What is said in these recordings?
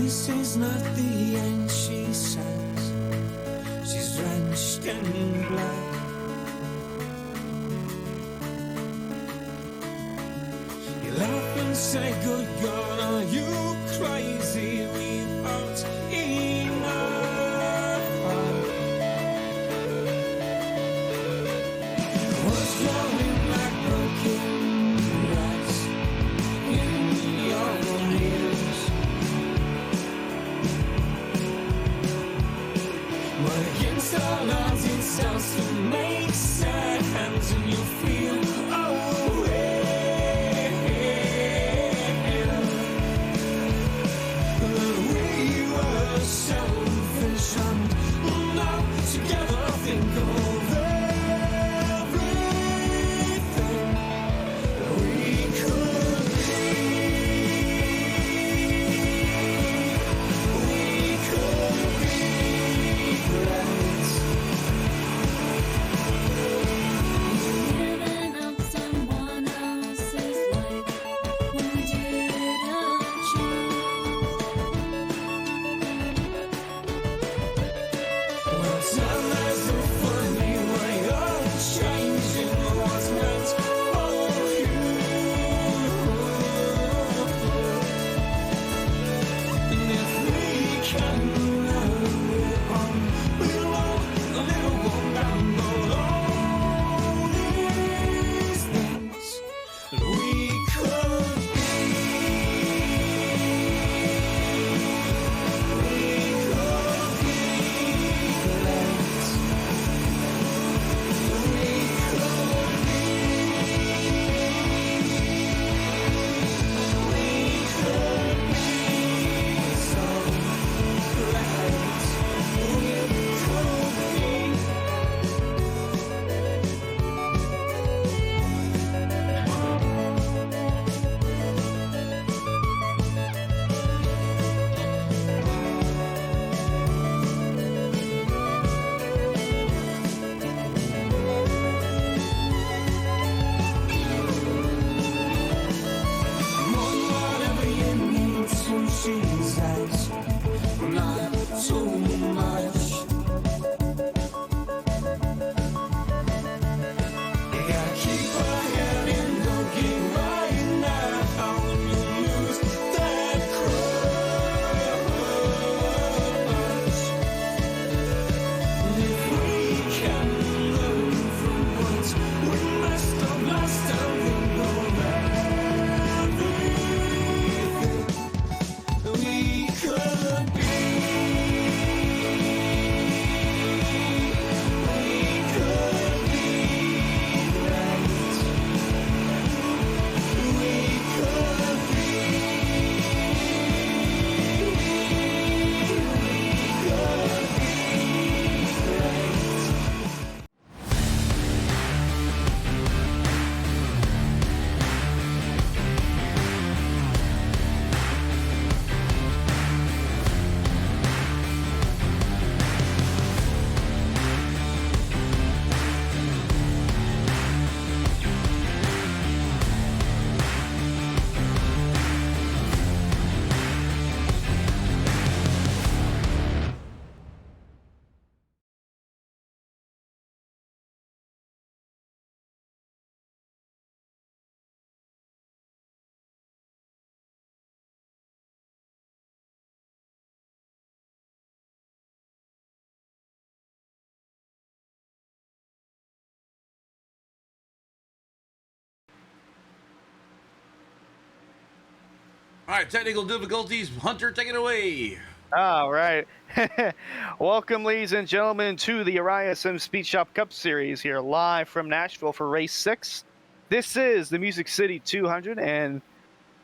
This is not the end, she says. She's drenched in blood. You laugh and say, good God, are you crazy? We've had enough. What's flowing like broken glass in your ears? But against all odds it starts to make sense, and you feel, oh, selfish and now together think of everything we could be. We could be friends. Living up someone else's life we didn't choose. Time has a funny way of changing what's meant for you. And if we can love it on, we'll all a little walk down all these things that we could be. All right, technical difficulties. Hunter, take it away. All right. Welcome, ladies and gentlemen, to the SimSpeedShop Cup Series here live from Nashville for Race 6. This is the Music City 200, and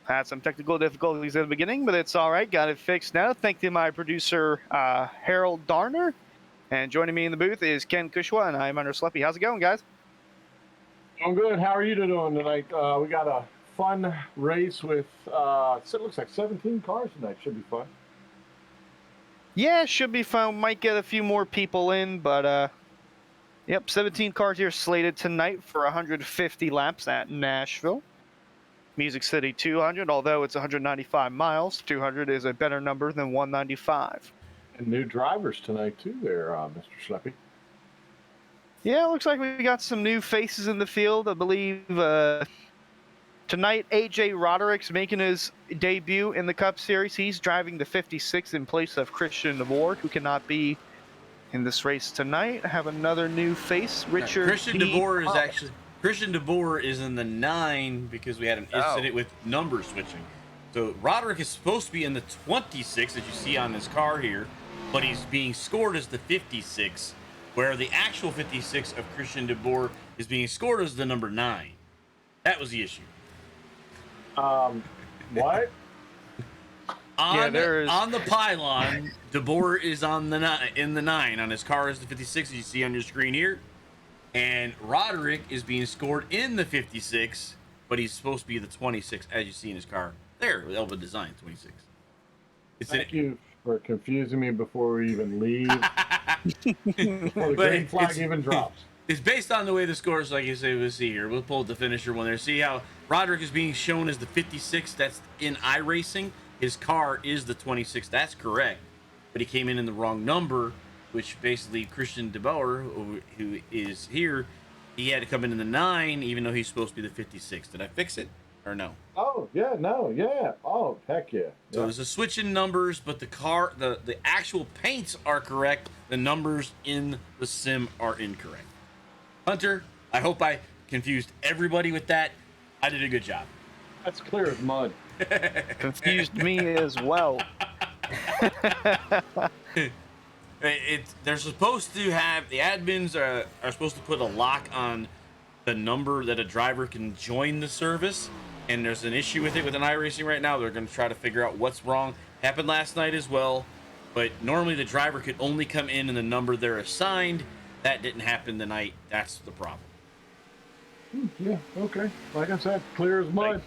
had some technical difficulties at the beginning, but it's all right. Got it fixed now. Thank you to my producer, Harold Darner. And joining me in the booth is Ken Kushwa, and I'm Under Sleppy. How's it going, guys? I'm good. How are you doing tonight? We got a fun race with, it looks like 17 cars tonight. Should be fun. Yeah, should be fun. Might get a few more people in, but yep, 17 cars here slated tonight for 150 laps at Nashville. Music City 200. Although it's 195 miles, 200 is a better number than 195. And new drivers tonight too there, Mr. Schleppy. Yeah, it looks like we got some new faces in the field. I believe tonight AJ Roderick's making his debut in the Cup Series. He's driving the 56 in place of Christian DeVore, who cannot be in this race tonight. I have another new face, Richard. Christian P. DeVore is Hallman. actually Christian DeVore is in the 9 because we had an incident with number switching. So Roderick is supposed to be in the 26 as you see on his car here, but he's being scored as the 56, where the actual 56 of Christian DeVore is being scored as the number 9. That was the issue. What? On there's- the pylon, DeBoer is on in the 9. On his car is the 56, as you see on your screen here. And Roderick is being scored in the 56, but he's supposed to be the 26, as you see in his car. There, Elva Design 26. Thank you for confusing me before we even leave. Before the But green flag it's- even drops. It's based on the way the scores, like you say, we'll see here. We'll pull the finisher one there. See how Roderick is being shown as the 56. That's in iRacing. His car is the 26. That's correct. But he came in the wrong number, which basically Christian DeBauer, who is here, he had to come in the 9, even though he's supposed to be the 56. Did I fix it or no? Oh, yeah, no, yeah. Oh, heck yeah. So there's a switch in numbers, but the car, the actual paints are correct. The numbers in the sim are incorrect. Hunter, I hope I confused everybody with that. I did a good job. That's clear as mud. Confused me as well. They're supposed to have, the admins are supposed to put a lock on the number that a driver can join the service, and there's an issue with it with an iRacing right now. They're going to try to figure out what's wrong. Happened last night as well, but normally the driver could only come in the number they're assigned. That didn't happen tonight. That's the problem. Yeah, okay. Like I said, clear as mud.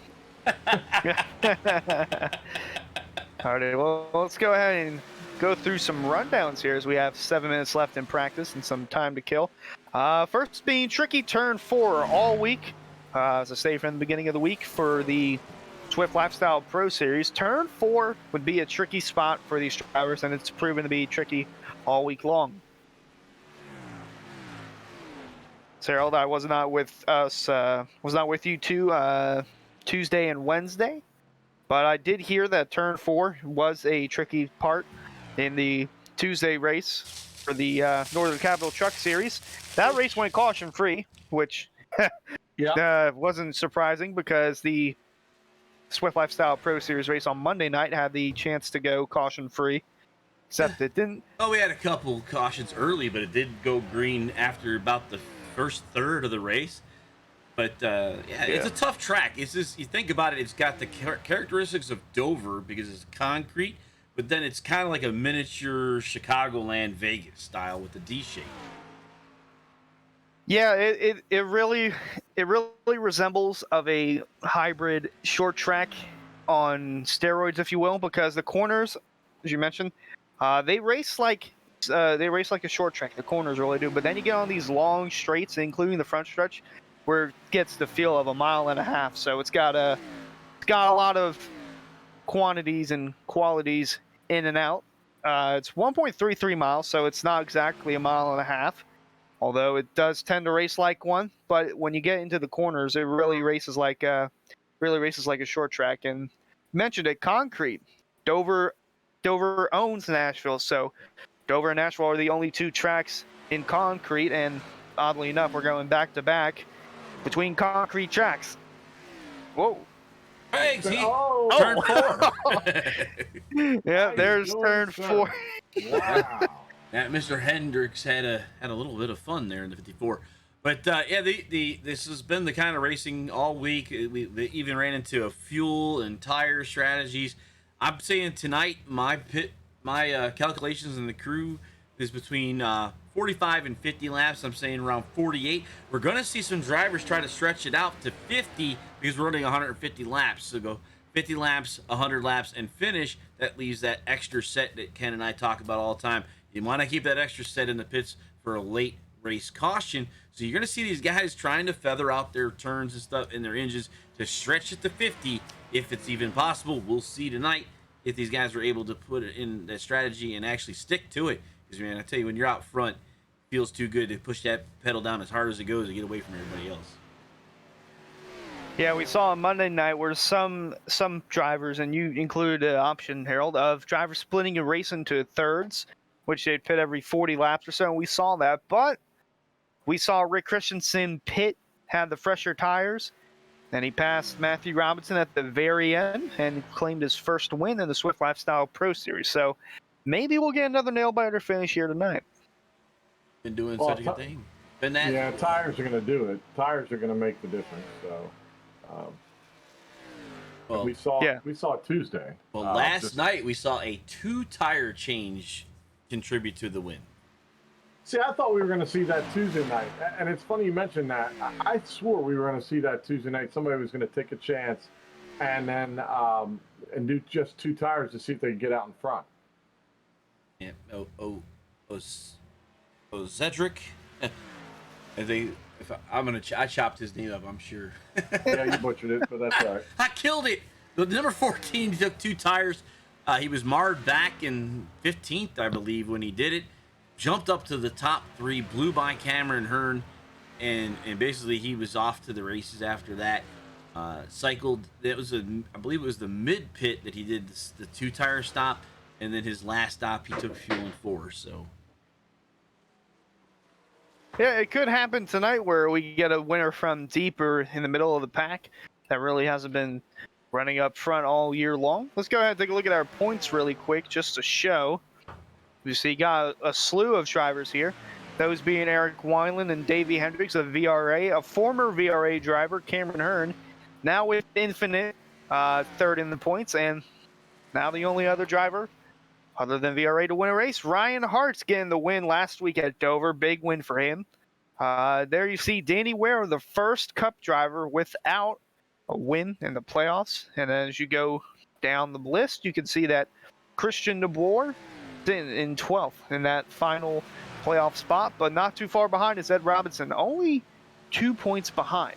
Alrighty, well, let's go ahead and go through some rundowns here as we have 7 minutes left in practice and some time to kill. First being tricky turn 4 all week. As I say from the beginning of the week for the Swift Lifestyle Pro Series, turn 4 would be a tricky spot for these drivers, and it's proven to be tricky all week long. So, Harold, I was not with you Tuesday and Wednesday, but I did hear that turn 4 was a tricky part in the Tuesday race for the Northern Capital Truck Series. That race went caution-free, which wasn't surprising because the Swift Lifestyle Pro Series race on Monday night had the chance to go caution-free, except it didn't. Oh, we had a couple cautions early, but it did go green after about the first third of the race. But it's a tough track. It's just, you think about it, it's got the characteristics of Dover because it's concrete, but then it's kind of like a miniature Chicagoland Vegas style with the D shape. Yeah, it really resembles of a hybrid short track on steroids, if you will, because the corners, as you mentioned, they race like a short track. The corners really do, but then you get on these long straights, including the front stretch, where it gets the feel of a mile and a half. So it's got a lot of quantities and qualities in and out. It's 1.33 miles, so it's not exactly a mile and a half, although it does tend to race like one. But when you get into the corners, it really races like a short track. And you mentioned it, concrete. Dover owns Nashville, so Dover and Nashville are the only two tracks in concrete, and oddly enough, we're going back to back between concrete tracks. Whoa. Hey, see? Oh, Turn 4. Yeah, there's doing, turn sir? 4. wow. Yeah, Mr. Hendricks had a little bit of fun there in the 54. But this has been the kind of racing all week. They even ran into a fuel and tire strategies. I'm saying tonight my calculations in the crew is between 45 and 50 laps. I'm saying around 48. We're going to see some drivers try to stretch it out to 50 because we're running 150 laps. So go 50 laps, 100 laps, and finish. That leaves that extra set that Ken and I talk about all the time. You want to keep that extra set in the pits for a late race caution So you're going to see these guys trying to feather out their turns and stuff in their engines to stretch it to 50 if it's even possible. We'll see tonight if these guys are able to put it in that strategy and actually stick to it. Because, man, I tell you, when you're out front, it feels too good to push that pedal down as hard as it goes to get away from everybody else. Yeah, we saw on Monday night where some drivers, and you included an option, Harold, of drivers splitting a race into thirds, which they'd pit every 40 laps or so, and we saw that. But we saw Rick Christensen pit, had the fresher tires, and he passed Matthew Robinson at the very end and claimed his first win in the Swift Lifestyle Pro Series. So maybe we'll get another nail-biter finish here tonight. Been doing such a good thing. Been that. Yeah, tires are going to do it. Tires are going to make the difference. So Well, we saw Tuesday. Well, last night we saw a 2-tire change contribute to the win. See, I thought we were going to see that Tuesday night. And it's funny you mentioned that. I swore we were going to see that Tuesday night. Somebody was going to take a chance and then and do just 2 tires to see if they could get out in front. Yeah. Cedric. I chopped his name up, I'm sure. Yeah, you butchered it, but that's all right. I killed it. The number 14 took 2 tires. He was marred back in 15th, I believe, when he did it. Jumped up to the top 3, blew by Cameron Hearn, and basically he was off to the races after that. Cycled. I believe it was the mid pit that he did the 2-tire stop, and then his last stop he took fuel in 4. So. Yeah, it could happen tonight where we get a winner from deeper in the middle of the pack that really hasn't been running up front all year long. Let's go ahead and take a look at our points really quick just to show. You see, got a slew of drivers here. Those being Eric Weinland and Davey Hendricks of VRA, a former VRA driver, Cameron Hearn, now with Infinite, third in the points, and now the only other driver other than VRA to win a race. Ryan Hart's getting the win last week at Dover. Big win for him. There you see Danny Ware, the first Cup driver without a win in the playoffs. And as you go down the list, you can see that Christian DeBoer in 12th in that final playoff spot, but not too far behind is Ed Robinson, only 2 points behind.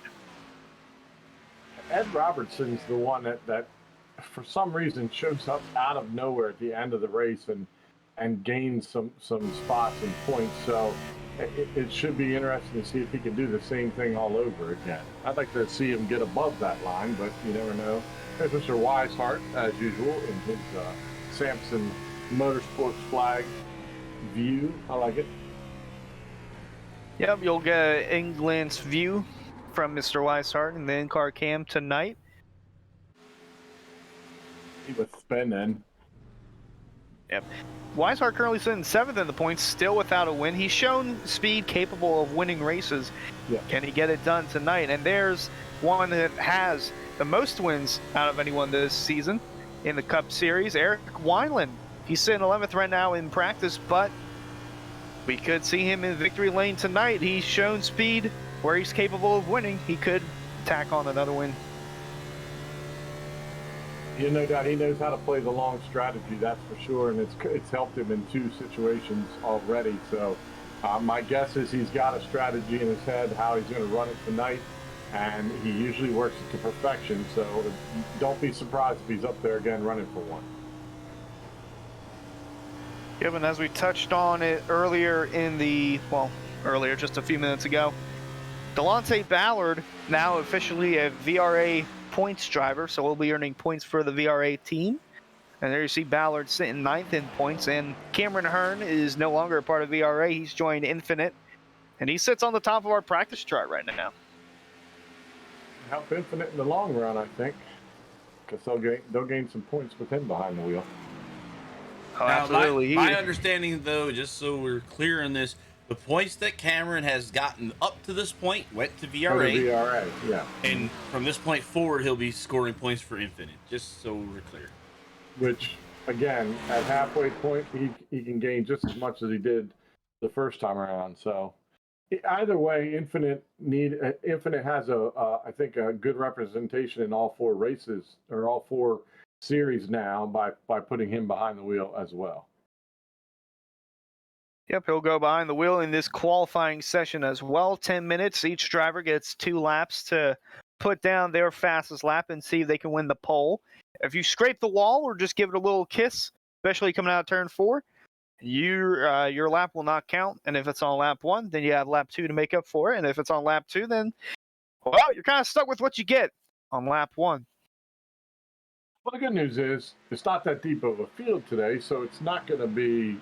Ed Robertson's the one that for some reason shows up out of nowhere at the end of the race and gains some spots and points. So it should be interesting to see if he can do the same thing all over again. I'd like to see him get above that line, but you never know. There's Mr. Weishart, as usual, in his Samson Motorsports flag view. I like it. Yep, you'll get an England's view from Mr. Weishart and the in-car cam tonight. He was spinning. Yep. Weishart currently sitting 7th in the points, still without a win. He's shown speed capable of winning races. Yeah. Can he get it done tonight? And there's one that has the most wins out of anyone this season in the Cup Series, Eric Weinland. He's sitting 11th right now in practice, but we could see him in victory lane tonight. He's shown speed where he's capable of winning. He could tack on another win. You know that he knows how to play the long strategy, that's for sure, and it's helped him in 2 situations already. So my guess is he's got a strategy in his head how he's going to run it tonight, and he usually works it to perfection. So don't be surprised if he's up there again running for one. Yep, and as we touched on it earlier earlier, just a few minutes ago, Delonte Ballard, now officially a VRA points driver, so we'll be earning points for the VRA team. And there you see Ballard sitting 9th in points, and Cameron Hearn is no longer a part of VRA. He's joined Infinite, and he sits on the top of our practice chart right now. Help Infinite in the long run, I think, because they'll gain some points with him behind the wheel. Oh, Now, absolutely. My understanding, though, just so we're clear on this, the points that Cameron has gotten up to this point went to VRA. VRA, yeah. And from this point forward, he'll be scoring points for Infinite, just so we're clear. Which, Again, at halfway point, he can gain just as much as he did the first time around. So either way, Infinite has I think a good representation in all 4 races or all 4 series now by putting him behind the wheel as well. Yep, he'll go behind the wheel in this qualifying session as well. 10 minutes. Each driver gets 2 laps to put down their fastest lap and see if they can win the pole. If you scrape the wall or just give it a little kiss, especially coming out of turn 4, your lap will not count. And if it's on lap 1, then you have lap 2 to make up for it. And if it's on lap 2, then, well, you're kind of stuck with what you get on lap 1. Well, the good news is it's not that deep of a field today, so it's not going to be,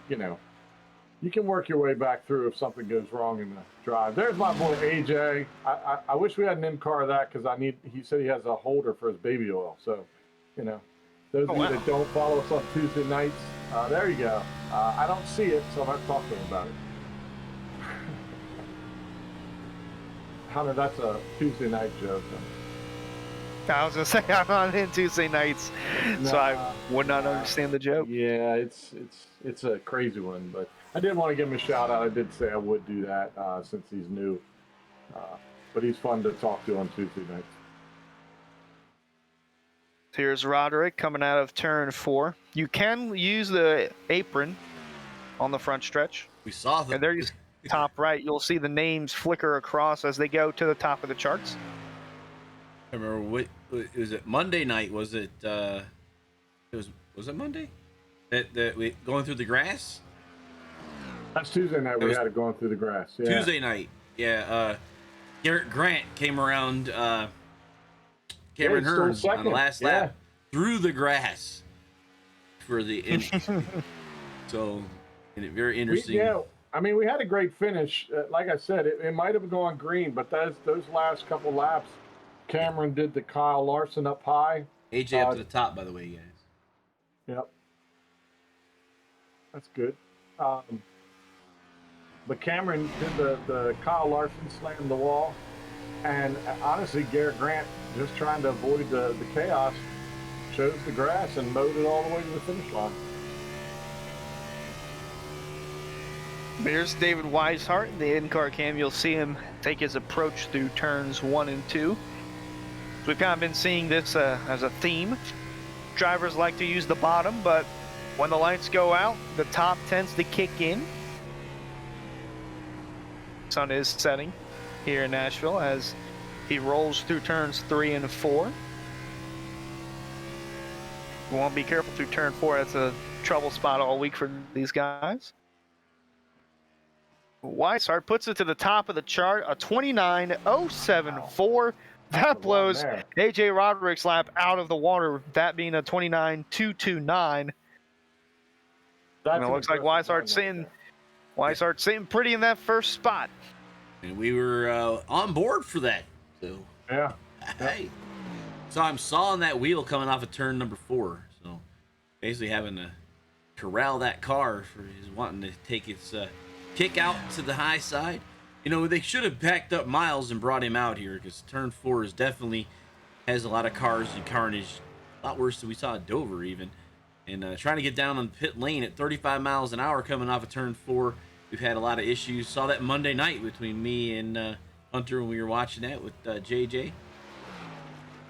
you can work your way back through if something goes wrong in the drive. There's my boy AJ. I wish we had an in-car of that because he said he has a holder for his baby oil. So, those of you that don't follow us on Tuesday nights, there you go. I don't see it, so I'm going to talk to him about it. Hunter, that's a Tuesday night joke. I was going to say, I'm not in Tuesday nights, so I would not understand the joke. Yeah, it's a crazy one, but I did want to give him a shout out. I did say I would do that since he's new, but he's fun to talk to on Tuesday nights. Here's Roderick coming out of turn 4. You can use the apron on the front stretch. We saw them. And there you top right, you'll see the names flicker across as they go to the top of the charts. I remember what was it? Monday night? Was it? Was it Monday? That we going through the grass? That's Tuesday night. We had it going through the grass. Yeah. Tuesday night. Yeah. Garrett Grant came around Cameron Hearns on the last lap through the grass for the so very interesting. We had a great finish. Like I said, it might have gone green, but those last couple laps, Cameron did the Kyle Larson up high. AJ up to the top, by the way, guys. Yep. That's good. But Cameron did the Kyle Larson slam the wall. And honestly, Garrett Grant, just trying to avoid the chaos, chose the grass and mowed it all the way to the finish line. There's David Weishart in the in-car cam. You'll see him take his approach through turns 1 and 2. We've kind of been seeing this as a theme. Drivers like to use the bottom, but when the lights go out, the top tends to kick in. Sun is setting here in Nashville as he rolls through turns 3 and 4. We want to be careful through turn 4. That's a trouble spot all week for these guys. Weishart puts it to the top of the chart, a 29.074. That blows AJ Roderick's lap out of the water, that being a 29.229. And it looks like Weishart's sitting pretty in that first spot. And we were on board for that. So yeah. Hey. So I'm sawing that wheel coming off of turn number 4. So basically having to corral that car for his wanting to take its kick out to the high side. They should have backed up Miles and brought him out here because turn 4 is definitely has a lot of cars and carnage. A lot worse than we saw at Dover even. And trying to get down on the pit lane at 35 miles an hour coming off of turn 4. We've had a lot of issues. Saw that Monday night between me and Hunter when we were watching that with JJ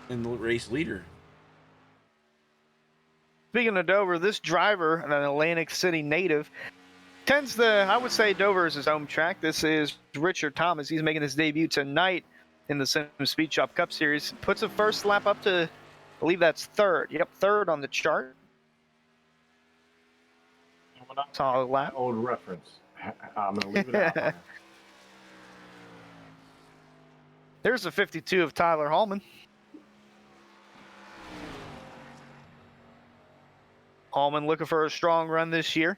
and the race leader. Speaking of Dover, this driver, an Atlantic City native, tends to, I would say Dover is his home track. This is Richard Thomas. He's making his debut tonight in the SimSpeedShop Cup Series. Puts a first lap up to, I believe that's 3rd. Yep, 3rd on the chart. Solid lap. Old reference. I'm going to leave it out. There's a 52 of Tyler Hallman. Hallman looking for a strong run this year.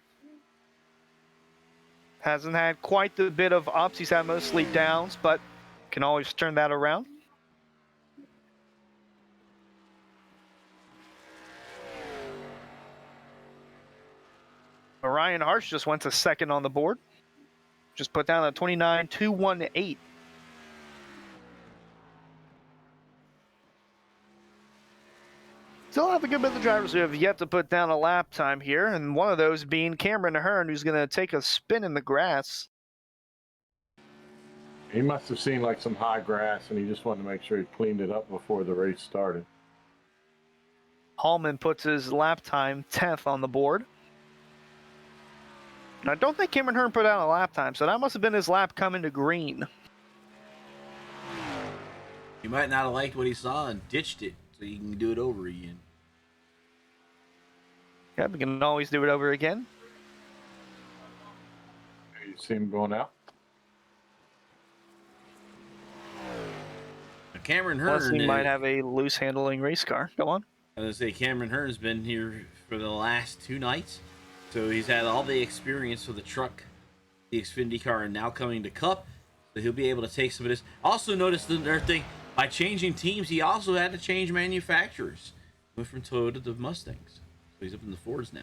Hasn't had quite the bit of ups. He's had mostly downs, but can always turn that around. Ryan Harsh just went to 2nd on the board. Just put down a 29.218. Still have a good bit of drivers who have yet to put down a lap time here, and one of those being Cameron Hearn, who's going to take a spin in the grass. He must have seen like some high grass, and he just wanted to make sure he cleaned it up before the race started. Hallman puts his lap time 10th on the board. I don't think Cameron Hearn put out a lap time, so that must have been his lap coming to green. He might not have liked what he saw and ditched it, so you can do it over again. Yeah, we can always do it over again. You see him going out? Cameron Plus, Hearn he might have a loose handling race car. Go on. I was gonna say Cameron Hearn's been here for the last 2 nights, so he's had all the experience for the truck, the Xfinity car, and now coming to Cup, so he'll be able to take some of this. Also noticed another thing, by changing teams, he also had to change manufacturers. Went from Toyota to Mustangs, so he's up in the Fords now.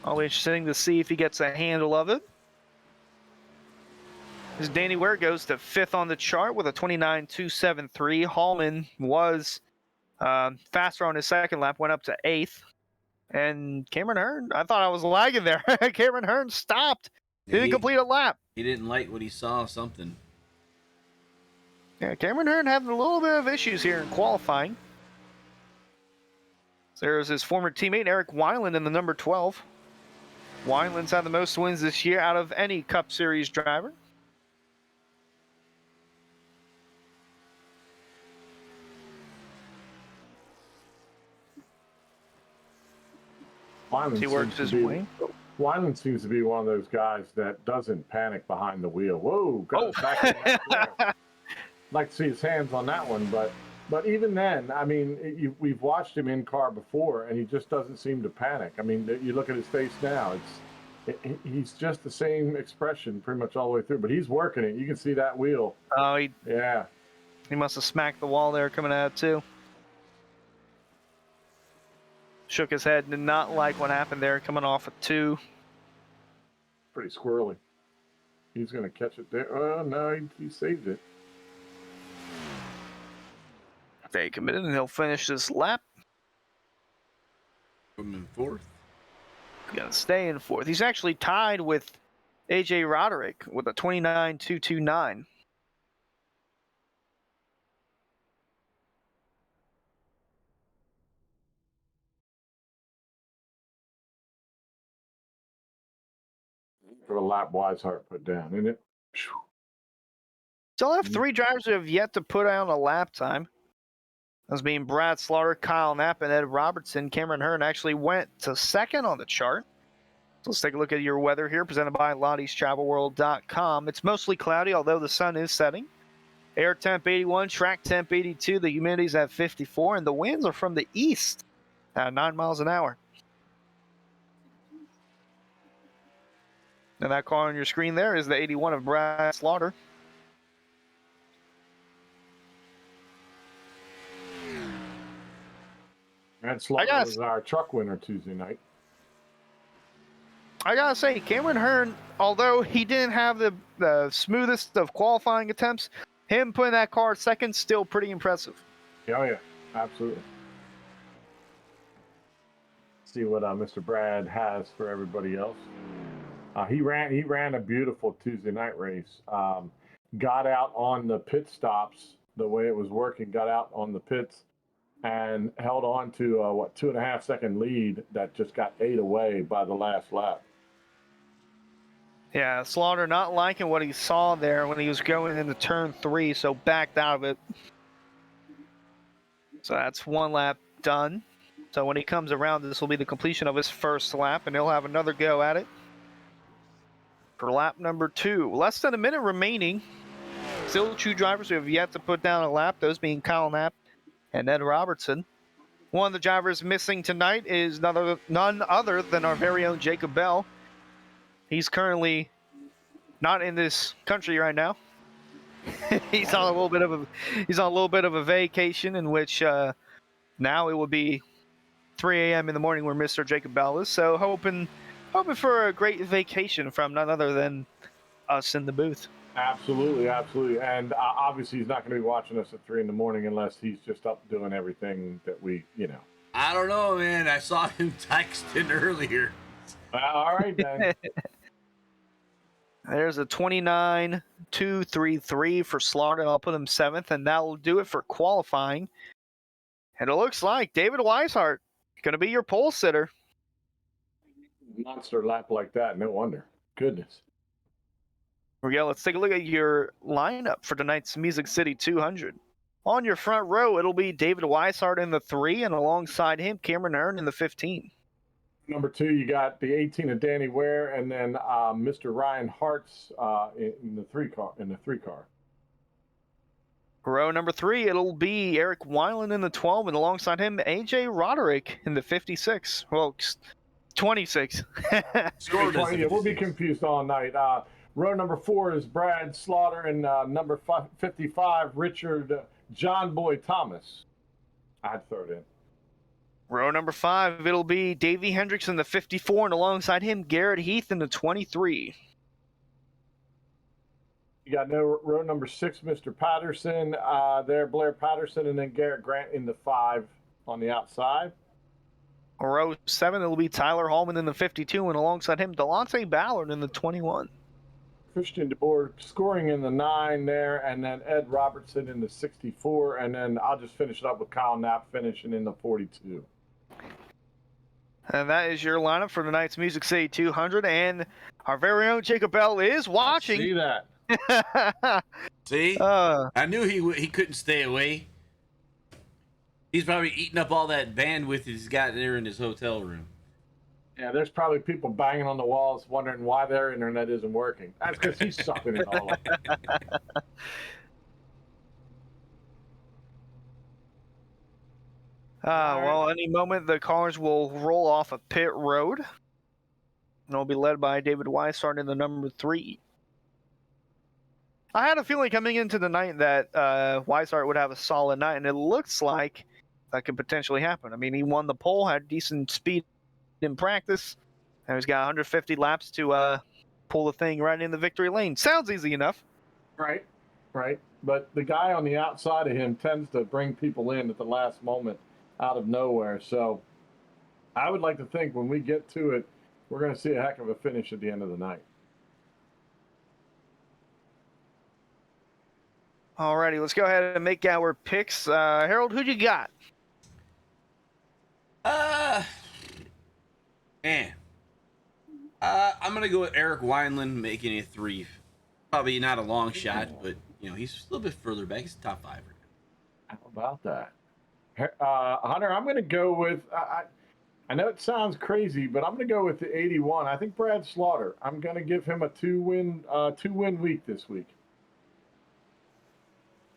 Always interesting to see if he gets a handle of it. As Danny Ware goes to 5th on the chart with a 29.273. Hallman was faster on his second lap, went up to 8th. And Cameron Hearn, I thought I was lagging there. Cameron Hearn stopped. Didn't complete a lap. He didn't like what he saw, something. Yeah, Cameron Hearn having a little bit of issues here in qualifying. There's his former teammate, Eric Weinland, in the number 12. Weinland's had the most wins this year out of any Cup Series driver. He works his way. Weiland seems to be one of those guys that doesn't panic behind the wheel. Whoa, got it back in that like to see his hands on that one, but even then, I mean, we've watched him in car before, and he just doesn't seem to panic. I mean, you look at his face now; he's just the same expression pretty much all the way through. But he's working it. You can see that wheel. Oh, Yeah. He must have smacked the wall there coming out too. Shook his head, did not like what happened there coming off of 2. Pretty squirrely. He's going to catch it there. Oh, no, he saved it. They committed, and he'll finish this lap. Put him in 4th. Gonna stay in 4th. He's actually tied with AJ Roderick with a 29.229. For a lap Weishart put down, isn't it? Still have 3 drivers who have yet to put out a lap time. As being Brad Slaughter, Kyle Knapp, and Ed Robertson. Cameron Hearn actually went to 2nd on the chart. So let's take a look at your weather here, presented by Lottie'sTravelWorld.com. It's mostly cloudy, although the sun is setting. Air temp 81, track temp 82, the humidity's at 54, and the winds are from the east at 9 miles an hour. And that car on your screen there is the 81 of Brad Slaughter. Brad Slaughter was our truck winner Tuesday night. I gotta say, Cameron Hearn, although he didn't have the smoothest of qualifying attempts, him putting that car 2nd, still pretty impressive. Oh, yeah, absolutely. See what Mr. Brad has for everybody else. He ran a beautiful Tuesday night race. Got out on the pit stops the way it was working. Got out on the pits and held on to 2.5 second lead that just got ate away by the last lap. Yeah, Slaughter not liking what he saw there when he was going into turn 3, so backed out of it. So that's 1 lap done. So when he comes around, this will be the completion of his 1st lap, and he'll have another go at it for lap number 2. Less than a minute remaining. Still 2 drivers who have yet to put down a lap, those being Kyle Knapp and Ed Robertson. One of the drivers missing tonight is none other than our very own Jacob Bell. He's currently not in this country right now. he's on a little bit of a vacation in which now it will be 3 a.m. in the morning where Mr. Jacob Bell is. So hoping for a great vacation from none other than us in the booth. Absolutely, absolutely. And obviously he's not going to be watching us at 3 in the morning unless he's just up doing everything that we. I don't know, man. I saw him texting earlier. All right, then. There's a 29.233 for Slaughter. I'll put him 7th, and that will do it for qualifying. And it looks like David Weishart going to be your pole sitter. monster lap like that. No wonder. Goodness. Here we go. Let's take a look at your lineup for tonight's Music City 200. On your front row, it'll be David Weishart in the 3, and alongside him, Cameron Earn in the 15. Number 2, you got the 18 of Danny Ware, and then Mr. Ryan Hart's in the 3 car. Row number 3, it'll be Eric Weinland in the 12, and alongside him, AJ Roderick in the 56. Well, 26. Scored as 20, yeah, we'll be confused all night. Row number 4 is Brad Slaughter, and number 55, Richard John Boy Thomas. I'd throw it in. Row number 5, it'll be Davey Hendricks in the 54, and alongside him, Garrett Heath in the 23. You got row number 6, Mr. Patterson there, Blair Patterson, and then Garrett Grant in the 5 on the outside. Row 7, it'll be Tyler Hallman in the 52, and alongside him, Delonte Ballard in the 21. Christian DeBoer scoring in the 9 there, and then Ed Robertson in the 64, and then I'll just finish it up with Kyle Knapp finishing in the 42. And that is your lineup for tonight's Music City 200, and our very own Jacob Bell is watching. See that? See? I knew he couldn't stay away. He's probably eating up all that bandwidth he's got there in his hotel room. Yeah, there's probably people banging on the walls wondering why their internet isn't working. That's because he's sucking it all up. Well, any moment the cars will roll off a pit road. And it'll be led by David Weishart in the number 3. I had a feeling coming into the night that Weishart would have a solid night, and it looks like that could potentially happen. I mean, he won the pole, had decent speed in practice, and he's got 150 laps to pull the thing right in the victory lane. Sounds easy enough. Right. But the guy on the outside of him tends to bring people in at the last moment out of nowhere. So I would like to think when we get to it, we're going to see a heck of a finish at the end of the night. Alrighty, let's go ahead and make our picks. Harold, who do you got? Man. I'm going to go with Eric Weinland making a 3. Probably not a long shot, but, he's a little bit further back. He's top 5 right now. How about that? Hunter, I'm going to go with, I know it sounds crazy, but I'm going to go with the 81. I think Brad Slaughter. I'm going to give him a 2-win week this week.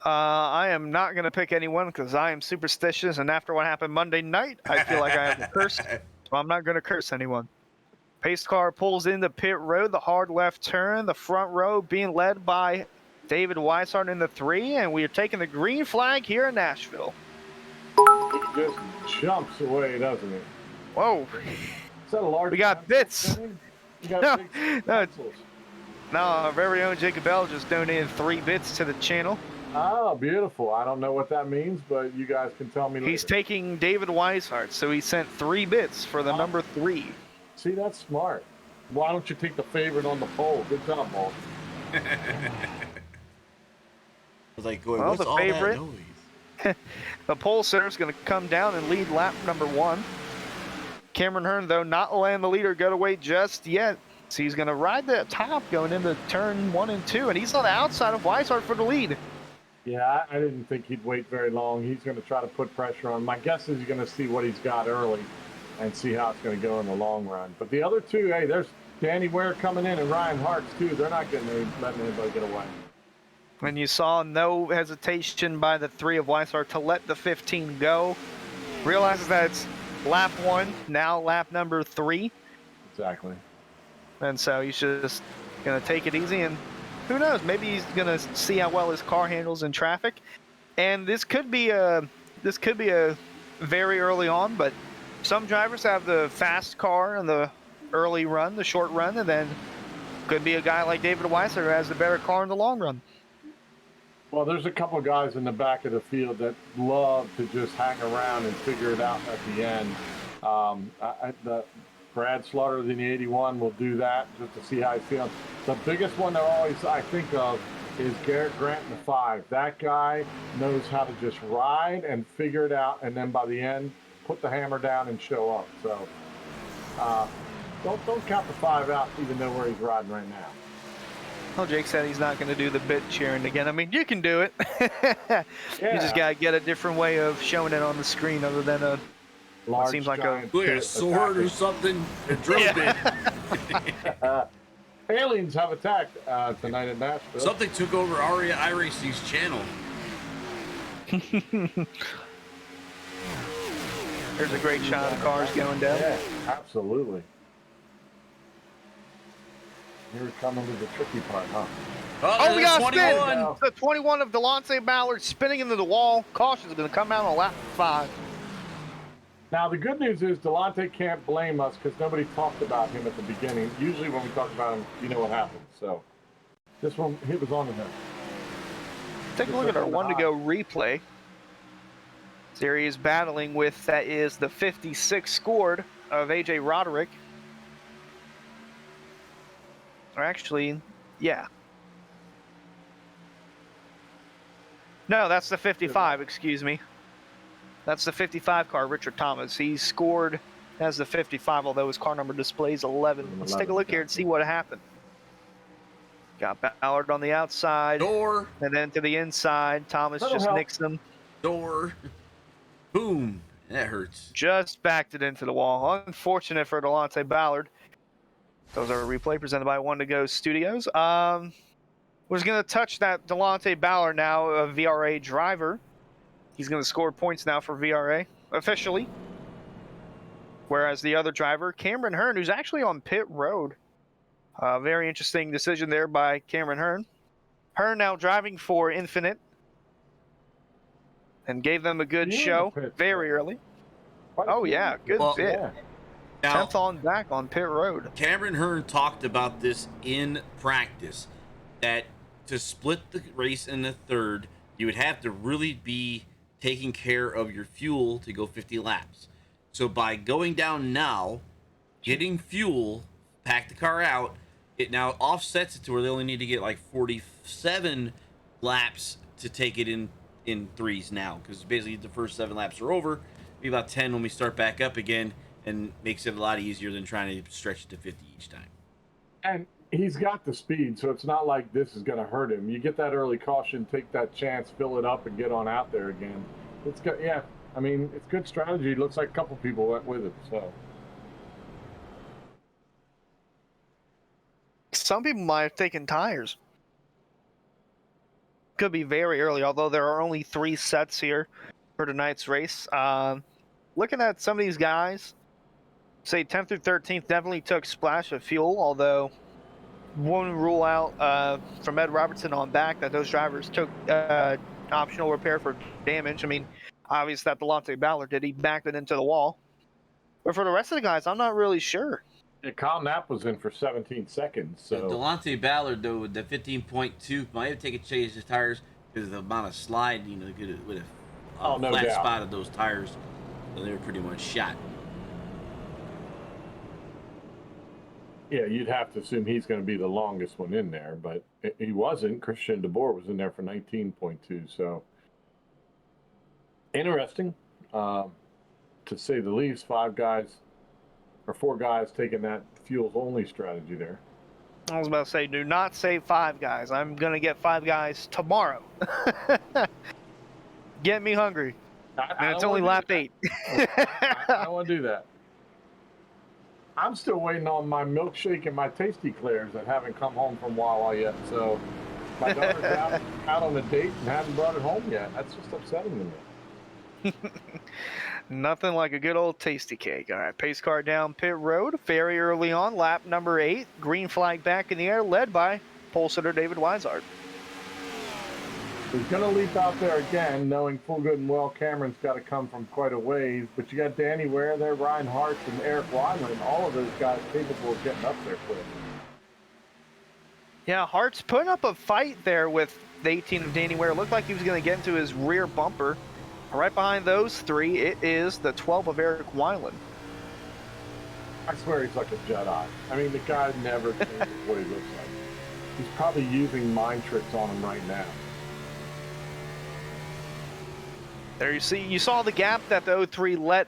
I am not going to pick anyone because I am superstitious, and after what happened Monday night, I feel like I have a curse, so I'm not going to curse anyone. Pace car pulls into pit road, the hard left turn, the front row being led by David Weishart in the 3, and we are taking the green flag here in Nashville. He just jumps away, doesn't he? Whoa. Is that a large We got bits. You got No, big no. pencils. No, our very own Jacob Bell just donated 3 bits to the channel. Oh, beautiful. I don't know what that means, but you guys can tell me later. He's taking David Weishart, so he sent 3 bits for the number 3. See, that's smart. Why don't you take the favorite on the poll? Good job, Paul. I was like, going, Well, what's the all favorite- that noise? The pole sitter is going to come down and lead lap number 1. Cameron Hearn, though, not letting the leader get away just yet. So he's going to ride the top going into turn 1 and 2, and he's on the outside of Weishart for the lead. Yeah, I didn't think he'd wait very long. He's going to try to put pressure on. My guess is he's going to see what he's got early and see how it's going to go in the long run. But the other two, hey, there's Danny Ware coming in and Ryan Hart's too. They're not letting anybody get away. And you saw no hesitation by the 3 of Weishart to let the 15 go. Realizes that it's lap 1, now lap number 3. Exactly. And so he's just going to take it easy, and who knows, maybe he's going to see how well his car handles in traffic. And this could be a very early on, but some drivers have the fast car in the early run, the short run, and then could be a guy like David Weishart who has the better car in the long run. Well, there's a couple of guys in the back of the field that love to just hang around and figure it out at the end. The Brad Slaughter in the 81 will do that just to see how he's feeling. The biggest one I think of is Garrett Grant in the 5. That guy knows how to just ride and figure it out, and then by the end, put the hammer down and show up. So Don't count the 5 out, even though where he's riding right now. Well, Jake said he's not going to do the bit cheering again. I mean, you can do it. You just got to get a different way of showing it on the screen other than a Large, seems like giant Look at a pit sword or attacking. something. A drill bit. Aliens have attacked tonight in Nashville. Something took over Aria iRacing's channel. There's a great shot of cars going down. Yeah, absolutely. Here we come into the tricky part, huh? Oh, we got a spin! 21. The 21 of Delonte Ballard spinning into the wall. Caution's going to come out on lap 5. Now, the good news is Delonte can't blame us because nobody talked about him at the beginning. Usually when we talk about him, you know what happens. So this one, it was on to him. Take a look at our 1 to go replay. Series battling with, that is the 56 scored of AJ Roderick. Or actually, yeah. No, that's the 55, excuse me. That's the 55 car, Richard Thomas. He scored as the 55, although his car number displays 11. Let's take a look here and see what happened. Got Ballard on the outside. Door. And then to the inside. Thomas That'll just help. nicks him. Door. Boom. That hurts. Just backed it into the wall. Unfortunate for Delonte Ballard. Those are a replay presented by 1 to Go Studios. We're just going to touch that Delonte Ballard now, a VRA driver. He's going to score points now for VRA, officially. Whereas the other driver, Cameron Hearn, who's actually on pit road. Very interesting decision there by Cameron Hearn. Hearn now driving for Infinite. And gave them a good He in the show pits, very though. early. Quite Oh, a few. yeah, good Well, bit. Yeah. Now, 10th on back on pit road. Cameron Hearn talked about this in practice, that to split the race in the third, you would have to really be taking care of your fuel to go 50 laps. So by going down now, getting fuel, pack the car out, it now offsets it to where they only need to get like 47 laps to take it in threes now, because basically the first 7 laps are over. Be about 10 when we start back up again, and makes it a lot easier than trying to stretch it to 50 each time. And he's got the speed, so it's not like this is going to hurt him. You get that early caution, take that chance, fill it up, and get on out there again. It's good. Yeah, I mean, it's good strategy. It looks like a couple people went with it. So Some people might have taken tires. Could be very early, although there are only 3 sets here for tonight's race. Looking at some of these guys, say 10th through 13th definitely took splash of fuel, although won't rule out from Ed Robertson on back that those drivers took optional repair for damage. I mean, obviously that Delonte Ballard did. He backed it into the wall. But for the rest of the guys, I'm not really sure. yeah, Kyle Knapp was in for 17 seconds. So Delonte Ballard, though, with the 15.2, might have taken change his tires because of the amount of slide, would have Oh, no flat doubt. spot of those tires. So they were pretty much shot. yeah, you'd have to assume he's going to be the longest one in there, but he wasn't. Christian DeBoer was in there for 19.2. So interesting, to say the least. 4 guys taking that fuels only strategy there. I was about to say, do not say 5 guys. I'm going to get 5 guys tomorrow. Get me hungry. And it's only lap 8. I don't want to do that. I'm still waiting on my milkshake and my tasty Clairs that haven't come home from Wawa yet. So my daughter's out on a date and hasn't brought it home yet. That's just upsetting to me. Nothing like a good old tasty cake. All right, pace car down pit road. Very early on, lap number 8. Green flag back in the air, led by pole sitter David Weishart. He's going to leap out there again, knowing full good and well Cameron's got to come from quite a ways. But you got Danny Ware there, Ryan Hart, and Eric Weinland, all of those guys capable of getting up there quick. Yeah, Hart's putting up a fight there with the 18 of Danny Ware. Looked like he was going to get into his rear bumper. Right behind those 3, it is the 12 of Eric Weiland. I swear he's like a Jedi. I mean, the guy never changes what he looks like. He's probably using mind tricks on him right now. There you see, you saw the gap that the 03 let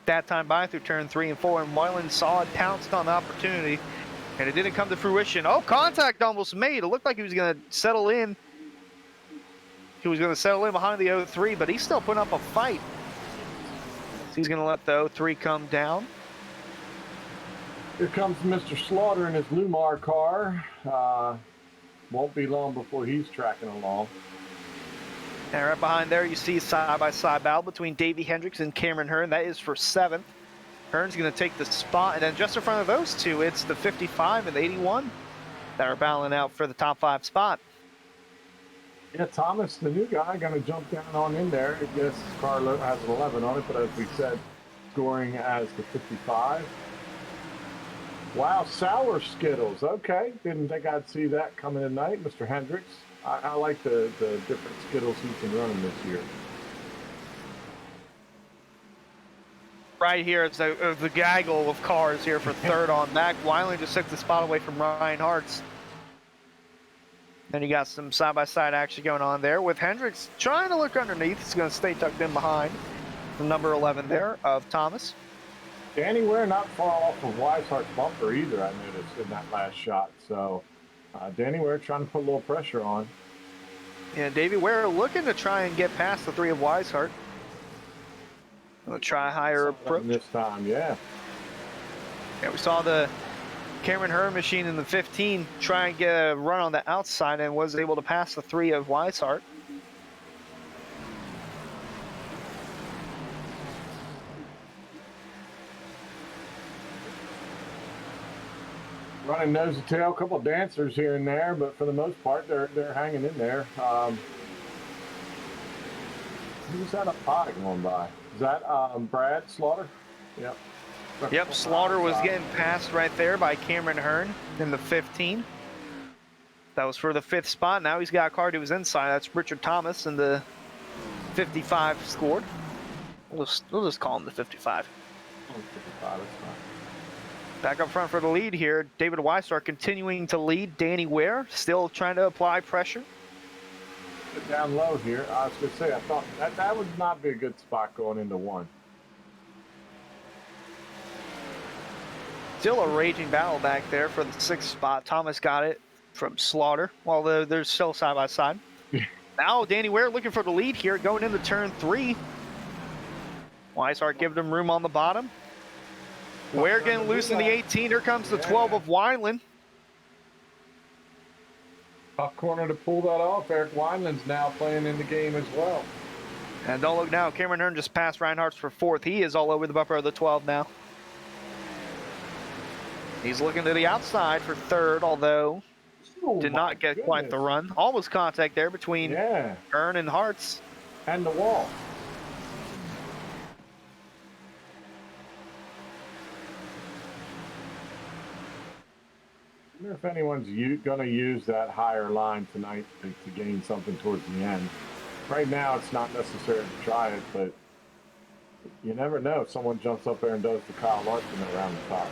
that time by through turn 3 and 4, and Weinland saw it, pounced on the opportunity, and it didn't come to fruition. Oh, contact almost made. It looked like he was going to settle in. He was going to settle in behind the 03, but he's still putting up a fight. So he's going to let the 03 come down. Here comes Mr. Slaughter in his Lumar car. Won't be long before he's tracking along. And right behind there, you see side-by-side battle between Davey, Hendricks, and Cameron Hearn. That is for 7th. Hearn's going to take the spot, and then just in front of those two, it's the 55 and the 81 that are battling out for the top 5 spot. Yeah, Thomas, the new guy, going to jump down on in there. I guess his car has an 11 on it, but as we said, scoring as the 55. Wow, sour Skittles. Okay, didn't think I'd see that coming tonight, Mr. Hendricks. I like the different Skittles he's been running this year. Right here is the gaggle of cars here for 3rd on back. Weiland just took the spot away from Ryan Hartz. Then you got some side-by-side action going on there with Hendricks trying to look underneath. He's going to stay tucked in behind the number 11 there of Thomas. Danny Ware not far off of Weishart's bumper either, I noticed, in that last shot. So Danny Ware trying to put a little pressure on. And Davey Ware looking to try and get past the 3 of Weishart. Gonna try a higher approach. This time, yeah. Yeah, we saw the Cameron Hearn machine in the 15 try and get a run on the outside and was able to pass the 3 of Weishart. Running nose to tail, a couple dancers here and there, but for the most part, they're hanging in there. Who's that up high going by? Is that Brad Slaughter? Yep. Yep, Slaughter was getting passed right there by Cameron Hearn in the 15. That was for the 5th spot. Now he's got a car to his inside. That's Richard Thomas in the 55 scored. We'll just call him the 55. 55, that's fine. Back up front for the lead here. David Weissart continuing to lead. Danny Ware still trying to apply pressure. Get down low here. I was going to say, I thought that would not be a good spot going into 1. Still a raging battle back there for the 6th spot. Thomas got it from Slaughter, while they're still side by side. Now Danny Ware looking for the lead here, going into turn 3. Weishart giving him room on the bottom. Ware getting loose in the 18. Here comes the 12 of Weinland. Tough corner to pull that off. Eric Weinland's now playing in the game as well. And don't look now, Cameron Hearn just passed Ryan Hartz for 4th. He is all over the bumper of the 12 now. He's looking to the outside for 3rd, although did not get quite the run. Almost contact there between Hearn and Hartz. And the wall. I wonder if anyone's going to use that higher line tonight to gain something towards the end. Right now, it's not necessary to try it, but you never know if someone jumps up there and does the Kyle Larson around the top.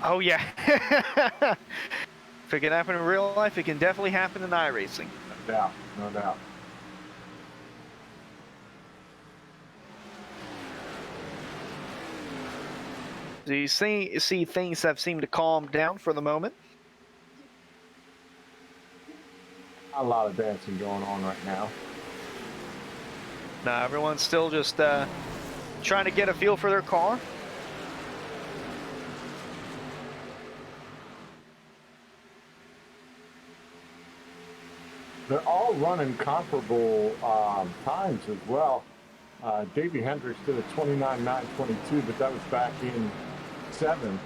Oh, yeah. If it can happen in real life, it can definitely happen in iRacing. No doubt, no doubt. So you see things have seemed to calm down for the moment. A lot of dancing going on right now. Now everyone's still just trying to get a feel for their car. They're all running comparable times as well. Davey Hendricks did a 29.922, but that was back in 7th.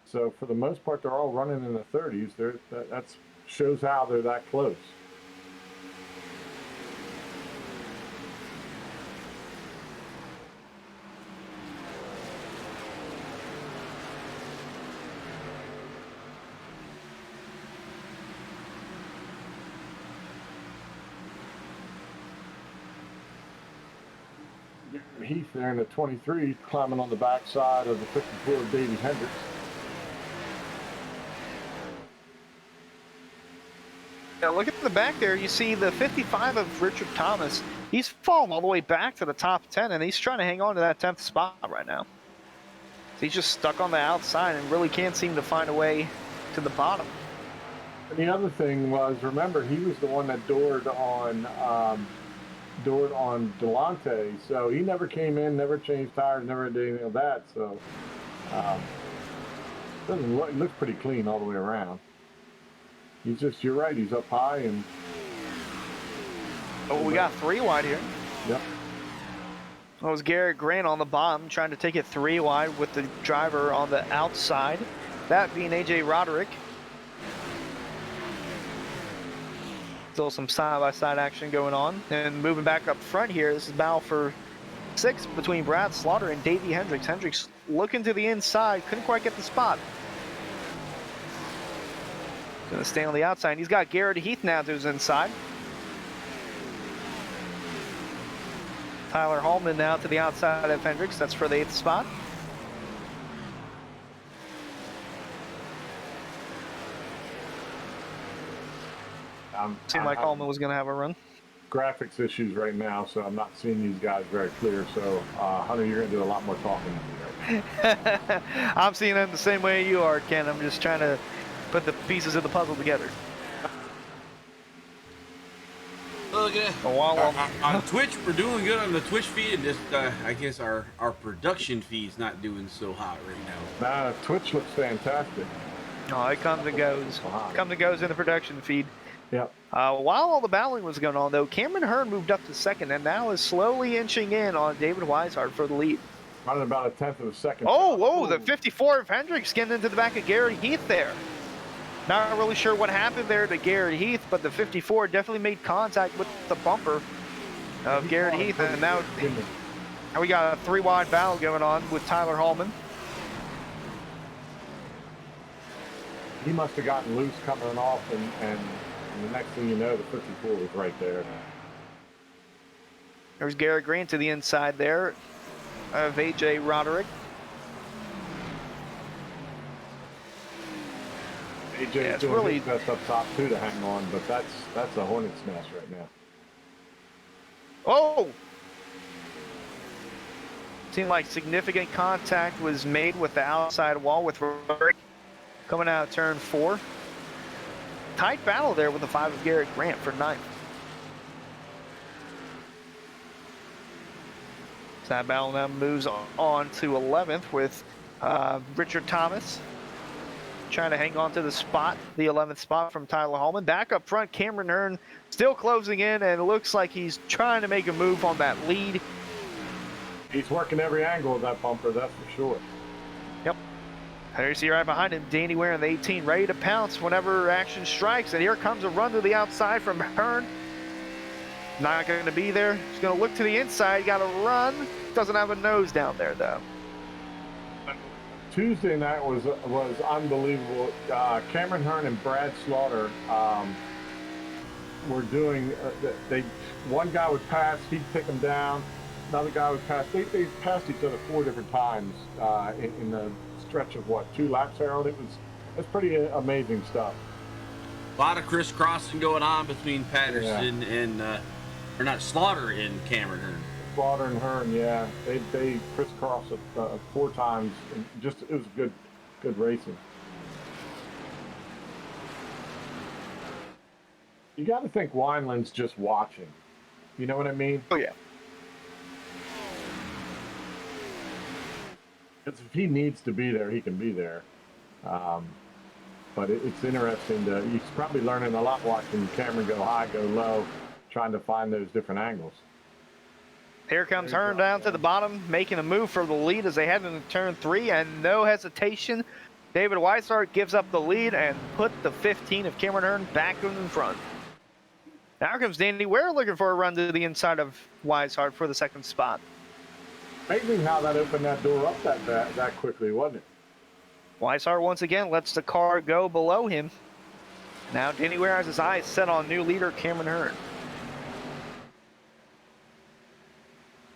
So for the most part, they're all running in the 30s. That shows how they're that close. Heath there in the 23, climbing on the backside of the 54 of Davey Hendricks. Now look at the back there. You see the 55 of Richard Thomas. He's fallen all the way back to the top 10, and he's trying to hang on to that 10th spot right now. So he's just stuck on the outside and really can't seem to find a way to the bottom. And the other thing was, remember, he was the one that doored on Delonte, so he never came in, never changed tires, never did anything of that. So it looks pretty clean all the way around. You're right, he's up high and. Oh, we got 3 wide here. Yep. It was Garrett Grant on the bottom trying to take it 3 wide with the driver on the outside. That being AJ Roderick. Still some side-by-side action going on. And moving back up front here, this is battle for 6 between Brad Slaughter and Davey Hendricks. Hendricks looking to the inside, couldn't quite get the spot. Gonna stay on the outside. He's got Garrett Heath now to his inside. Tyler Hallman now to the outside of Hendricks. That's for the 8th spot. Seemed like Hallman was going to have a run. Graphics issues right now, so I'm not seeing these guys very clear. So, Hunter, you're going to do a lot more talking than me right now. I'm seeing them the same way you are, Ken. I'm just trying to put the pieces of the puzzle together. Look at that. On Twitch, we're doing good on the Twitch feed, and just I guess our production feed's not doing so hot right now. Nah, Twitch looks fantastic. Oh, it comes and goes. Comes and goes in the production feed. Yep. While all the battling was going on, though, Cameron Hearn moved up to 2nd and now is slowly inching in on David Weishart for the lead. Running about a 1/10 of a second. Oh, whoa, the 54 of Hendricks getting into the back of Garrett Heath there. Not really sure what happened there to Garrett Heath, but the 54 definitely made contact with the bumper of Garrett Heath, and now we got a 3 wide battle going on with Tyler Hallman. He must have gotten loose coming off, and the next thing you know, the 54 was right there. There's Garrett Grant to the inside there of AJ Roderick. AJ's doing really his best up top too to hang on, but that's a hornet's nest right now. Oh! Seemed like significant contact was made with the outside wall with Roderick coming out of turn 4. Tight battle there with the 5 of Garrett Grant for 9th. So that battle now moves on to 11th with Richard Thomas trying to hang on to the spot, the 11th spot from Tyler Hallman. Back up front, Cameron Hearn still closing in, and it looks like he's trying to make a move on that lead. He's working every angle of that bumper, that's for sure. Yep. There you see right behind him, Danny Ware in the 18, ready to pounce whenever action strikes. And here comes a run to the outside from Hearn. Not going to be there. He's going to look to the inside, got a run. Doesn't have a nose down there, though. Tuesday night was unbelievable. Cameron Hearn and Brad Slaughter were doing. One guy would pass, he'd pick him down. Another guy would pass. They passed each other 4 different times in the stretch of 2 laps, Harold. It's pretty amazing stuff. A lot of crisscrossing going on between Patterson and or not Slaughter and Cameron Hearn. Slaughter and Hearn, yeah, they crisscrossed it 4 times. And it was good racing. You got to think Weinland's just watching. You know what I mean? Oh yeah. Because if he needs to be there, he can be there. But it's interesting he's probably learning a lot watching Cameron go high, go low, trying to find those different angles. Here comes Hearn down to the bottom, making a move for the lead as they head into turn 3, and no hesitation. David Weishart gives up the lead and put the 15 of Cameron Hearn back in front. Now comes Danny Ware looking for a run to the inside of Weishart for the 2nd spot. Amazing how that opened that door up that quickly, wasn't it? Weishart once again lets the car go below him. Now Danny Ware has his eyes set on new leader Cameron Hearn.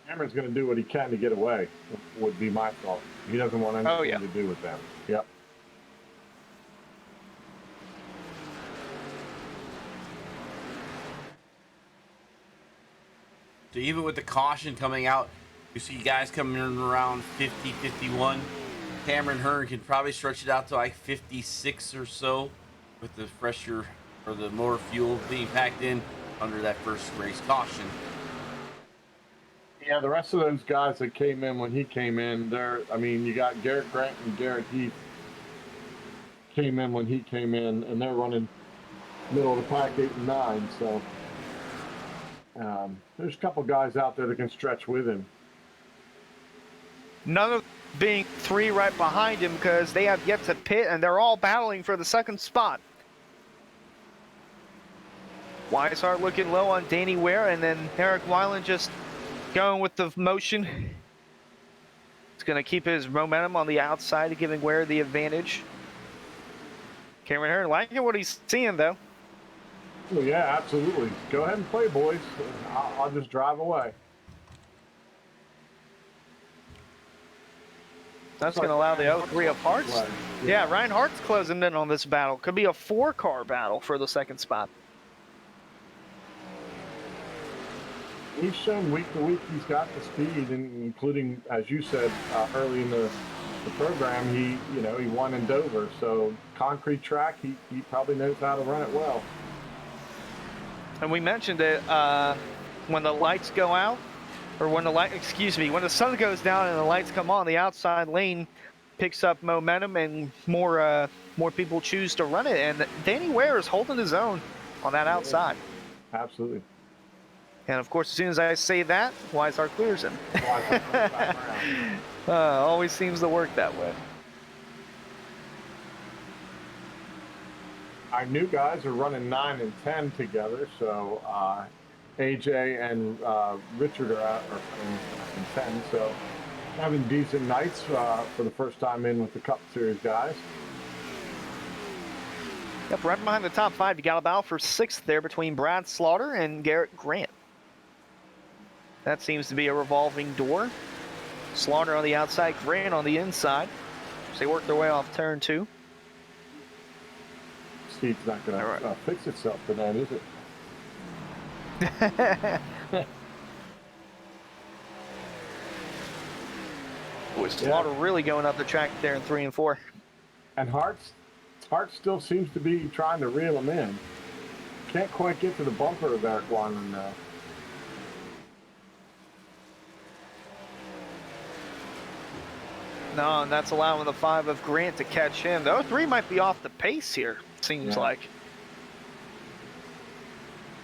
Cameron's going to do what he can to get away, would be my thought. He doesn't want anything to do with them. Yep. even with the caution coming out, you see guys coming in around 50, 51. Cameron Hearn can probably stretch it out to like 56 or so with the fresher or the more fuel being packed in under that first race caution. Yeah, the rest of those guys that came in when he came in, you got Garrett Grant and Garrett Heath came in when he came in, and they're running middle of the pack 8 and 9. So there's a couple guys out there that can stretch with him. None of being 3 right behind him because they have yet to pit, and they're all battling for the second spot. Weishart looking low on Danny Ware, and then Eric Weiland just going with the motion. He's going to keep his momentum on the outside, giving Ware the advantage. Cameron Hearn liking what he's seeing, though. Well, yeah, absolutely. Go ahead and play, boys. I'll just drive away. That's going to allow the 0-3 of Hartz. Yeah, Ryan Hart's closing in on this battle. Could be a 4-car battle for the second spot. He's shown week to week he's got the speed, including, as you said early in the program, he won in Dover. So concrete track, he probably knows how to run it well. And we mentioned it when the lights go out, or when the sun goes down and the lights come on, the outside lane picks up momentum and more people choose to run it. And Danny Ware is holding his own on that outside. Absolutely. And of course, as soon as I say that, Weishart clears him. Always seems to work that way. Our new guys are running 9 and 10 together, so AJ and Richard are out in 10, so having decent nights for the first time in with the Cup Series guys. Yep, right behind the top 5, you got a battle for 6th there between Brad Slaughter and Garrett Grant. That seems to be a revolving door. Slaughter on the outside, Grant on the inside. So they work their way off turn 2. Steve's not going to fix itself tonight, is it? Boy, Slaughter really going up the track there in 3 and 4. And Hart still seems to be trying to reel him in. Can't quite get to the bumper of Eric Weinland now. No, and that's allowing the 5 of Grant to catch him. The 0-3 might be off the pace here, seems like.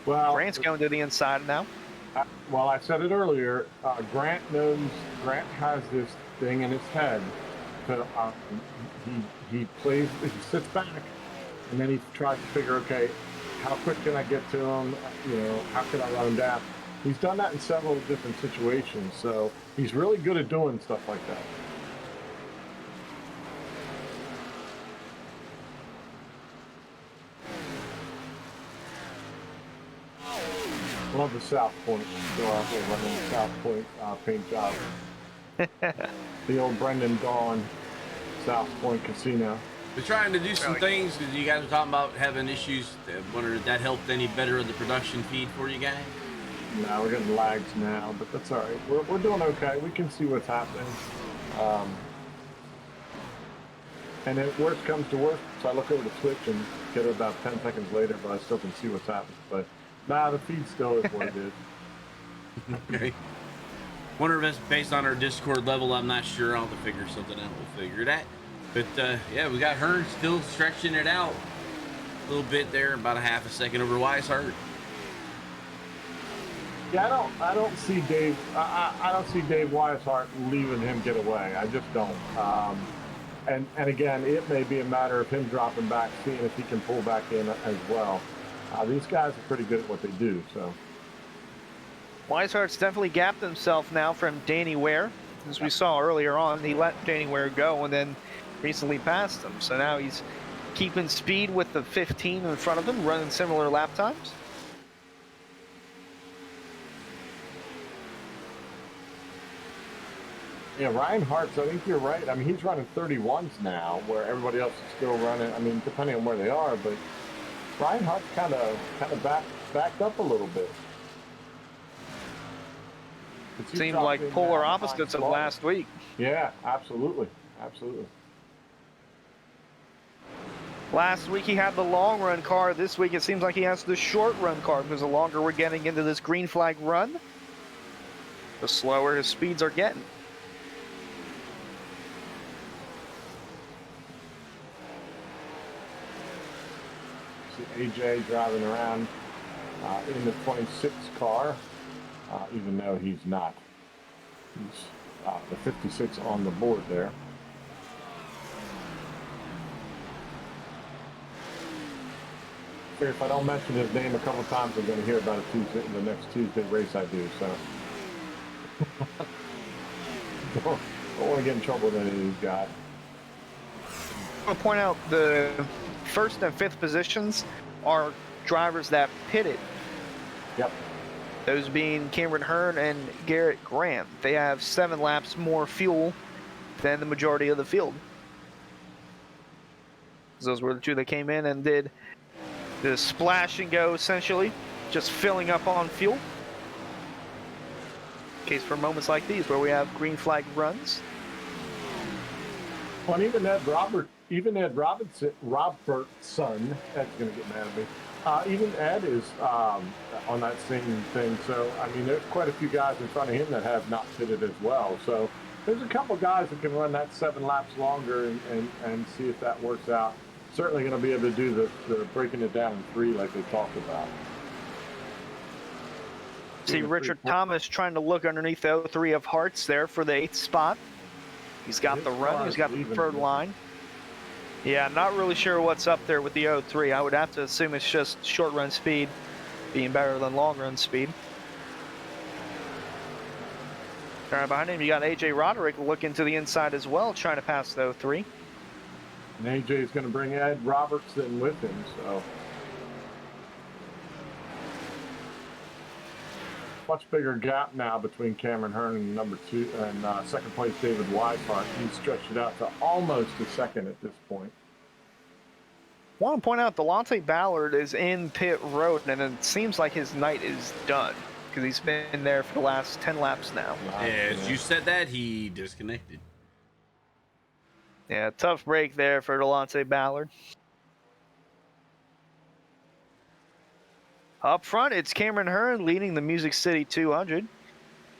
Well, Grant's going to the inside now. I said it earlier. Grant has this thing in his head. To, he sits back, and then he tries to figure, okay, how quick can I get to him? How can I run him down? He's done that in several different situations, so he's really good at doing stuff like that. Love the South Point. Still out there running the South Point paint job. The old Brendan Dawn South Point Casino. We're trying to do some things because you guys were talking about having issues. I wonder if that helped any better in the production feed for you guys? No, we're getting lags now, but that's all right. We're doing okay. We can see what's happening. And if worst comes to worst, so I look over the switch and get it about 10 seconds later, but I still can see what's happening. But nah, the feed still is what it is. Okay. Wonder if it's based on our Discord level. I'm not sure. I'll have to figure something out. We'll figure that. But yeah, we got Hearn still stretching it out a little bit there, about a half a second over Weishart. Yeah, I don't see Dave. I don't see Dave Weishart leaving him get away. I just don't. And again, it may be a matter of him dropping back, seeing if he can pull back in as well. These guys are pretty good at what they do. So Weishart's definitely gapped himself now from Danny Ware. As we saw earlier on, he let Danny Ware go and then recently passed him. So now he's keeping speed with the 15 in front of him, running similar lap times. yeah, Ryan Hartz, I think you're right. I mean, he's running 31s now, where everybody else is still running. I mean, depending on where they are, but Ryan Hartz kind of backed up a little bit. 'Cause he Seemed dropped like in polar now behind opposites of Slaughter. last week. Yeah, absolutely, absolutely. Last week he had the long run car. This week it seems like he has the short run car because the longer we're getting into this green flag run, the slower his speeds are getting. See AJ driving around in the 26 car, even though he's not. He's the 56 on the board there. If I don't mention his name a couple times, I'm going to hear about it the next Tuesday race I do. So don't want to get in trouble with any of these guys. I want to point out the first and fifth positions are drivers that pitted. Yep. Those being Cameron Hearn and Garrett Grant. They have 7 laps more fuel than the majority of the field. Those were the two that came in and did the splash and go, essentially, just filling up on fuel. In case for moments like these where we have green flag runs. Well, and even Ed Robertson, Ed's going to get mad at me. Even Ed is on that same thing. So, I mean, there's quite a few guys in front of him that have not fitted as well. So, there's a couple guys that can run that 7 laps longer and see if that works out. Certainly going to be able to do the breaking it down in 3 like they talked about. See Richard Thomas trying to look underneath the 03 of Hearts there for the 8th spot. He's got the run. He's got the preferred line. Yeah, not really sure what's up there with the 03. I would have to assume it's just short run speed being better than long run speed. All right, behind him you got AJ Roderick looking to the inside as well, trying to pass the 03. And AJ is going to bring Ed Robertson with him, so. Much bigger gap now between Cameron Hearn and number 2 and second place David Weishart. He's stretched it out to almost a second at this point. I want to point out Delonte Ballard is in pit road, and it seems like his night is done because he's been there for the last 10 laps now. As you said that, he disconnected. Yeah, tough break there for Delonte Ballard. Up front, it's Cameron Hearn leading the Music City 200.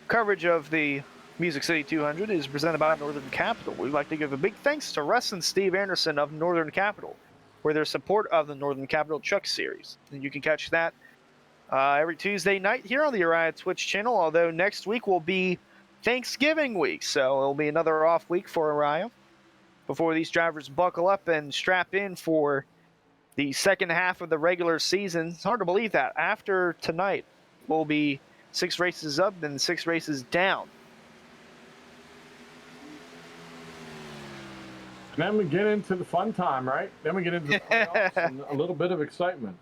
Coverage of the Music City 200 is presented by Northern Capital. We'd like to give a big thanks to Russ and Steve Anderson of Northern Capital for their support of the Northern Capital Truck Series. And you can catch that every Tuesday night here on the Uriah Twitch channel, although next week will be Thanksgiving week, so it'll be another off week for Uriah before these drivers buckle up and strap in for the second half of the regular season. It's hard to believe that. After tonight, we'll be 6 races up and 6 races down. And then we get into the fun time, right? Then we get into the playoffs and a little bit of excitement.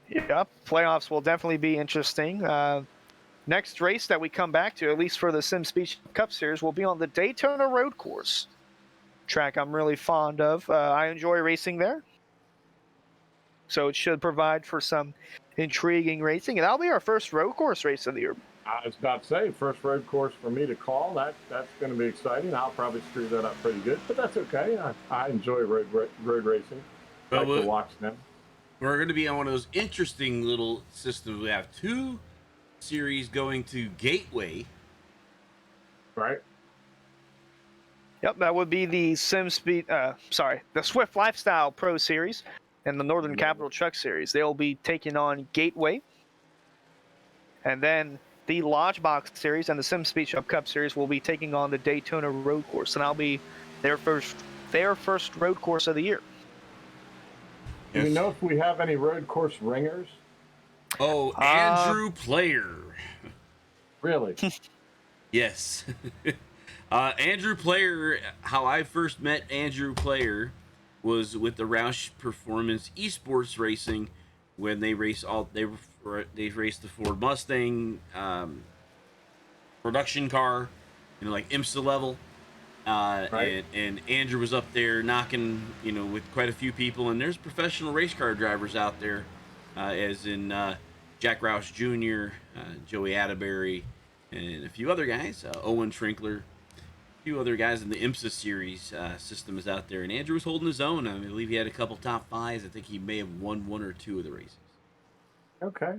Yep, playoffs will definitely be interesting. Next race that we come back to, at least for the SimSpeedShop Cup Series, will be on the Daytona Road Course. Track I'm really fond of. I enjoy racing there. So it should provide for some intriguing racing. And that'll be our first road course race of the year. I was about to say, first road course for me to call. That's going to be exciting. I'll probably screw that up pretty good, but that's okay. I enjoy road racing. I like to watch them. We're going to be on one of those interesting little systems. We have 2 series going to Gateway. Right. Yep, that would be the the Swift Lifestyle Pro Series and the Northern Capital Truck Series. They'll be taking on Gateway. And then the Lodge Box Series and the SimSpeedShop Cup Series will be taking on the Daytona Road Course, and that'll be their first road course of the year. Do we know if we have any road course ringers? Oh, Andrew Player. Really? Yes. Andrew Player, how I first met Andrew Player was with the Roush Performance Esports Racing when they raced they raced the Ford Mustang production car, like IMSA level. Right. And Andrew was up there knocking, with quite a few people, and there's professional race car drivers out there, as in Jack Roush Jr., Joey Atterbury, and a few other guys. Owen Trinkler, a few other guys in the IMSA series system is out there. And Andrew was holding his own. I believe he had a couple top fives. I think he may have won one or two of the races. Okay.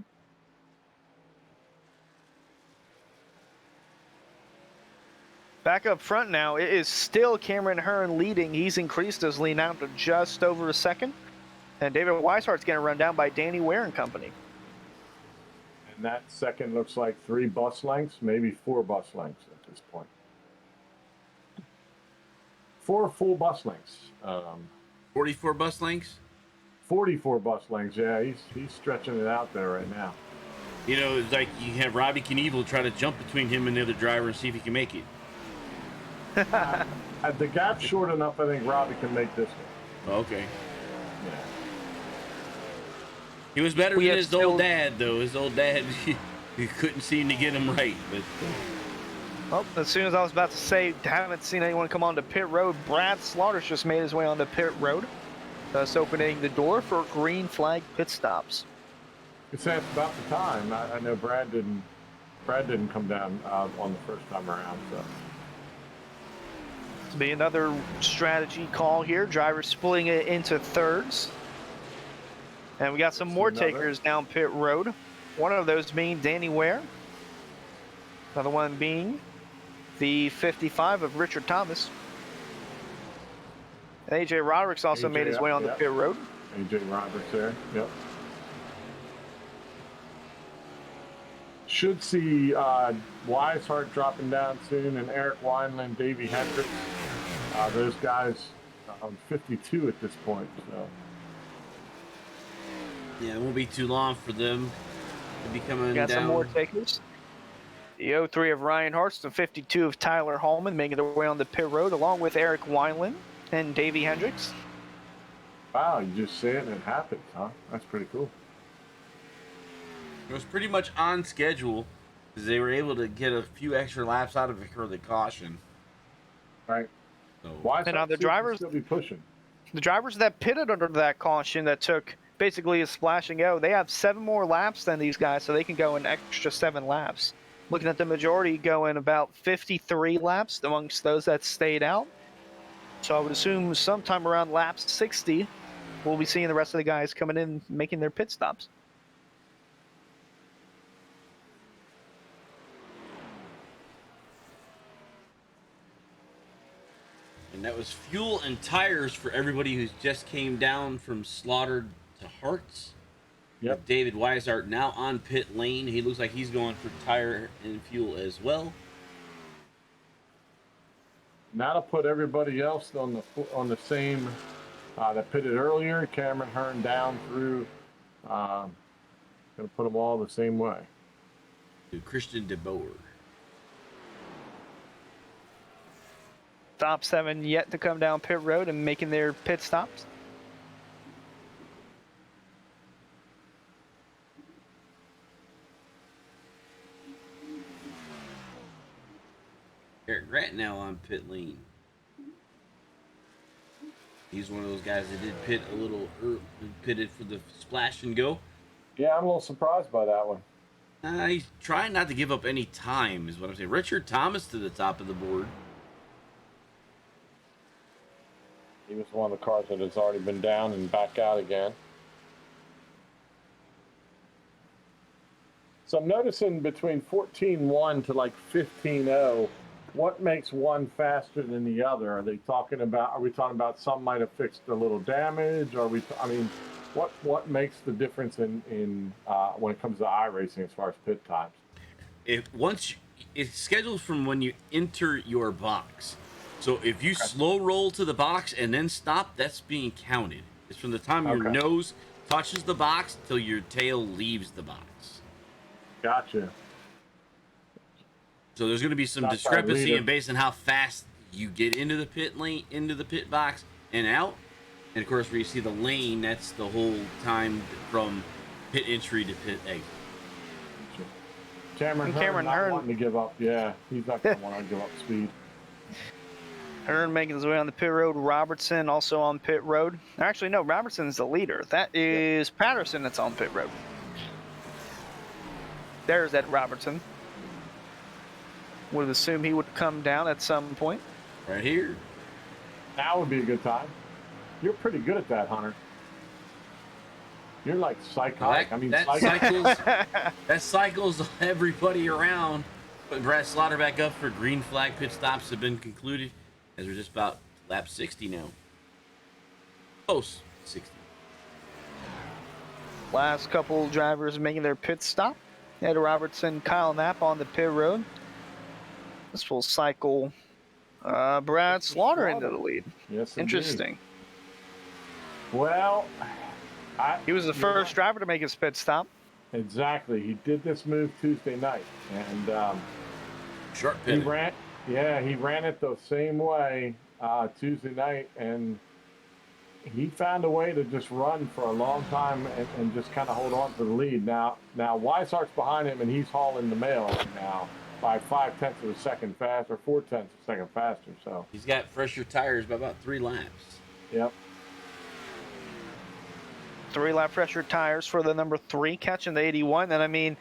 Back up front now, it is still Cameron Hearn leading. He's increased his lead now to just over a second. And David Weishart's getting run down by Danny Ware and company. And that second looks like 3 bus lengths, maybe 4 bus lengths at this point. 4 full bus lengths. 44 bus lengths? 44 bus lengths, yeah. He's stretching it out there right now. You know, it's like you have Robbie Knievel try to jump between him and the other driver and see if he can make it. The gap's short enough, I think Robbie can make this one. Okay. Yeah. He was better We than have his still- old dad, though. His old dad, he couldn't seem to get him right. But Well, as soon as I was about to say, haven't seen anyone come onto pit road, Brad Slaughter's just made his way onto pit road, thus opening the door for green flag pit stops. It's about the time. I know Brad didn't come down on the first time around, so. To be another strategy call here. Drivers splitting it into thirds. And we got some more Another. takers down pit road. One of those being Danny Ware. Another one being the 55 of Richard Thomas. And AJ Roderick's also AJ, made his way on the yep. pit road. AJ Roberts there. Yep. Should see Weishart dropping down soon, and Eric Weinland, Davey Hendricks. Those guys 52 at this point. So. yeah, it won't be too long for them to be coming Got down. some more takers. The 03 of Ryan Hartz, the 52 of Tyler Hallman making their way on the pit road, along with Eric Weinland and Davey Hendricks. Wow, you just say it and it happens, huh? That's pretty cool. It was pretty much on schedule because they were able to get a few extra laps out of it for the caution. Right. So, Weishart now the seems to drivers- still be pushing. The drivers that pitted under that caution that took basically a splash and go, they have 7 more laps than these guys, so they can go an extra 7 laps. Looking at the majority going about 53 laps amongst those that stayed out. So I would assume sometime around lap 60, we'll be seeing the rest of the guys coming in making their pit stops. and that was fuel and tires for everybody who just came down from Slaughter to Hartz. Yep. David Weishart now on pit lane. He looks like he's going for tire and fuel as well. Now to put everybody else on the same that pitted earlier. Cameron Hearn down through. Gonna put them all the same way. To Christian DeBoer. Top 7 yet to come down pit road and making their pit stops. Garrett Grant now on pit lane. He's one of those guys that did pit a little pitted for the splash and go. Yeah, I'm a little surprised by that one. He's trying not to give up any time, is what I'm saying. Richard Thomas to the top of the board. He was one of the cars that has already been down and back out again. So I'm noticing between 14.1 to like 15.0, what makes one faster than the other? Are we talking about some might have fixed a little damage? What makes the difference in when it comes to iRacing as far as pit times? It's scheduled from when you enter your box. So if you slow roll to the box and then stop, that's being counted. It's from the time your nose touches the box till your tail leaves the box. Gotcha. So there's going to be some discrepancy in based on how fast you get into the pit lane, into the pit box and out. And of course, where you see the lane, that's the whole time from pit entry to pit exit. Cameron Hearn not wanting to give up. Yeah, he's not going to want to give up speed. Hearn making his way on the pit road. Robertson also on pit road. Actually, no, Robertson's the leader. That is Patterson that's on pit road. There's Ed Robertson. Would have assumed he would come down at some point. Right here. Now would be a good time. You're pretty good at that, Hunter. You're like psychotic. That cycles everybody around. Putting Brad Slaughter back up for green flag pit stops have been concluded as we're just about lap 60 now. Close 60. Last couple drivers making their pit stop. Ed Robertson, Kyle Knapp on the pit road. This will cycle Brad Slaughter into the lead. Yes, interesting. Indeed. Well, he was the first driver to make his pit stop. Exactly. He did this move Tuesday night, and short pit. He ran it the same way Tuesday night, and he found a way to just run for a long time and just kind of hold on to the lead. Now Weishart's behind him, and he's hauling the mail right now by 0.5 of a second faster, 0.4 of a second faster. So he's got fresher tires by about 3 laps. Yep. 3-lap fresher tires for the number 3 catching the 81. And I mean,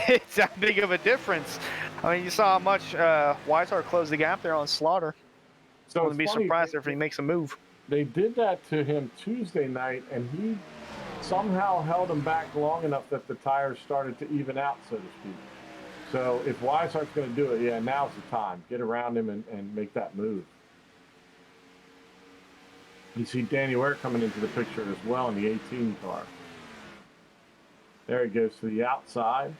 it's that big of a difference. I mean, you saw how much Weishart closed the gap there on Slaughter. So I wouldn't be surprised if he makes a move. They did that to him Tuesday night, and he somehow held him back long enough that the tires started to even out, so to speak. So if Weishart's going to do it, yeah, now's the time. Get around him and make that move. You see Danny Ware coming into the picture as well in the 18 car. There he goes to the outside.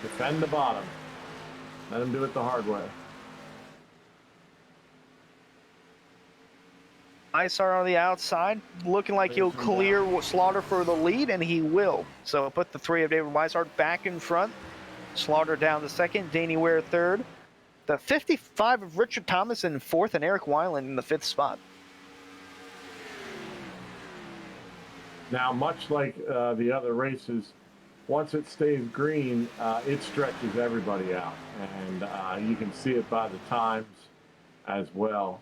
Defend the bottom. Let him do it the hard way. Weishart on the outside, looking like he'll clear Slaughter for the lead, and he will. So put the 3 of David Weishart back in front. Slaughter down to second, Danny Ware third. The 55 of Richard Thomas in fourth, and Eric Weiland in the 5th spot. Now, much like the other races, once it stays green, it stretches everybody out. And you can see it by the times as well.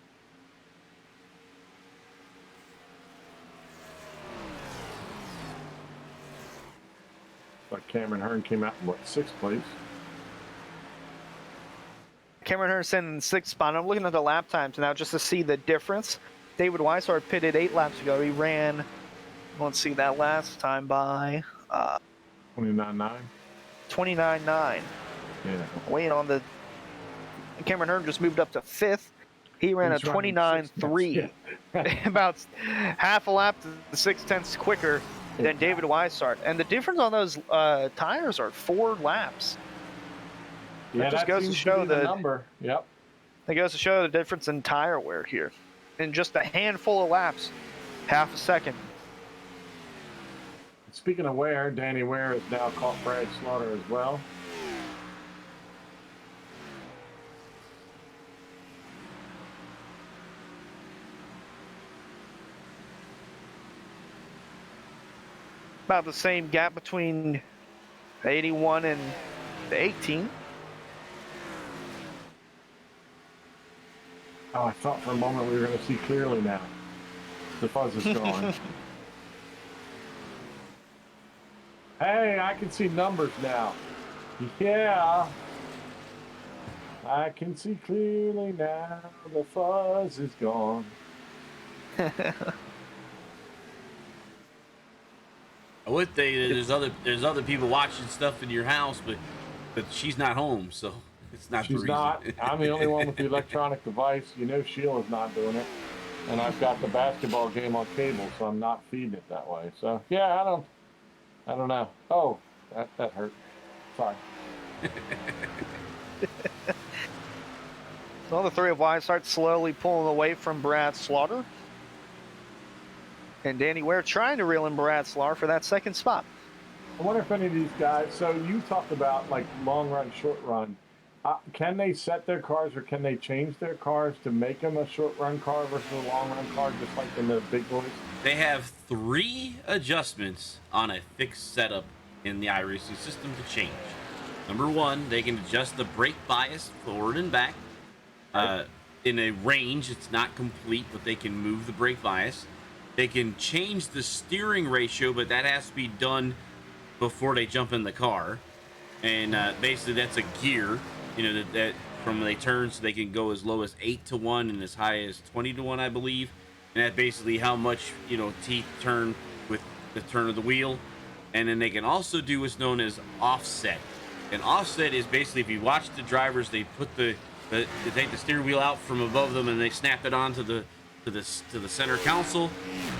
But Cameron Hearn came out in, 6th place? Cameron Hearn in 6th spot. I'm looking at the lap times now just to see the difference. David Weishart pitted 8 laps ago. He ran, let's see, that last time by 29.9. 29.9. Yeah. Waiting on the. Cameron Hearn just moved up to 5th. He ran a 29.3. About half a lap to 6/10 quicker than David Weishart. And the difference on those tires are 4 laps. Yeah, that just goes to show the number. Yep. It goes to show the difference in tire wear here. In just a handful of laps, half a second. Speaking of wear, Danny Ware has now caught Brad Slaughter as well. About the same gap between the 81 and the 18. Oh, I thought for a moment we were going to see clearly now. The fuzz is gone. Hey, I can see numbers now. Yeah. I can see clearly now. The fuzz is gone. I would say that there's other people watching stuff in your house, but she's not home, so it's not the reason. She's not. I'm the only one with the electronic device. You know Sheila's not doing it. And I've got the basketball game on cable, so I'm not feeding it that way. So, yeah, I don't know. Oh, that hurt. Sorry. So the 3 of Weishart slowly pulling away from Brad Slaughter. And Danny Ware trying to reel in Brad Slaughter for that 2nd spot. I wonder if any of these guys, so you talked about like long run, short run. Can they set their cars or can they change their cars to make them a short run car versus a long run car, just like in the big boys? They have 3 adjustments on a fixed setup in the iRacing system to change. Number 1, they can adjust the brake bias forward and back. In a range, it's not complete, but they can move the brake bias. They can change the steering ratio, but that has to be done before they jump in the car. And basically, that's a gear, that from when they turn, so they can go as low as 8-1 and as high as 20-1, I believe. And that's basically how much, teeth turn with the turn of the wheel. And then they can also do what's known as offset. And offset is basically, if you watch the drivers, they put they take the steering wheel out from above them and they snap it onto the center console.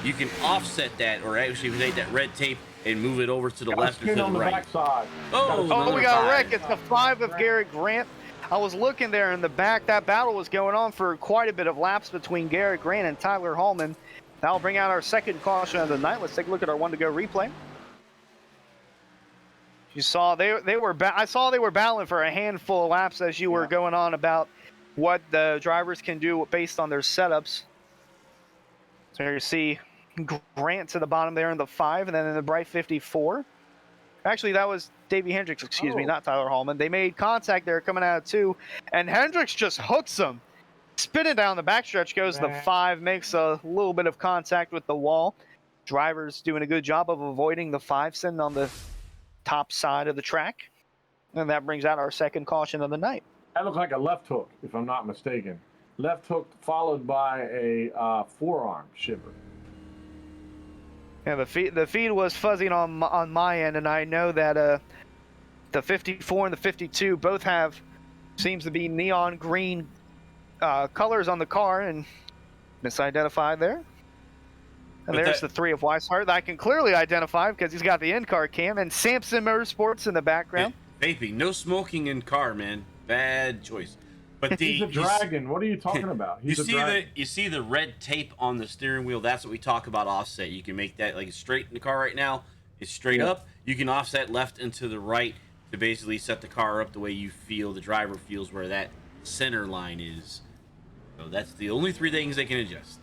You can offset that, or actually take that red tape and move it over to the left or to the on the right. backside. Oh, another we got a five. wreck. It's the 5 of Garrett Grant. I was looking there in the back. That battle was going on for quite a bit of laps between Garrett Grant and Tyler Hallman. That'll bring out our second caution of the night. Let's take a look at our one-to-go replay. You saw they were. I saw they were battling for a handful of laps as you were going on about what the drivers can do based on their setups. So you see Grant to the bottom there in the 5, and then in the bright 54. Actually, that was Davey Hendricks, excuse me, not Tyler Hallman. They made contact there coming out of 2, and Hendricks just hooks him. Spinning down the backstretch goes the 5, makes a little bit of contact with the wall. Drivers doing a good job of avoiding the 5 sitting on the top side of the track. And that brings out our second caution of the night. That looks like a left hook, if I'm not mistaken. Left hook followed by a forearm shipper. Yeah, the feed was fuzzing on my end, and I know that the 54 and the 52 both have seems to be neon green colors on the car, and misidentified there. And there's the 3 of Weishart that I can clearly identify because he's got the in-car cam, and Samson Motorsports in the background. Vaping, no smoking in car, man. Bad choice. But He's a dragon. What are you talking about? You see the red tape on the steering wheel. That's what we talk about offset. You can make that like straight in the car right now. It's straight up. You can offset left and to the right to basically set the car up the way you feel the driver feels where that center line is. So that's the only 3 things they can adjust.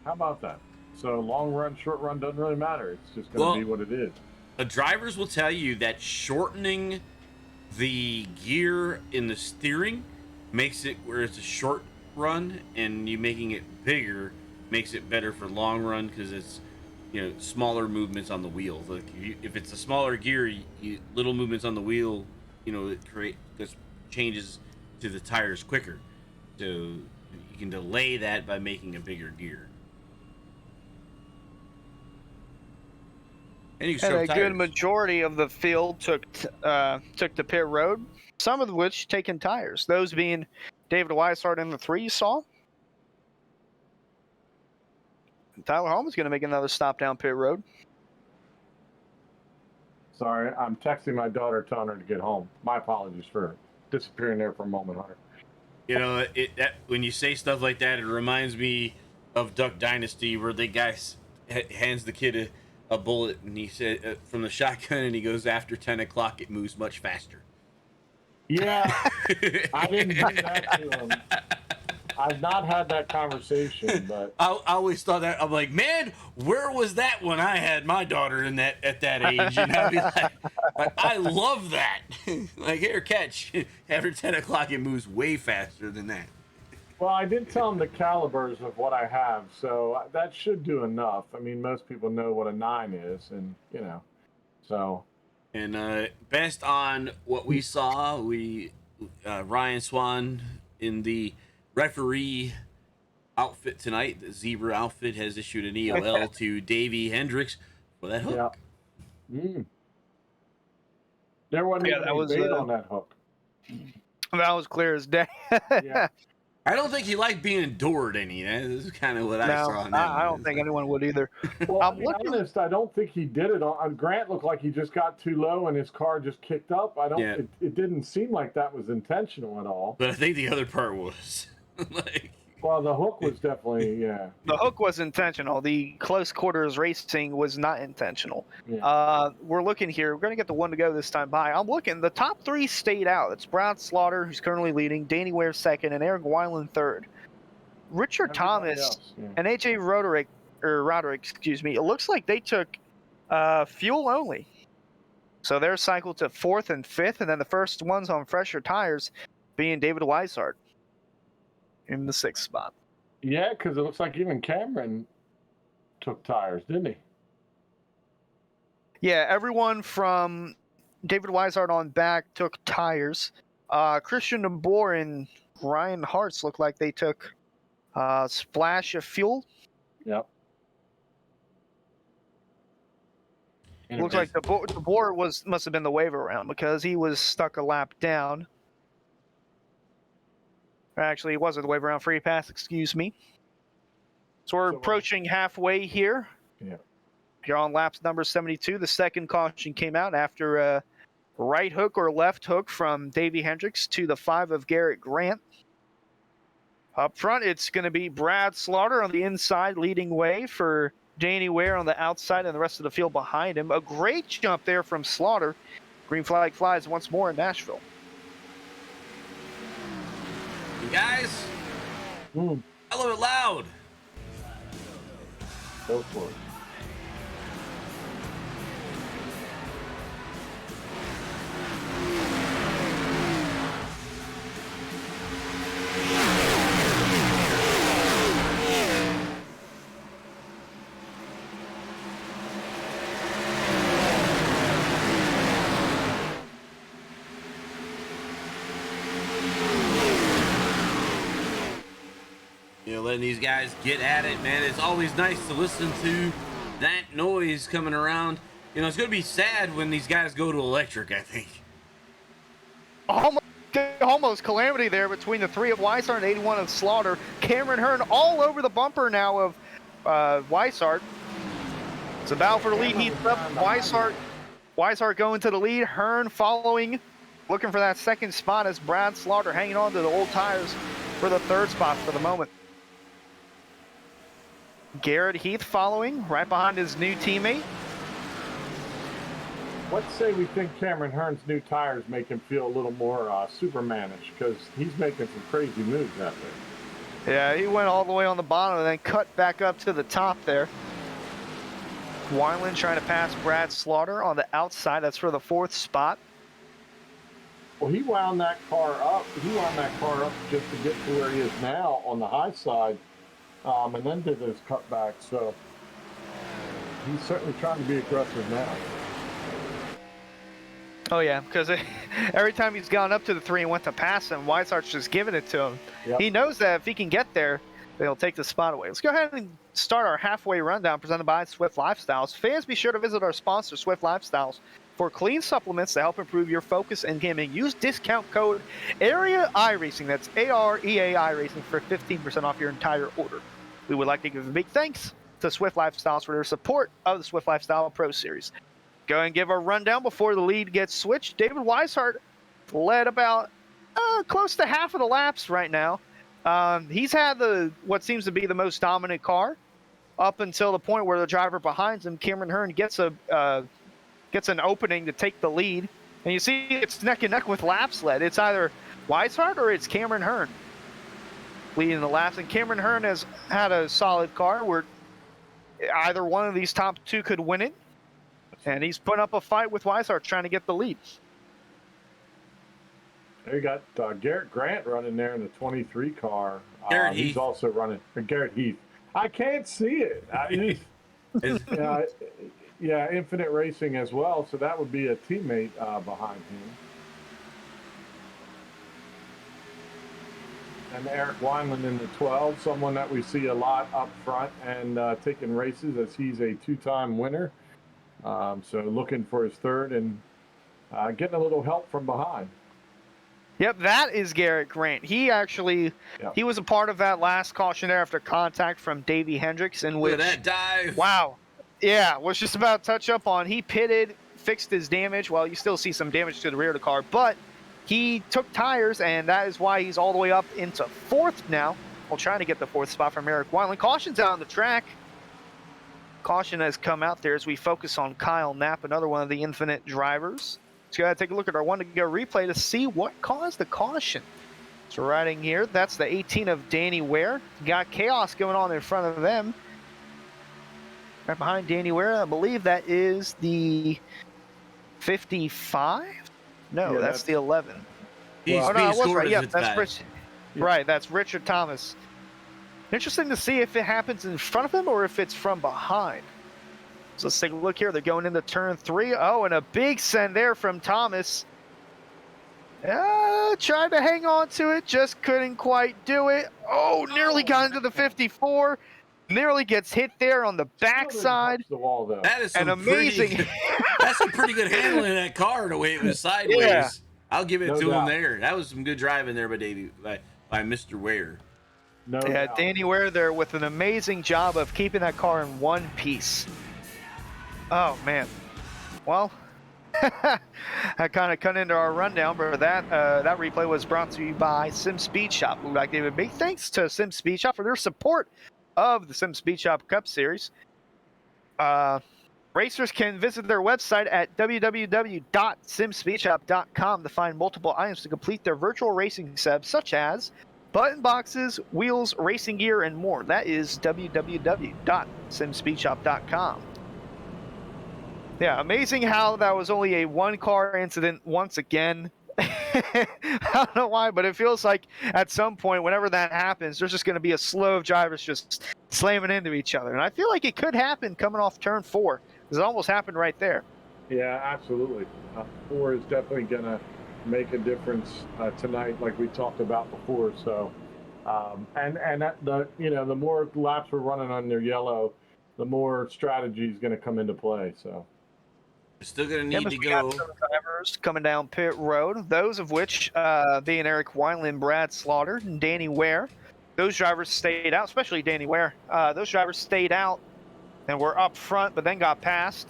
How about that? So long run, short run doesn't really matter. It's just going to be what it is. The drivers will tell you that shortening the gear in the steering makes it where it's a short run, and you making it bigger makes it better for long run because it's smaller movements on the wheel. Like if it's a smaller gear, little movements on the wheel, it just changes to the tires quicker. So you can delay that by making a bigger gear. And a good majority of the field took the pit road, some of which taking tires. Those being David Weishart in the 3 you saw. And Tyler Hallman's going to make another stop down pit road. Sorry, I'm texting my daughter telling her to get home. My apologies for disappearing there for a moment, Hunter. When you say stuff like that, it reminds me of Duck Dynasty, where the guy hands the kid a bullet, and he said from the shotgun, and he goes, after 10 o'clock it moves much faster. Yeah, I didn't do that to him. I've not had that conversation, but I always thought that. I'm like, man, where was that when I had my daughter at that age? And I'd be like, I love that. Like, here, catch. After 10 o'clock it moves way faster than that. Well, I did tell him the calibers of what I have, so that should do enough. I mean, most people know what a 9 is, and so. And based on what we saw, Ryan Swan in the referee outfit tonight, the zebra outfit, has issued an EOL to Davey Hendricks for that hook. Yeah. There wasn't even any bait on that hook. That was clear as day. Yeah. I don't think he liked being endured any. This is kind of what I saw. I don't think anyone would either. Well, to be honest, I don't think he did it. Grant looked like he just got too low and his car just kicked up. It didn't seem like that was intentional at all. But I think the other part was. Well, the hook was definitely, The hook was intentional. The close quarters racing was not intentional. Yeah. We're looking here. We're going to get the 1 to go this time by. I'm looking. The top 3 stayed out. It's Brad Slaughter, who's currently leading, Danny Ware second, and Eric Weinland third. Richard Thomas and AJ Roderick, it looks like they took fuel only. So they're cycled to 4th and 5th, and then the first ones on fresher tires being David Weishart in the 6th spot. Yeah, because it looks like even Cameron took tires, didn't he? Yeah, everyone from David Weishart on back took tires. Christian DeBoer and Ryan Hartz looked like they took a splash of fuel. Yep. Looks like DeBoer must have been the waiver round because he was stuck a lap down. Actually, he wasn't the waiver round free pass, excuse me. So we're approaching halfway here. Yeah. You're on laps number 72. The second caution came out after a right hook or left hook from Davey Hendricks to the 5 of Garrett Grant. Up front, it's going to be Brad Slaughter on the inside leading way for Danny Ware on the outside and the rest of the field behind him. A great jump there from Slaughter. Green flag flies once more in Nashville. You guys, I love it loud. Go for it. You know, letting these guys get at it, man. It's always nice to listen to that noise coming around. You know, it's going to be sad when these guys go to electric, I think. Almost calamity there between the 3 of Weishart and 81 of Slaughter. Cameron Hearn all over the bumper now of Weishart. It's a battle for the lead. He's up. Weishart going to the lead. Hearn following, looking for that second spot as Brad Slaughter hanging on to the old tires for the third spot for the moment. Garrett Heath following, right behind his new teammate. Let's say we think Cameron Hearn's new tires make him feel a little more Supermanish, because he's making some crazy moves out there. Yeah, he went all the way on the bottom and then cut back up to the top there. Weinland trying to pass Brad Slaughter on the outside. That's for the 4th spot. Well, he wound that car up. He wound that car up just to get to where he is now on the high side, and then did his cutback. So he's certainly trying to be aggressive now. Oh yeah, because every time he's gone up to the 3 and went to pass him, Weishart's just giving it to him. Yep. He knows that if he can get there, they'll take the spot away. Let's go ahead and start our halfway rundown presented by Swift Lifestyles. Fans, be sure to visit our sponsor, Swift Lifestyles, for clean supplements to help improve your focus and gaming. Use discount code AREA iRacing, that's AREA iRacing, for 15% off your entire order. We would like to give a big thanks to Swift Lifestyles for their support of the Swift Lifestyle Pro Series. Go and give a rundown before the lead gets switched. David Weishart led about close to half of the laps right now. He's had what seems to be the most dominant car up until the point where the driver behind him, Cameron Hearn, gets an opening to take the lead. And you see it's neck and neck with laps led. It's either Weishart or it's Cameron Hearn leading the laps. And Cameron Hearn has had a solid car where either one of these top 2 could win it. And he's putting up a fight with Weishart trying to get the lead. There you got Garrett Grant running there in the 23 car. Garrett He's Heath. also running. Garrett Heath. I can't see it. Yeah, Infinite Racing as well. So that would be a teammate behind him. And Eric Weinland in the 12, someone that we see a lot up front and taking races as he's a 2-time winner. So looking for his third and getting a little help from behind. Yep, that is Garrett Grant. He actually, he was a part of that last caution there after contact from Davey Hendricks, in which, Look at that dive. wow, yeah, was just about to touch up on. He pitted, fixed his damage. Well, you still see some damage to the rear of the car, but he took tires, and that is why he's all the way up into 4th now. While trying to get the 4th spot from Eric Weinland. Caution's out on the track. Caution has come out there as we focus on Kyle Knapp, another one of the Infinite drivers. Let's go ahead and take a look at our one-to-go replay to see what caused the caution. So riding here, that's the 18 of Danny Ware. Got chaos going on in front of them. Right behind Danny Ware, I believe that is the 55? No, Yeah, that's the 11. He's Oh, no, being I was scored right. as Yeah, it's that's bad. Rich. Right, that's Richard Thomas. Interesting to see if it happens in front of him or if it's from behind. So let's take a look here. They're going into turn 3. Oh, and a big send there from Thomas. Tried to hang on to it, just couldn't quite do it. Oh, nearly got into the 54. Nearly gets hit there on the backside. The wall, though. That is some And amazing. Pretty, that's some pretty good handling of that car the way it was sideways. Yeah. I'll give it No to him doubt. there. That was some good driving there by Davey, by Mr. Ware. No Yeah, doubt. Danny Ware there with an amazing job of keeping that car in one piece. Oh, man. Well, I kind of cut into our rundown, but that replay was brought to you by SimSpeedShop. We'd like to give a big thanks to SimSpeedShop for their support of the SimSpeedShop Cup Series. Racers can visit their website at www.simspeedshop.com to find multiple items to complete their virtual racing subs, such as button boxes, wheels, racing gear, and more. That is www.simspeedshop.com. Yeah, amazing how that was only a one-car incident once again. I don't know why, but it feels like at some point, whenever that happens, there's just going to be a slew of drivers just slamming into each other. And I feel like it could happen coming off turn 4, because it almost happened right there. Yeah, absolutely. 4 is definitely going to make a difference tonight, like we talked about before. So, and that, the more laps we're running on their yellow, the more strategy is going to come into play. So. Still gonna Yeah, need but to we got go. some drivers coming down pit road, those of which being Eric Weinland, Brad Slaughter, and Danny Ware. Those drivers stayed out, especially Danny Ware. Those drivers stayed out and were up front, but then got passed.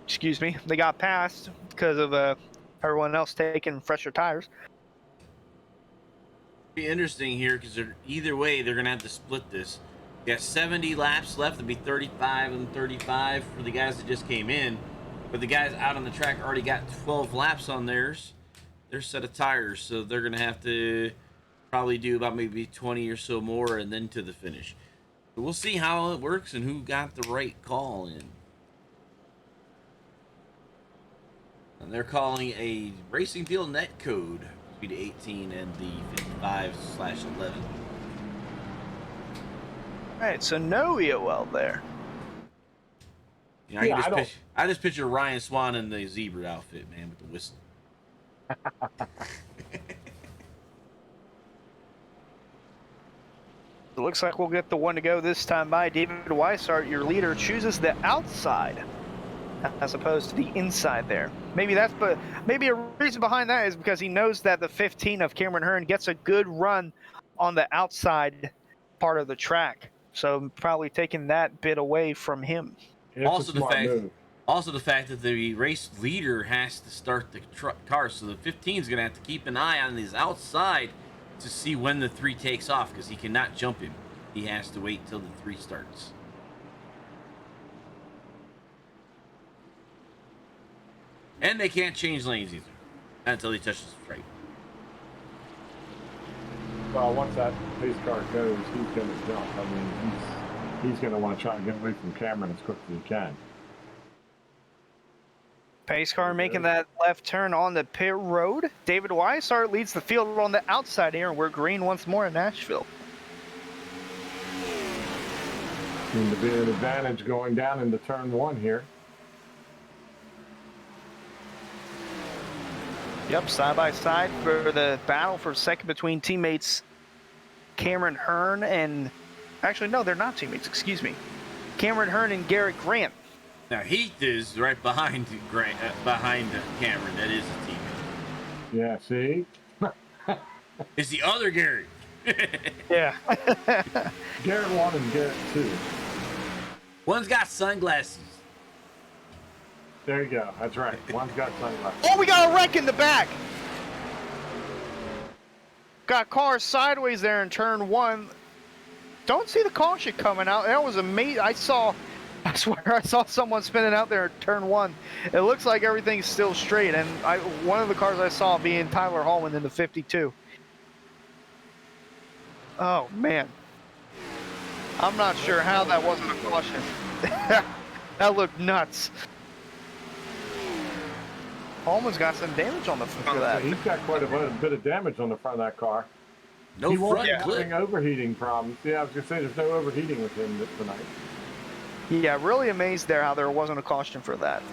Excuse me, they got passed because of everyone else taking fresher tires. Be interesting here because either way they're gonna have to split this. You got 70 laps left. It'll be 35 and 35 for the guys that just came in, but the guys out on the track already got 12 laps on their set of tires, so they're gonna have to probably do about maybe 20 or so more and then to the finish. But we'll see how it works and who got the right call in. And they're calling a racing deal net code between 18 and the 55/11. All right, so no EOL there. You know, I just picture Ryan Swan in the zebra outfit, man, with the whistle. It looks like we'll get the one to go this time by David Weissart. Your leader chooses the outside as opposed to the inside there. Maybe a reason behind that is because he knows that the 15 of Cameron Hearn gets a good run on the outside part of the track. So probably taking that bit away from him. Also the fact that the race leader has to start the car, so the 15 is going to have to keep an eye on his outside to see when the 3 takes off, because he cannot jump him. He has to wait till the 3 starts. And they can't change lanes either until he touches the straight. Well, once that pace car goes, he's going to jump. I mean, he's going to want to try and get away from Cameron as quick as he can. Pace car making that left turn on the pit road. David Weissart leads the field on the outside here, and we're green once more in Nashville. Seems to be an advantage going down into turn 1 here. Yep, side by side for the battle for second between teammates Cameron Hearn and... Actually, no, they're not teammates, excuse me. Cameron Hearn and Garrett Grant. Now, Heath is right behind Cameron. That is a teammate. Yeah, see? It's the other Gary. Yeah. Garrett 1 and Garrett 2. One's got sunglasses. There you go. That's right. One's got sunglasses. Oh, we got a wreck in the back. Got cars sideways there in turn 1. Don't see the caution coming out. That was amazing. I swear I saw someone spinning out there in turn 1. It looks like everything's still straight. And one of the cars I saw being Tyler Hallman in the 52. Oh, man. I'm not sure how that wasn't a caution. That looked nuts. Hallman's got some damage on the front of that. He's got quite a bit of damage on the front of that car. No he won't front be clip. having overheating problems. Yeah, I was going to say there's no overheating with him tonight. Yeah, really amazed there how there wasn't a caution for that.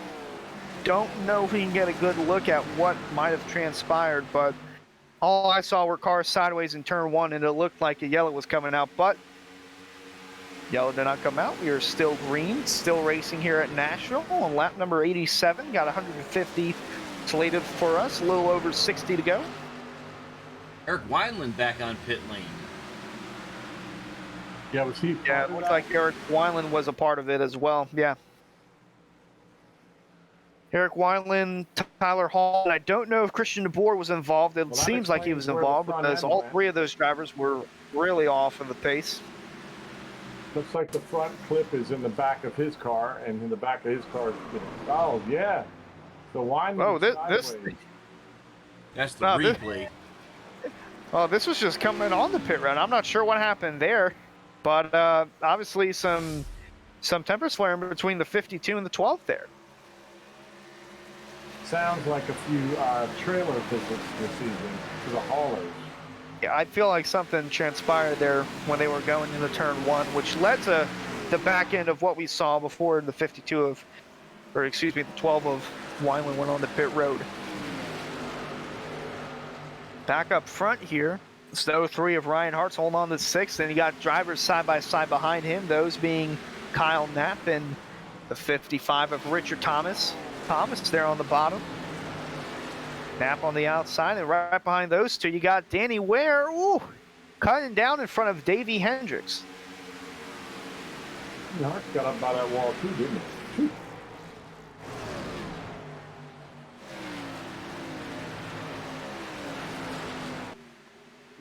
Don't know if we can get a good look at what might have transpired, but all I saw were cars sideways in turn one, and it looked like a yellow was coming out, but yellow did not come out. We are still green, still racing here at Nashville on lap number 87. Got 150 slated for us, a little over 60 to go. Eric Weinland back on pit lane. Yeah, was he? Yeah, it looks like Garrett Grant was a part of it as well. Yeah. Eric Weinland, Tyler Hallman. I don't know if Christian DeBoer was involved. It Well, that seems like he was explains where the involved front because end all went. three of those drivers were really off of the pace. Looks like the front clip is in the back of his car, and in the back of his car is, oh yeah, the wine. Oh, this That's the No, this- replay. oh, this was just coming on the pit road. I'm not sure what happened there, but obviously some tempers flaring between the 52 and the 12 there. Sounds like a few trailer visits this season to the haulers. Yeah, I feel like something transpired there when they were going into turn one, which led to the back end of what we saw before the 52 of, or excuse me, the 12 of Weinland went on the pit road. Back up front here, it's the 03 of Ryan Hart's holding on to sixth, and you got drivers side by side behind him, those being Kyle Knapp and the 55 of Richard Thomas. Thomas there on the bottom. Knapp on the outside, and right behind those two, you got Danny Ware, cutting down in front of Davey Hendricks. Hart got up by that wall too, didn't he?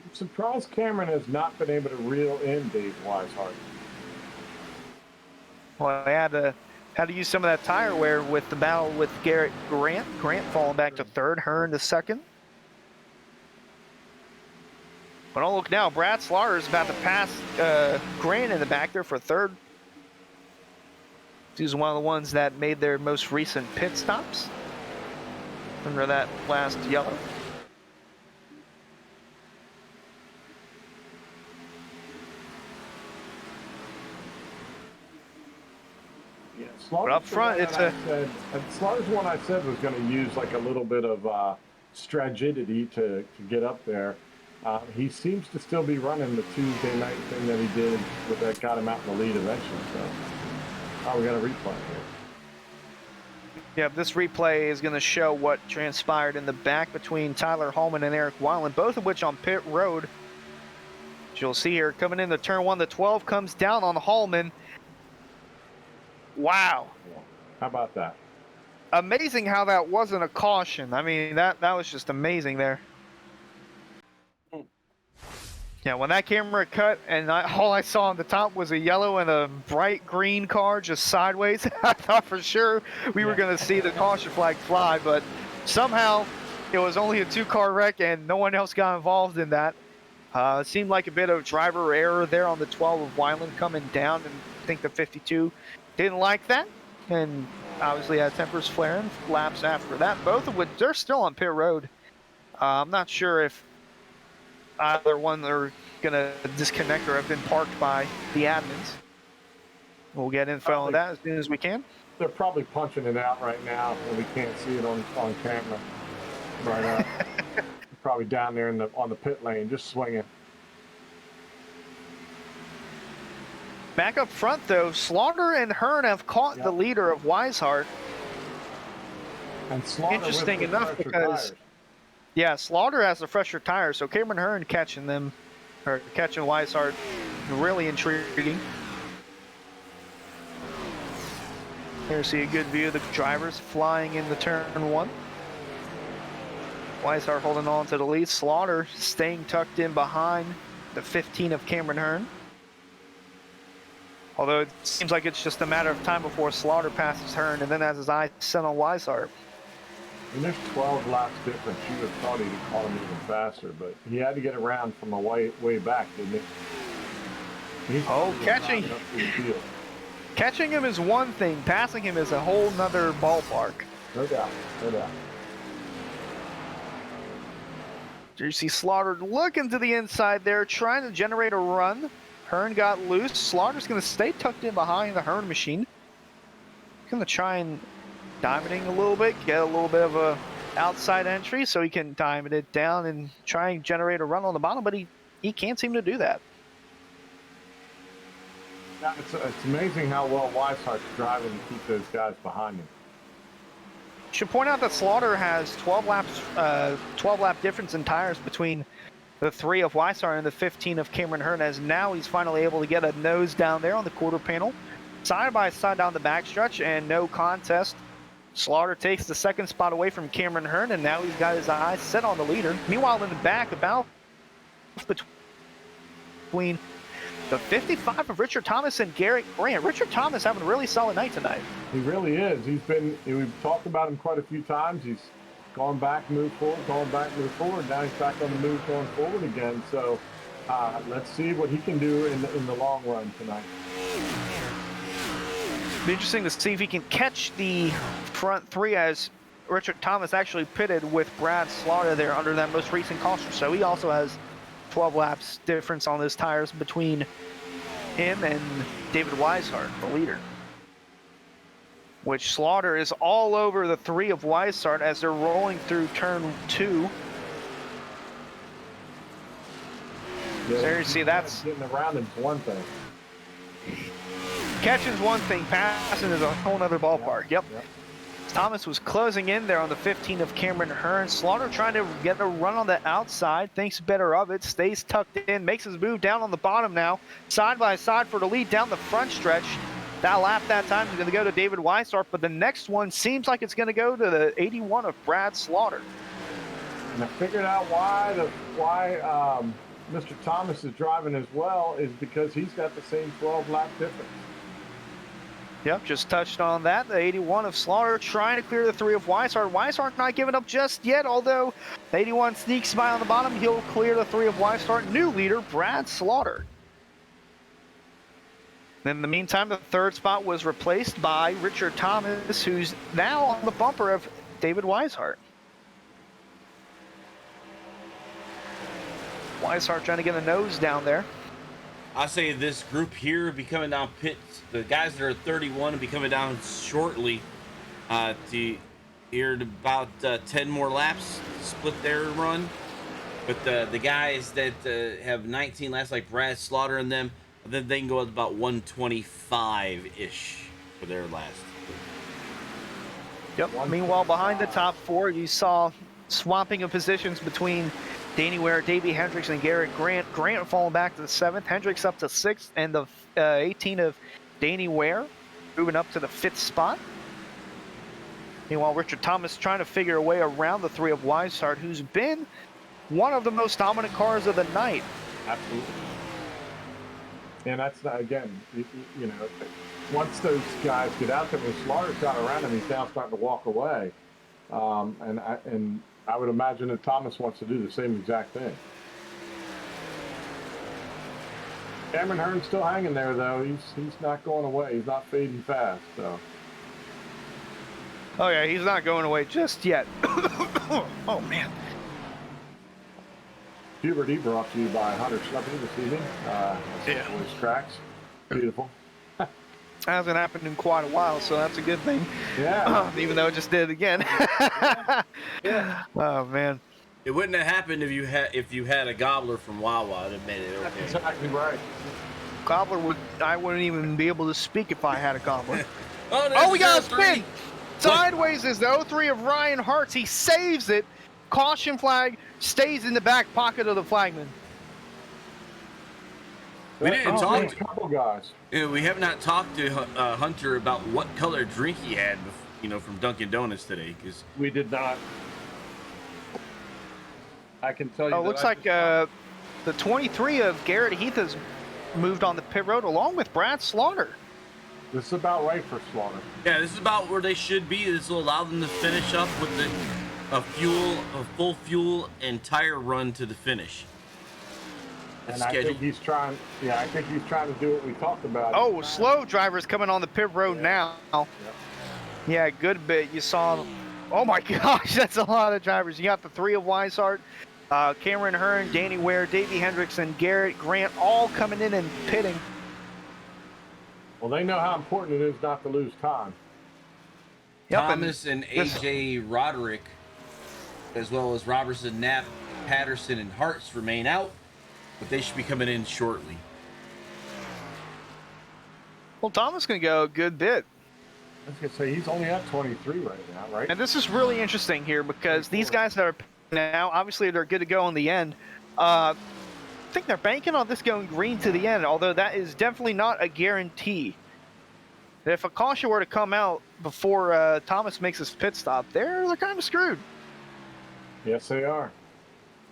I'm surprised Cameron has not been able to reel in Dave Weishart. Well, I had to use some of that tire wear with the battle with Garrett Grant. Grant falling back to third, Hearn to second. But don't look now, Brad Slaughter is about to pass Grant in the back there for third. He's one of the ones that made their most recent pit stops under that last yellow. Yeah, Slaughter's But up front, the it's one Slaughter's one I said was going to use like a little bit of strategity to get up there. He seems to still be running the Tuesday night thing that he did that got him out in the lead eventually. So, we got a replay here. Yeah, this replay is going to show what transpired in the back between Tyler Hallman and Eric Weiland, both of which on pit road. As you'll see here, coming into turn one, the 12 comes down on Hallman. Wow. How about that? Amazing how that wasn't a caution. I mean, that was just amazing there. Yeah, when that camera cut and all I saw on the top was a yellow and a bright green car just sideways, I thought for sure we were going to see the caution flag fly, but somehow it was only a two-car wreck and no one else got involved in that. It seemed like a bit of driver error there on the 12 of Weiland coming down, and I think the 52 didn't like that, and obviously had tempers flaring laps after that, both of which they're still on pit road. I'm not sure if either one are going to disconnect or have been parked by the admins. We'll get info on that as soon as we can. They're probably punching it out right now, and we can't see it on camera. But probably down there on the pit lane, just swinging. Back up front, though, Slaughter and Hearn have caught the leader of Weishart. And Slaughter Interesting with the enough fresher because, tires. yeah, Slaughter has the fresher tires, so Cameron Hearn catching them, or catching Weishart, really intriguing. Here, see a good view of the drivers flying into turn one. Weishart holding on to the lead. Slaughter staying tucked in behind the 15 of Cameron Hearn. Although it seems like it's just a matter of time before Slaughter passes Hearn and then has his eye set on Weishart. And there's 12 laps difference. You would have thought he'd have caught him even faster, but he had to get around from a way back, didn't he? Catching him is one thing. Passing him is a whole nother ballpark. No doubt, no doubt. You see Slaughter looking to the inside there, trying to generate a run. Hearn got loose. Slaughter's going to stay tucked in behind the Hearn machine. Going to try and diamonding a little bit, get a little bit of a outside entry so he can diamond it down and try and generate a run on the bottom, but he can't seem to do that. It's amazing how well Weishart's driving to keep those guys behind him. Should point out that Slaughter has 12 lap difference in tires between the 3 of Weishart and the 15 of Cameron Hearn, as now he's finally able to get a nose down there on the quarter panel. Side by side down the backstretch, and no contest. Slaughter takes the second spot away from Cameron Hearn, and now he's got his eyes set on the leader. Meanwhile, in the back, about between the 55 of Richard Thomas and Garrett Grant. Richard Thomas having a really solid night tonight. He really is. We've talked about him quite a few times. He's gone back, moved forward, gone back, moved forward. Now he's back on the move, going forward again. So let's see what he can do in the long run tonight. Be interesting to see if he can catch the front 3, as Richard Thomas actually pitted with Brad Slaughter there under that most recent caution. So he also has 12 laps difference on his tires between him and David Weishart, the leader. Which Slaughter is all over the 3 of Weishart as they're rolling through turn 2. Yeah, There you see, that's getting around him's one thing. catching's one thing, passing is a whole nother ballpark. Yep. Thomas was closing in there on the 15 of Cameron Hearn. Slaughter trying to get a run on the outside, thinks better of it, stays tucked in, makes his move down on the bottom now, side by side for the lead down the front stretch. That lap that time is going to go to David Weishart, but the next one seems like it's going to go to the 81 of Brad Slaughter. And I figured out why Mr. Thomas is driving as well is because he's got the same 12 lap difference. Yep, just touched on that. The 81 of Slaughter trying to clear the 3 of Weishart. Weishart not giving up just yet, although the 81 sneaks by on the bottom. He'll clear the 3 of Weishart. New leader, Brad Slaughter. In the meantime, the 3rd spot was replaced by Richard Thomas, who's now on the bumper of David Weishart. Weishart trying to get a nose down there. I say this group here be coming down pits. The guys that are 31 will be coming down shortly to here to about 10 more laps to split their run. But the guys that have 19 laps, like Brad Slaughter and them, then they can go at about 125-ish for their last. Yep. Meanwhile, behind the top 4, you saw swapping of positions between Danny Ware, Davey, Hendricks, and Garrett Grant. Grant falling back to the 7th, Hendricks up to 6th, and the 18 of Danny Ware moving up to the 5th spot. Meanwhile, Richard Thomas trying to figure a way around the 3 of Weishart, who's been one of the most dominant cars of the night. Absolutely. And that's not, again, you know, once those guys get out there, when Slaughter's got around him, he's now starting to walk away. And I would imagine that Thomas wants to do the same exact thing. Cameron Hearn's still hanging there, though. He's not going away. He's not fading fast. So. Oh yeah, he's not going away just yet. Oh man. Puberty brought to you by Hunter Schleppy this evening. Yeah. Voice cracks. Beautiful. Hasn't happened in quite a while, so that's a good thing. Yeah. Even though it just did again. Yeah. Oh man. It wouldn't have happened if you had a gobbler from Wawa that made it okay. That's exactly right. Gobbler I wouldn't even be able to speak if I had a gobbler. Oh, We got a spin! Sideways is the 03 of Ryan Hartz. He saves it. Caution flag stays in the back pocket of the flagman. We didn't talk A couple guys. We have not talked to Hunter about what color drink he had, from Dunkin' Donuts today. Because We did not. I can tell you. Oh, looks like the 23 of Garrett Heath has moved on the pit road along with Brad Slaughter. This is about right for Slaughter. yeah, this is about where they should be. This will allow them to finish up with a full fuel and tire run to the finish. And I think he's trying. Yeah, I think he's trying to do what we talked about. Oh, slow drivers coming on the pit road now. Yep. Yeah, good bit. You saw. Oh my gosh, that's a lot of drivers. You got the 3 of Weishart, Cameron Hearn, Danny Ware, Davey Hendricks, and Garrett Grant all coming in and pitting. Well, they know how important it is not to lose time. Yep, Thomas and AJ Roderick, as well as Robertson, Knapp, Patterson, and Hartz remain out, but they should be coming in shortly. Well, Thomas can go a good bit. I was going to say, he's only at 23 right now, right? And this is really interesting here because these guys that are now, obviously they're good to go in the end. I think they're banking on this going green to the end, although that is definitely not a guarantee. If a caution were to come out before Thomas makes his pit stop, they're kind of screwed. Yes, they are.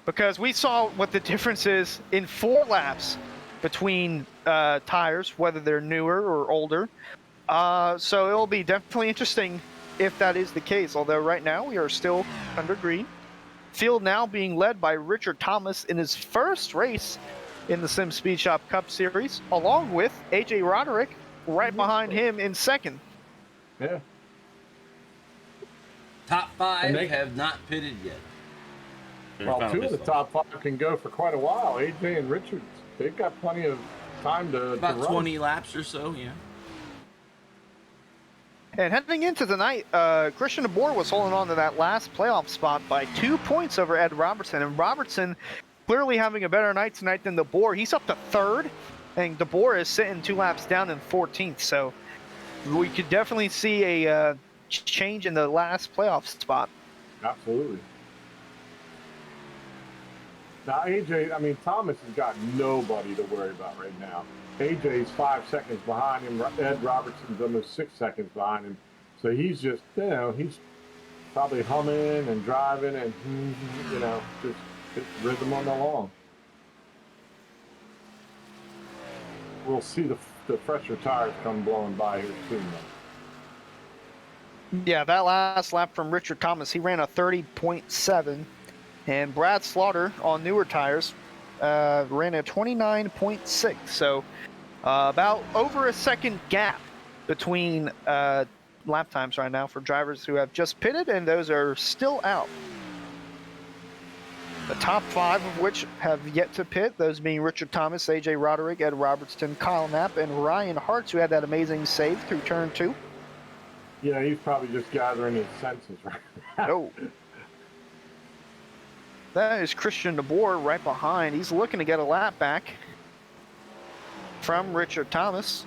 Because we saw what the difference is in 4 laps between tires, whether they're newer or older. So it'll be definitely interesting if that is the case, although right now we are still under green. Field now being led by Richard Thomas in his first race in the SimSpeedShop Cup Series, along with AJ Roderick right behind him in second. Yeah. Top 5 And they have not pitted yet. Well, 2 of the top 5 can go for quite a while. AJ and Richards, they've got plenty of time to About run. 20 laps or so, yeah. And heading into the night, Christian DeBoer was holding on to that last playoff spot by 2 points over Ed Robertson. And Robertson clearly having a better night tonight than DeBoer. He's up to 3rd, and DeBoer is sitting 2 laps down in 14th. So we could definitely see a change in the last playoff spot. Absolutely. Now, AJ, I mean, Thomas has got nobody to worry about right now. AJ's 5 seconds behind him. Ed Robertson's almost 6 seconds behind him. So he's just, he's probably humming and driving and, just rhythm on the lawn. We'll see the fresher tires come blowing by here soon, though. Yeah, that last lap from Richard Thomas, he ran a 30.7. And Brad Slaughter on newer tires ran a 29.6. So about over a second gap between lap times right now for drivers who have just pitted and those are still out. The top 5 of which have yet to pit, those being Richard Thomas, AJ Roderick, Ed Robertson, Kyle Knapp, and Ryan Hartz, who had that amazing save through turn 2. Yeah, he's probably just gathering his senses right now. Oh. That is Christian DeBoer right behind. He's looking to get a lap back from Richard Thomas.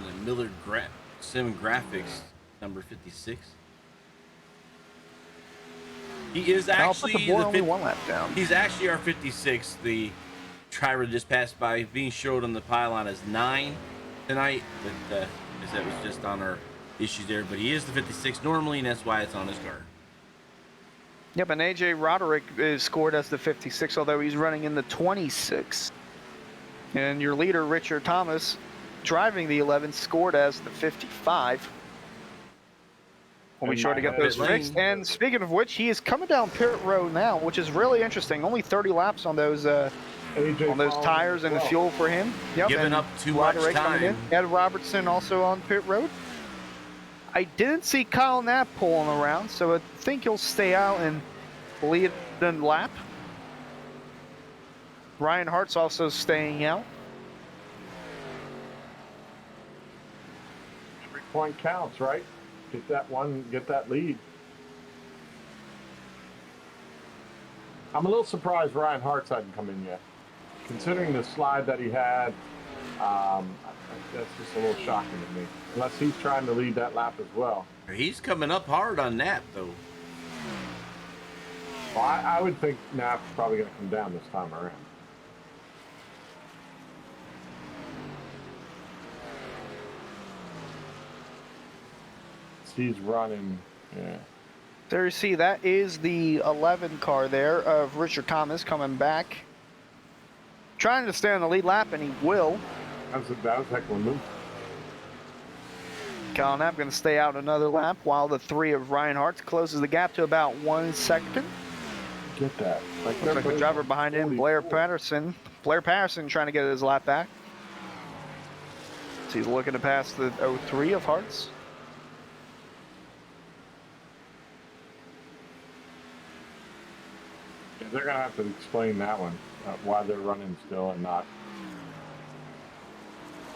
The Miller Sim Graphics, number 56. He is actually only 1 lap down. He's actually our 56. The driver just passed by, being showed on the pylon as 9 tonight, but I said it was just on our issue there. But he is the 56 normally, and that's why it's on his car. Yep, and AJ Roderick is scored as the 56, although he's running in the 26. And your leader, Richard Thomas, driving the 11, scored as the 55. We'll be sure to get those fixed. And speaking of which, he is coming down pit road now, which is really interesting. Only 30 laps on those tires and the fuel for him. Yep, Giving up too much time. Ed Robertson also on pit road. I didn't see Kyle Knapp pulling around, so I think he'll stay out and lead the lap. Ryan Hart's also staying out. Every point counts, right? Get that lead. I'm a little surprised Ryan Hart's hadn't come in yet. Considering the slide that he had, that's just a little shocking to me. Unless he's trying to lead that lap as well. He's coming up hard on Knapp, though. Well, I would think Knapp's probably going to come down this time around. He's running, yeah. There you see, that is the 11 car there of Richard Thomas coming back. Trying to stay on the lead lap, and he will. That was a heck of a move. Kyle Knapp going to stay out another lap while the 3 of Ryan Hart closes the gap to about 1 second. Get that. Looks like the driver behind him, Blair Patterson. Blair Patterson trying to get his lap back. So he's looking to pass the 03 of Hart's. Yeah, they're going to have to explain that one, why they're running still and not.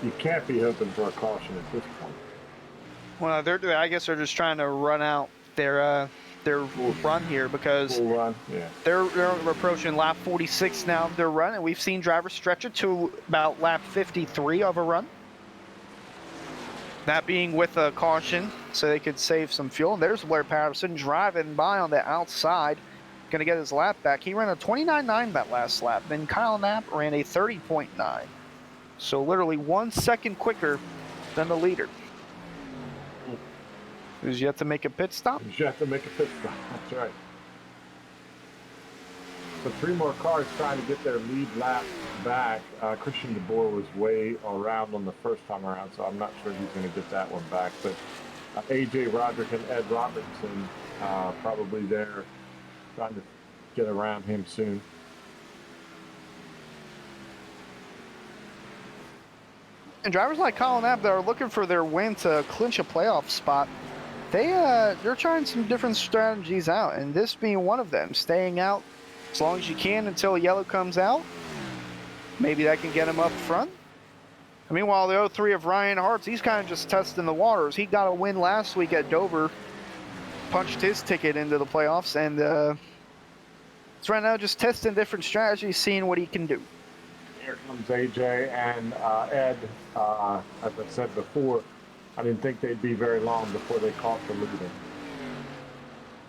You can't be hoping for a caution at this point. Well, I guess they're just trying to run out their run here because Full run, yeah. they're approaching lap 46 now of their run, and we've seen drivers stretch it to about lap 53 of a run. That being with a caution, so they could save some fuel. And there's Blair Patterson driving by on the outside, going to get his lap back. He ran a 29.9 that last lap. Then Kyle Knapp ran a 30.9. So literally 1 second quicker than the leader. Who's yet to make a pit stop? You have to make a pit stop. That's right. So 3 more cars trying to get their lead lap back. Christian DeBoer was way around on the first time around, so I'm not sure he's going to get that one back. But AJ Roderick and Ed Robertson probably there trying to get around him soon. And drivers like Colin Knapp that are looking for their win to clinch a playoff spot, they're trying some different strategies out, and this being one of them, staying out as long as you can until yellow comes out. Maybe that can get him up front. Meanwhile, the 03 of Ryan Hartz, he's kind of just testing the waters. He got a win last week at Dover, punched his ticket into the playoffs, and it's right now just testing different strategies, seeing what he can do. Here comes AJ and Ed. As I said before, I didn't think they'd be very long before they caught the leader.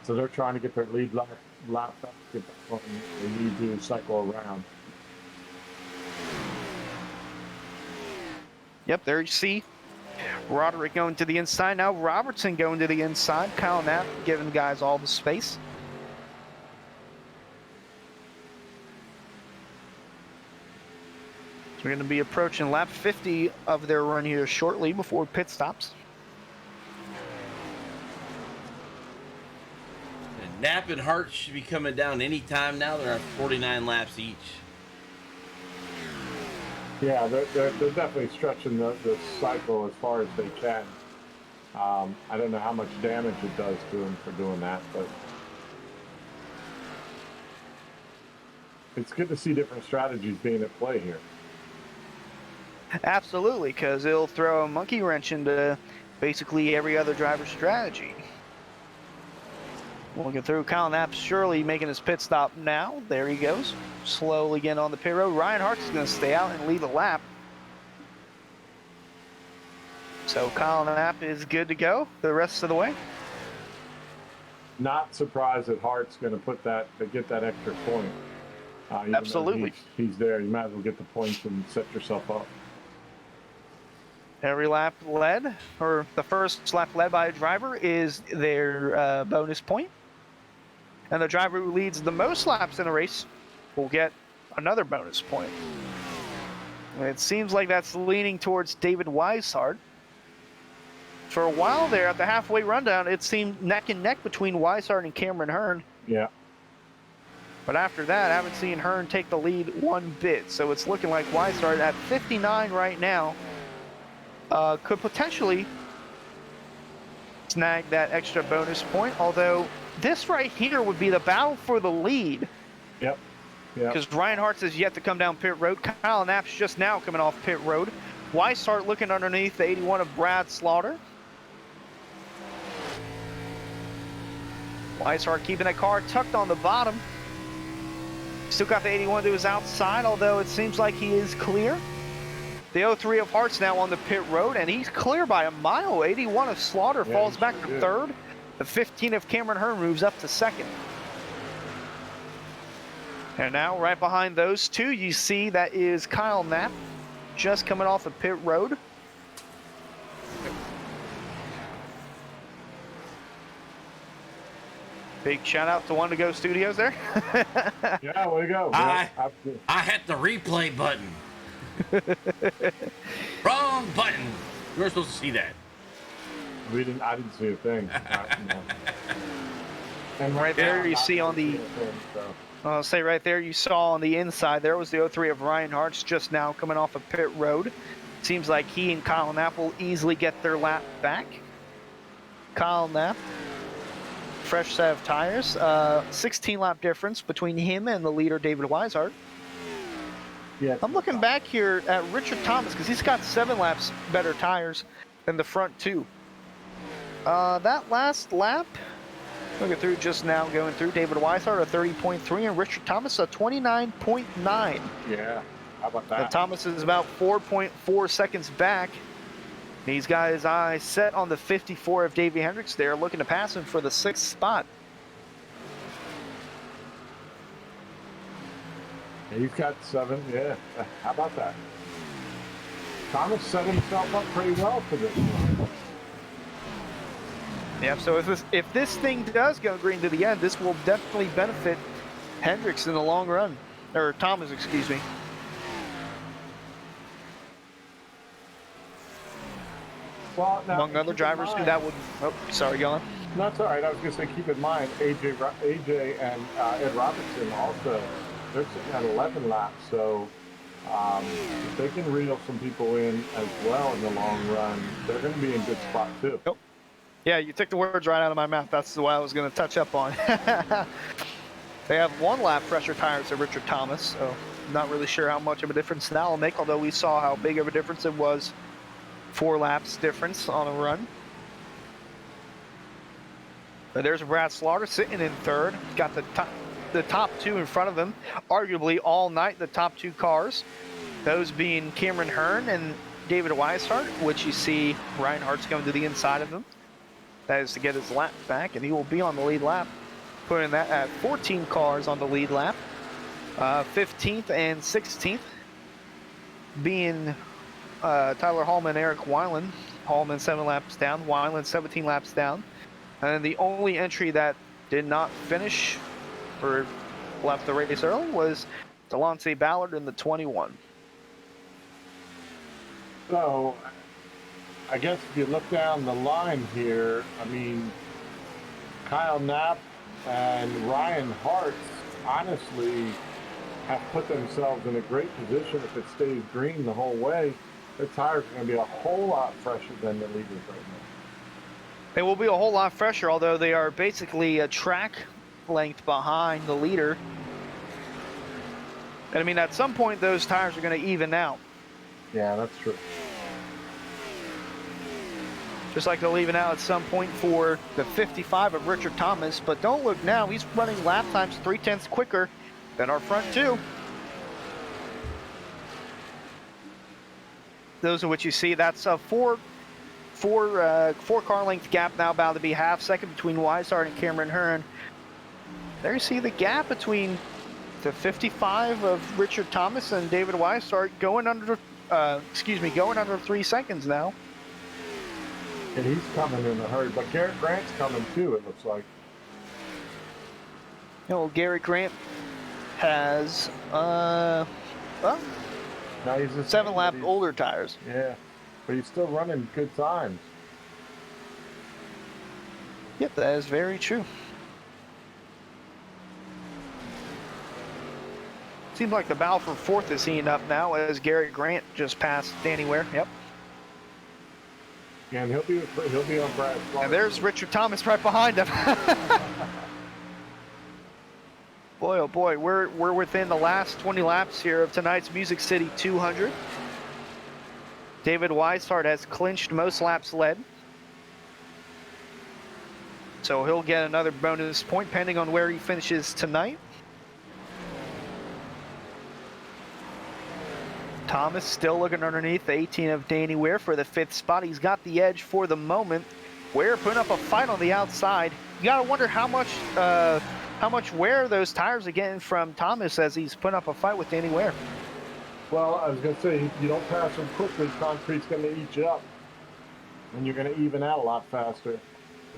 So they're trying to get their lead lap back, get back on. They need to cycle around. Yep, there you see Roderick going to the inside. Now Robertson going to the inside. Kyle Knapp giving guys all the space. We're going to be approaching lap 50 of their run here shortly before pit stops. And Knapp and Hart should be coming down any time now. They're at 49 laps each. Yeah, they're definitely stretching the cycle as far as they can. I don't know how much damage it does to them for doing that, but it's good to see different strategies being at play here. Absolutely, because it'll throw a monkey wrench into basically every other driver's strategy. Looking through, Kyle Knapp surely making his pit stop now. There he goes. Slowly getting on the pit road. Ryan Hartz is going to stay out and lead a lap. So Kyle Knapp is good to go the rest of the way. Not surprised that Hart's going to get that extra point. Even Absolutely. though he's there. You might as well get the points and set yourself up. Every lap led, or the first lap led by a driver, is their bonus point. And the driver who leads the most laps in a race will get another bonus point. And it seems like that's leaning towards David Weishart. For a while there, at the halfway rundown, it seemed neck and neck between Weishart and Cameron Hearn. Yeah. But after that, I haven't seen Hearn take the lead one bit. So it's looking like Weishart at 59 right now could potentially snag that extra bonus point. Although this right here would be the battle for the lead. Yep. Because Ryan Hartz is yet to come down pit road. Kyle Knapp's just now coming off pit road. Weishart looking underneath the 81 of Brad Slaughter. Weishart keeping that car tucked on the bottom. Still got the 81 to his outside, although it seems like he is clear. The 03 of Hart's now on the pit road, and he's clear by a mile. 81 of Slaughter falls back to third. The 15 of Cameron Hearn moves up to second. And now, right behind those two, you see that is Kyle Knapp, just coming off the pit road. Big shout out to One to Go Studios there. Yeah, way to go. I hit the replay button. Wrong button. You were supposed to see that. I didn't see a thing. And right there you see on the, I'll say right there you saw on the inside, there was the 03 of Ryan Hartz just now coming off of pit road. Seems like he and Kyle Knapp will easily get their lap back. Kyle Knapp fresh set of tires. 16 lap difference between him and the leader, David Weishart. Yeah, I'm looking back here at Richard Thomas because he's got 7 laps better tires than the front two. That last lap, looking through just now, going through, David Weishart a 30.3 and Richard Thomas a 29.9. Yeah, how about that? And Thomas is about 4.4 seconds back. He's got his eyes set on the 54 of Davey Hendricks there, looking to pass him for the 6th spot. Yeah, he's got 7. Yeah, how about that? Thomas set himself up pretty well for this one. Yeah, so if this thing does go green to the end, this will definitely benefit Hendricks in the long run. Or Thomas, excuse me. Well, now, Among other keep in drivers who mind- that would... Oh, sorry, go on. No, it's all right. I was going to say, keep in mind, AJ and Ed Robertson also, they're sitting at 11 laps. So if they can reel some people in as well in the long run, they're going to be in good spot too. Nope. Yeah, you took the words right out of my mouth. That's what I was going to touch up on. They have 1 lap fresher tires than Richard Thomas, so not really sure how much of a difference that will make, although we saw how big of a difference it was. 4 laps difference on a run. But there's Brad Slaughter sitting in 3rd. Got the top 2 in front of him. Arguably all night the top 2 cars. Those being Cameron Hearn and David Weishart, which you see Reinhardt's going to the inside of him. That is to get his lap back, and he will be on the lead lap. Putting that at 14 cars on the lead lap. 15th and 16th being Tyler Hallman, Eric Weinland. Hallman 7 laps down, Weinland 17 laps down. And the only entry that did not finish or left the race early was Delonte Ballard in the 21. So I guess if you look down the line here, I mean, Kyle Knapp and Ryan Hart honestly have put themselves in a great position. If it stays green the whole way, their tires are going to be a whole lot fresher than the leaders right now. They will be a whole lot fresher, although they are basically a track length behind the leader. And I mean, at some point, those tires are going to even out. Yeah, that's true. Just like they'll even out at some point for the 55 of Richard Thomas. But don't look now, he's running lap times 0.3 quicker than our front 2. Those are what you see. That's a four car length gap now, about to be half second between Weishart and Cameron Hearn. There you see the gap between the 55 of Richard Thomas and David Weishart going under 3 seconds now. And he's coming in a hurry, but Garrett Grant's coming too, it looks like. Garrett Grant has well, Now he's a 7 lap older tires. Yeah, but he's still running good times. Yep, that is very true. Seems like the battle for 4th is heating up now as Garrett Grant just passed Danny Ware. Yep. And he'll be on Brad. And there's Richard Thomas right behind him. Boy, oh boy, we're within the last 20 laps here of tonight's Music City 200. David Weishart has clinched most laps led. So he'll get another bonus point pending on where he finishes tonight. Thomas still looking underneath the 18 of Danny Ware for the 5th spot. He's got the edge for the moment. Ware putting up a fight on the outside. You gotta wonder how much wear those tires are getting from Thomas as he's putting up a fight with Danny Ware. Well, I was going to say, you don't pass him quickly, concrete's going to eat you up. And you're going to even out a lot faster.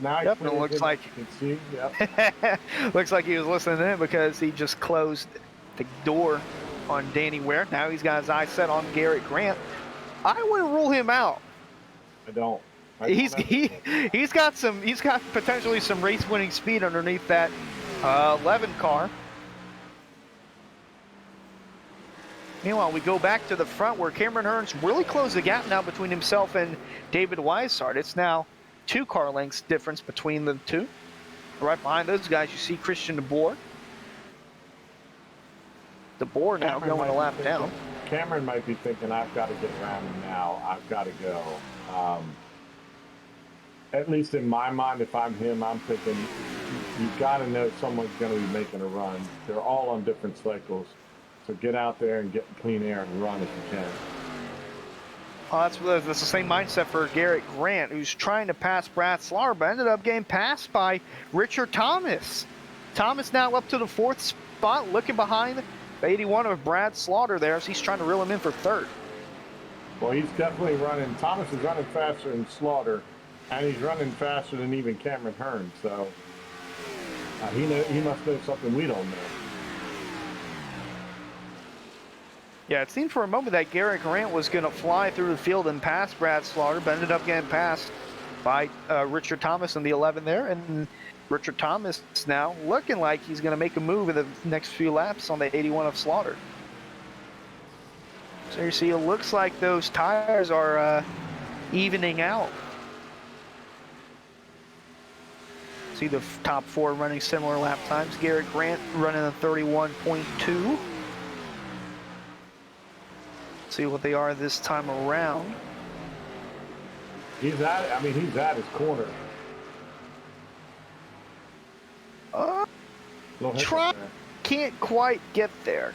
Now Yep, it looks like you can see. Yep. looks like he was listening in because he just closed the door on Danny Ware. Now he's got his eyes set on Garrett Grant. I wouldn't rule him out. I don't. He's got potentially some race winning speed underneath that 11 car. Meanwhile, we go back to the front where Cameron Hearn's really closed the gap now between himself and David Weishart. It's now 2 car lengths difference between the two. Right behind those guys, you see Christian DeBoer. DeBoer now Cameron going might a be lap thinking- down. Cameron might be thinking, I've got to get around him now. I've got to go. At least in my mind, if I'm him, I'm thinking, you've got to know someone's going to be making a run. They're all on different cycles. So get out there and get clean air and run if you can. Oh, that's the same mindset for Garrett Grant, who's trying to pass Brad Slaughter, but ended up getting passed by Richard Thomas. Thomas now up to the 4th spot, looking behind the 81 of Brad Slaughter there as he's trying to reel him in for 3rd. Well, he's definitely running. Thomas is running faster than Slaughter, and he's running faster than even Cameron Hearn. So he must know something we don't know. Yeah, it seemed for a moment that Garrett Grant was going to fly through the field and pass Brad Slaughter, but ended up getting passed by Richard Thomas in the 11 there. And Richard Thomas now looking like he's going to make a move in the next few laps on the 81 of Slaughter. So you see, it looks like those tires are evening out. See the top 4 running similar lap times. Garrett Grant running a 31.2. See what they are this time around. He's at his corner. Little hiccup Try there. can't quite get there.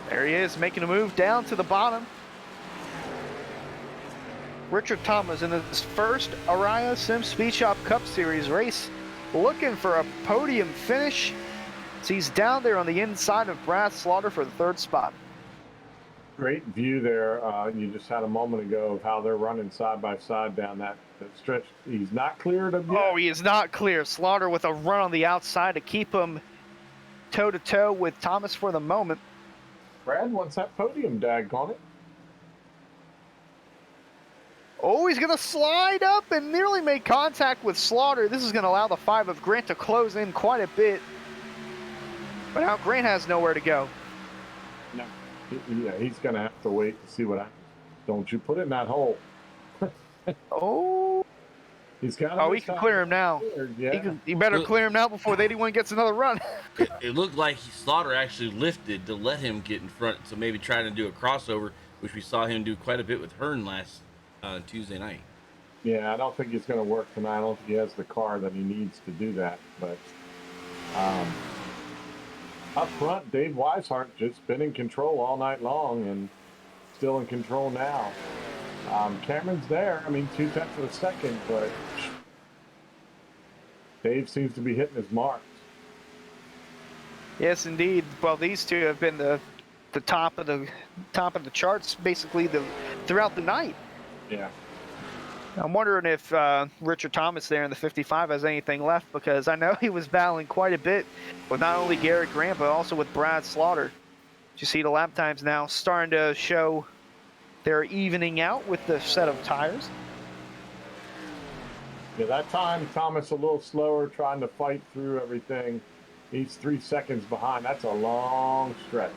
There he is, making a move down to the bottom. Richard Thomas in his first Araya SimSpeedShop Cup Series race, looking for a podium finish. So he's down there on the inside of Brad Slaughter for the 3rd spot. Great view there. You just had a moment ago of how they're running side by side down that stretch. He's not cleared of yet. Oh, he is not clear. Slaughter with a run on the outside to keep him toe-to-toe with Thomas for the moment. Brad wants that podium, daggone it. Oh, he's going to slide up and nearly make contact with Slaughter. This is going to allow the 5 of Grant to close in quite a bit. But now Grant has nowhere to go. No. Yeah, he's going to have to wait to see what happens. Don't you put it in that hole. Oh. He's got. Oh, he can clear him now. Yeah. He better clear him now before the 81 gets another run. It looked like Slaughter actually lifted to let him get in front, so maybe trying to do a crossover, which we saw him do quite a bit with Hearn last Tuesday night. Yeah, I don't think it's going to work tonight. I don't think he has the car that he needs to do that. But up front, Dave Weishart just been in control all night long and still in control now. Cameron's there. I mean, 0.2 of a second, but Dave seems to be hitting his marks. Yes, indeed. Well, these two have been the top of the charts basically throughout the night. Yeah. I'm wondering if Richard Thomas there in the 55 has anything left, because I know he was battling quite a bit with not only Garrett Grant but also with Brad Slaughter. You see the lap times now starting to show they're evening out with the set of tires. Yeah, that time Thomas a little slower, trying to fight through everything. He's 3 seconds behind. That's a long stretch.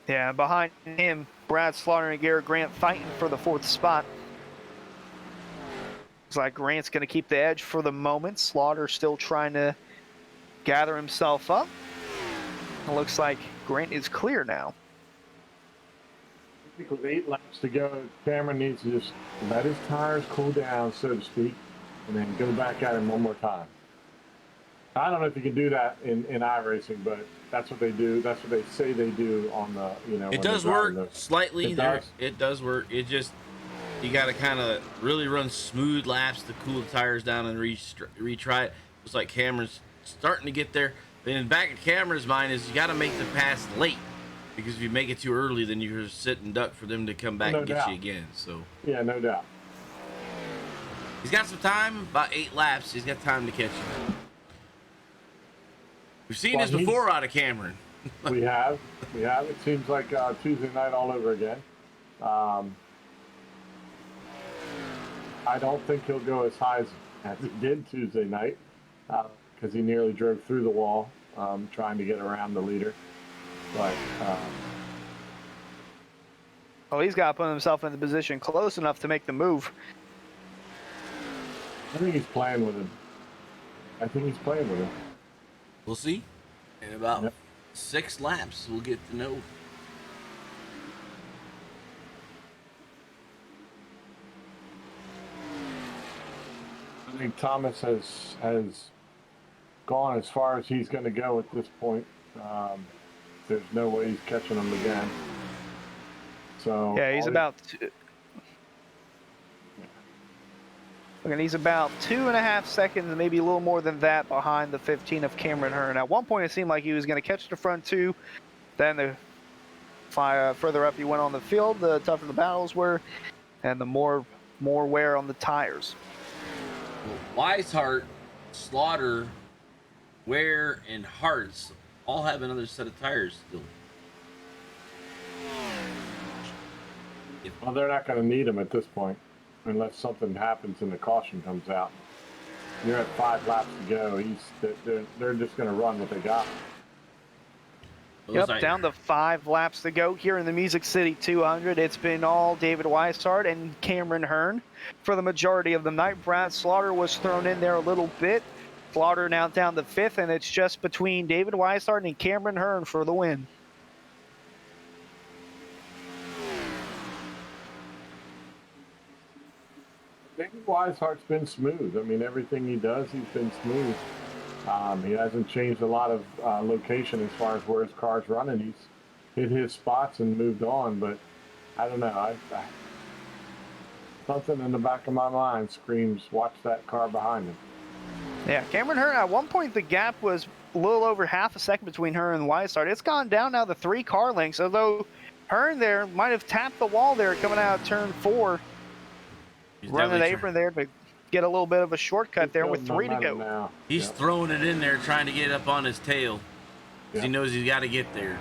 Yeah, behind him, Brad Slaughter and Garrett Grant fighting for the 4th spot. Looks like Grant's going to keep the edge for the moment. Slaughter still trying to gather himself up. It looks like Grant is clear now. I think with 8 laps to go, Cameron needs to just let his tires cool down, so to speak, and then go back at him one more time. I don't know if you can do that in iRacing, but that's what they do. That's what they say they do on the, It does work slightly. It It does work. It just, you got to kind of really run smooth laps to cool the tires down and retry it. It's like Cameron's starting to get there. Then in the back of Cameron's mind is you got to make the pass late, because if you make it too early, then you're sitting duck for them to come back and get you again. So yeah, no doubt. he's got some time, about 8 laps. He's got time to catch you. We've seen this before out of Cameron. we have. It seems like Tuesday night all over again. I don't think he'll go as high as he did Tuesday night, because he nearly drove through the wall trying to get around the leader. But Oh, he's got to put himself in the position close enough to make the move. I think he's playing with him. We'll see. In about Yep. 6 laps, we'll get to know. I think Thomas has gone as far as he's going to go at this point. There's no way he's catching him again. So Yeah, he's about. And he's about 2.5 seconds, maybe a little more than that, behind the 15 of Cameron Hearn. At one point, it seemed like he was going to catch the front two. Then the further up he went on the field, the tougher the battles were, and the more wear on the tires. Well, Weishart, Slaughter, Ware, and Hartz all have another set of tires still. Well, they're not going to need him at this point, unless something happens and the caution comes out. You're at 5 laps to go. They're just going to run what they got. Yep, down to 5 laps to go here in the Music City 200. It's been all David Weishart and Cameron Hearn for the majority of the night. Brad Slaughter was thrown in there a little bit. Slaughter now down to 5th, and it's just between David Weishart and Cameron Hearn for the win. David Weishart's been smooth. I mean, everything he does, he's been smooth. He hasn't changed a lot of location as far as where his car's running. He's hit his spots and moved on, but I don't know. Something in the back of my mind screams, watch that car behind him. Yeah, Cameron Hearn, at one point the gap was a little over half a second between her and Weishart. It's gone down now to 3 car lengths, although Hearn there might have tapped the wall there coming out of turn 4. He's Running the apron there to get a little bit of a shortcut there with 3 to go. Now. He's throwing it in there, trying to get up on his tail, because he knows he's got to get there.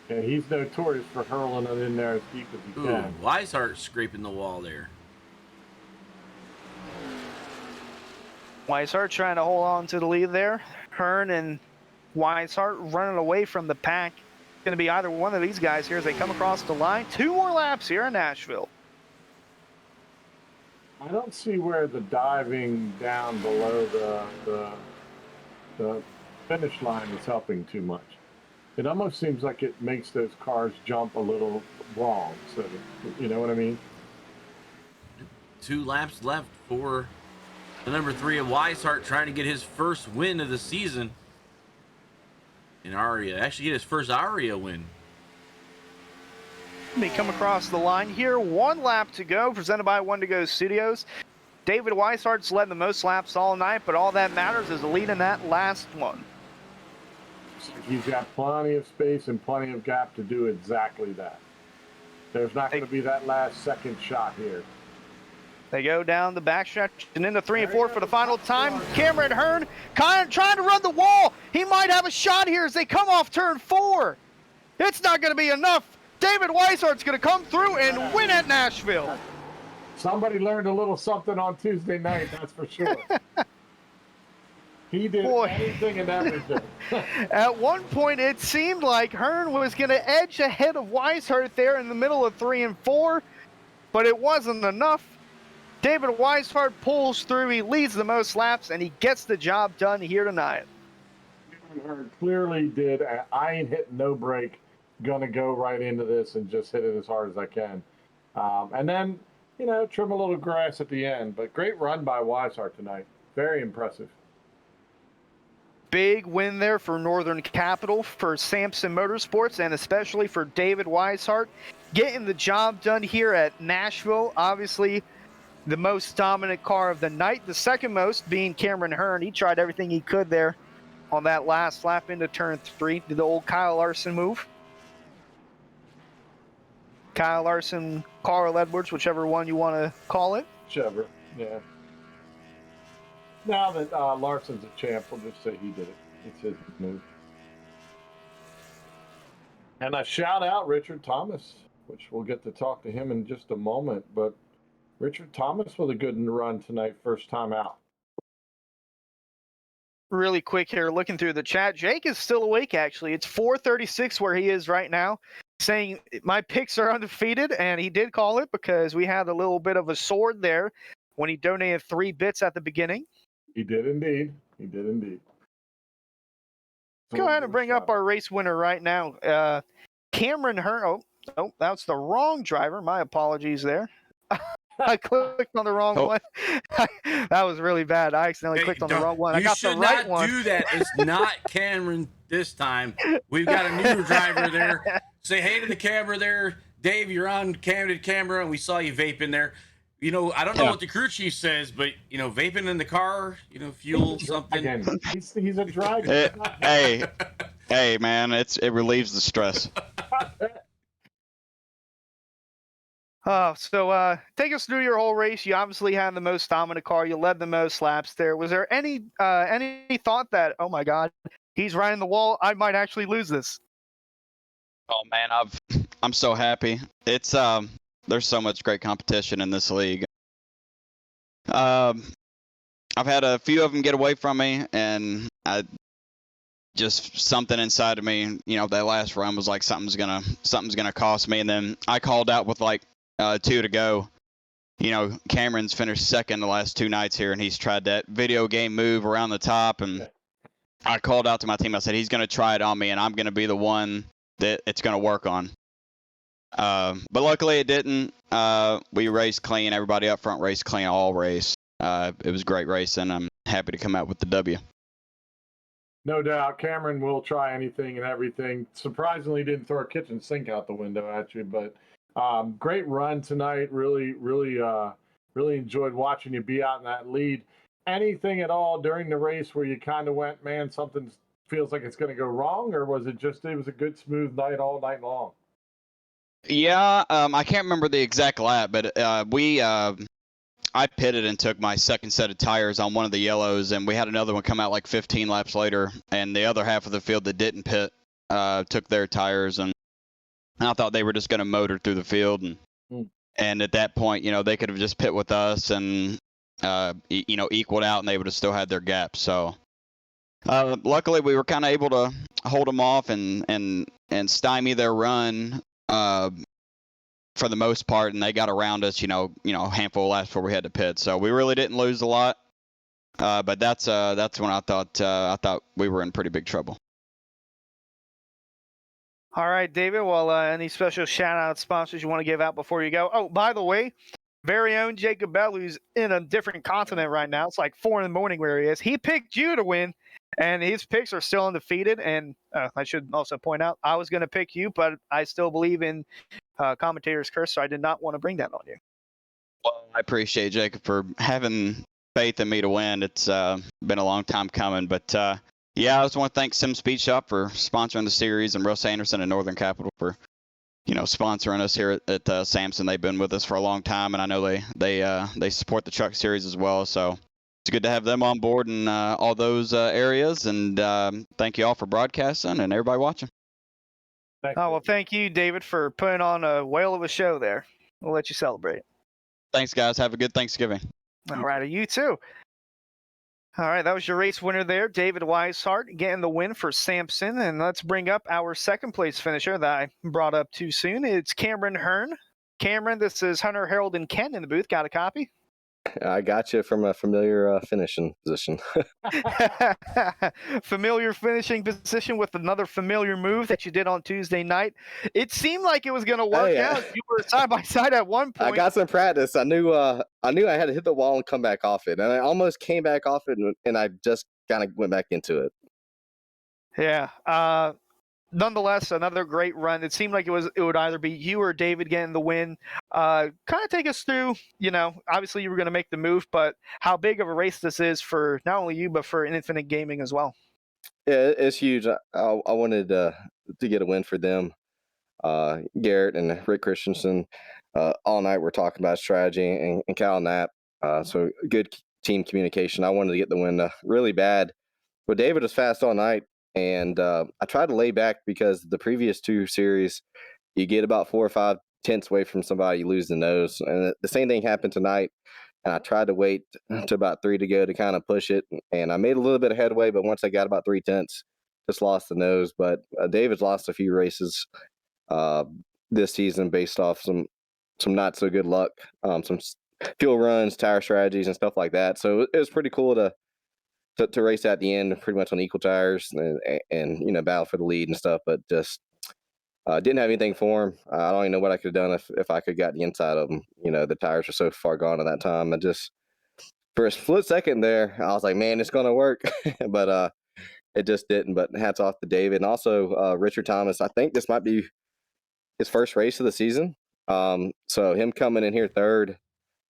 Yeah, he's notorious for hurling it in there as deep as he can. Weishart scraping the wall there. Weishart trying to hold on to the lead there. Hearn and Weishart running away from the pack. Going to be either one of these guys here as they come across the line. 2 more laps here in Nashville. I don't see where the diving down below the finish line is helping too much. It almost seems like it makes those cars jump a little wrong. So, you know what I mean? 2 laps left for the number 3 of Weishart, trying to get his first win of the season in ARIA. Actually get his first ARIA win. They come across the line here. 1 lap to go, presented by One to Go Studios. David Weishart's led the most laps all night, but all that matters is the lead in that last one. He's got plenty of space and plenty of gap to do exactly that. There's not going to be that last second shot here. They go down the backstretch and into 3 and 4 for the final time. Cameron Hearn kind of trying to run the wall. He might have a shot here as they come off turn 4. It's not going to be enough. David Weishart's going to come through and win at Nashville. Somebody learned a little something on Tuesday night, that's for sure. He did anything and everything. At one point, it seemed like Hearn was going to edge ahead of Weishart there in the middle of 3 and 4, but it wasn't enough. David Weishart pulls through. He leads the most laps, and he gets the job done here tonight. Hearn clearly did. I ain't hitting no brake. Gonna go right into this and just hit it as hard as I can. And then, you know, trim a little grass at the end. But great run by Weishart tonight. Very impressive. Big win there for Northern Capital, for Samson Motorsports, and especially for David Weishart. Getting the job done here at Nashville. Obviously, the most dominant car of the night. The second most being Cameron Hearn. He tried everything he could there on that last lap into turn 3. Did the old Kyle Larson move. Kyle Larson, Carl Edwards, whichever one you want to call it. Whichever, yeah. Now that Larson's a champ, we'll just say he did it. It's his move. And a shout out Richard Thomas, which we'll get to talk to him in just a moment. But Richard Thomas with a good run tonight, first time out. Really quick here, looking through the chat. Jake is still awake, actually. It's 4:36 where he is right now. saying my picks are undefeated, and he did call it because we had a little bit of a sword there when he donated 3 bits at the beginning. He did indeed. He did indeed. So Go ahead give and a bring shout up our race winner right now. Cameron Hearn. Oh, that's the wrong driver. My apologies there. I clicked on the wrong one. That was really bad. I accidentally clicked on the wrong one. I got the right one. You should not do that. It's not Cameron this time. We've got a new driver there. Say hey to the camera there. Dave, you're on candid camera, and we saw you vaping there. You know, I don't know what the crew chief says, but, you know, vaping in the car, you know, fuel, something. Again, he's a dragon. Hey, man, it relieves the stress. So take us through your whole race. You obviously had the most dominant car. You led the most laps there. Was there any thought that, oh my God, he's riding the wall, I might actually lose this? Oh man, I'm so happy. It's there's so much great competition in this league. I've had a few of them get away from me, and just something inside of me, you know, that last run was like something's gonna cost me, and then I called out with like 2 to go. You know, Cameron's finished second the last 2 nights here, and he's tried that video game move around the top, and I called out to my team. I said he's gonna try it on me, and I'm gonna be the one that it's gonna work on. But luckily it didn't. We raced clean. Everybody up front raced clean all race. It was a great race, and I'm happy to come out with the W. No doubt, Cameron will try anything and everything. Surprisingly, didn't throw a kitchen sink out the window at you, but great run tonight. Really enjoyed watching you be out in that lead. Anything at all during the race where you kind of went, man, something feels like it's going to go wrong, or was it just it was a good smooth night all night long? Yeah, I can't remember the exact lap, but I pitted and took my second set of tires on one of the yellows, and we had another one come out like 15 laps later, and the other half of the field that didn't pit took their tires, and I thought they were just going to motor through the field, and at that point, you know, they could have just pit with us and you know, equaled out, and they would have still had their gap. So luckily, we were kind of able to hold them off and stymie their run for the most part, and they got around us, you know, a handful of laps before we had to pit. So we really didn't lose a lot, but that's when I thought we were in pretty big trouble. All right, David. Well, any special shout-out sponsors you want to give out before you go? Oh, by the way, very own Jacob Bell, who's in a different continent right now. It's like 4 in the morning where he is. He picked you to win, and his picks are still undefeated. And I should also point out, I was going to pick you, but I still believe in commentator's curse, so I did not want to bring that on you. Well, I appreciate Jacob for having faith in me to win. It's been a long time coming, but yeah, I just want to thank SimSpeedShop for sponsoring the series, and Russ Anderson and Northern Capital for, you know, sponsoring us here at Samson. They've been with us for a long time, and I know they support the truck series as well. So it's good to have them on board in all those areas. And thank you all for broadcasting and everybody watching. Well, thank you, David, for putting on a whale of a show there. We'll let you celebrate. Thanks, guys. Have a good Thanksgiving. All right, you too. All right, that was your race winner there, David Weishart, getting the win for Samson. And let's bring up our second place finisher that I brought up too soon. It's Cameron Hearn. Cameron, this is Hunter, Harold, and Ken in the booth. Got a copy? I got you from a familiar finishing position. Familiar finishing position with another familiar move that you did on Tuesday night. It seemed like it was going to work out. You were side by side at one point. I got some practice. I knew I had to hit the wall and come back off it, and I almost came back off it, and I just kind of went back into it. Yeah. Nonetheless, another great run. It seemed like it would either be you or David getting the win. Kind of take us through, you know, obviously you were going to make the move, but how big of a race this is for not only you, but for Infinite Gaming as well. Yeah, it's huge. I wanted to get a win for them. Garrett and Rick Christensen all night we're talking about strategy, and Cal Knapp. So good team communication. I wanted to get the win really bad. But David was fast all night. And I tried to lay back because the previous 2 series, you get about 4 or 5 tenths away from somebody, you lose the nose. And the same thing happened tonight. And I tried to wait to about 3 to go to kind of push it. And I made a little bit of headway, but once I got about 3 tenths, just lost the nose. But David's lost a few races this season based off some not so good luck, some fuel runs, tire strategies, and stuff like that. So it was pretty cool to race at the end, pretty much on equal tires, and battle for the lead and stuff. But just didn't have anything for him. I don't even know what I could have done if I could got the inside of him. The tires were so far gone at that time. I just for a split second there, I was like, man, it's gonna work, but it just didn't. But hats off to David and also Richard Thomas. I think this might be his first race of the season. So him coming in here third,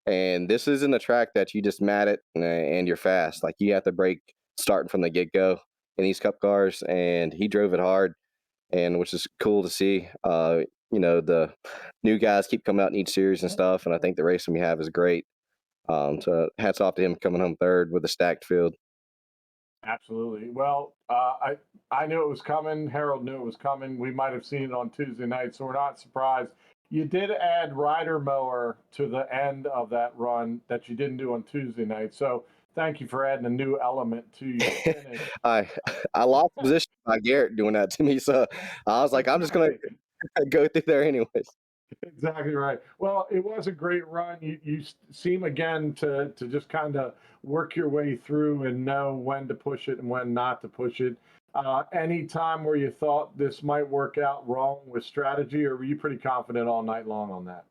and this isn't a track that you just mat it and you're fast. Like you have to brake starting from the get go in these Cup cars, and he drove it hard, and which is cool to see. The new guys keep coming out in each series and stuff, and I think the racing we have is great. So hats off to him coming home third with a stacked field. Absolutely. Well, I knew it was coming. Harold knew it was coming. We might have seen it on Tuesday night, so we're not surprised. You did add rider mower to the end of that run that you didn't do on Tuesday night. So thank you for adding a new element to your finish. I lost position by Garrett doing that to me, so I was like, I'm just gonna go through there anyways. Exactly right. Well, it was a great run. You seem again to just kind of work your way through and know when to push it and when not to push it. Any time where you thought this might work out wrong with strategy, or were you pretty confident all night long on that?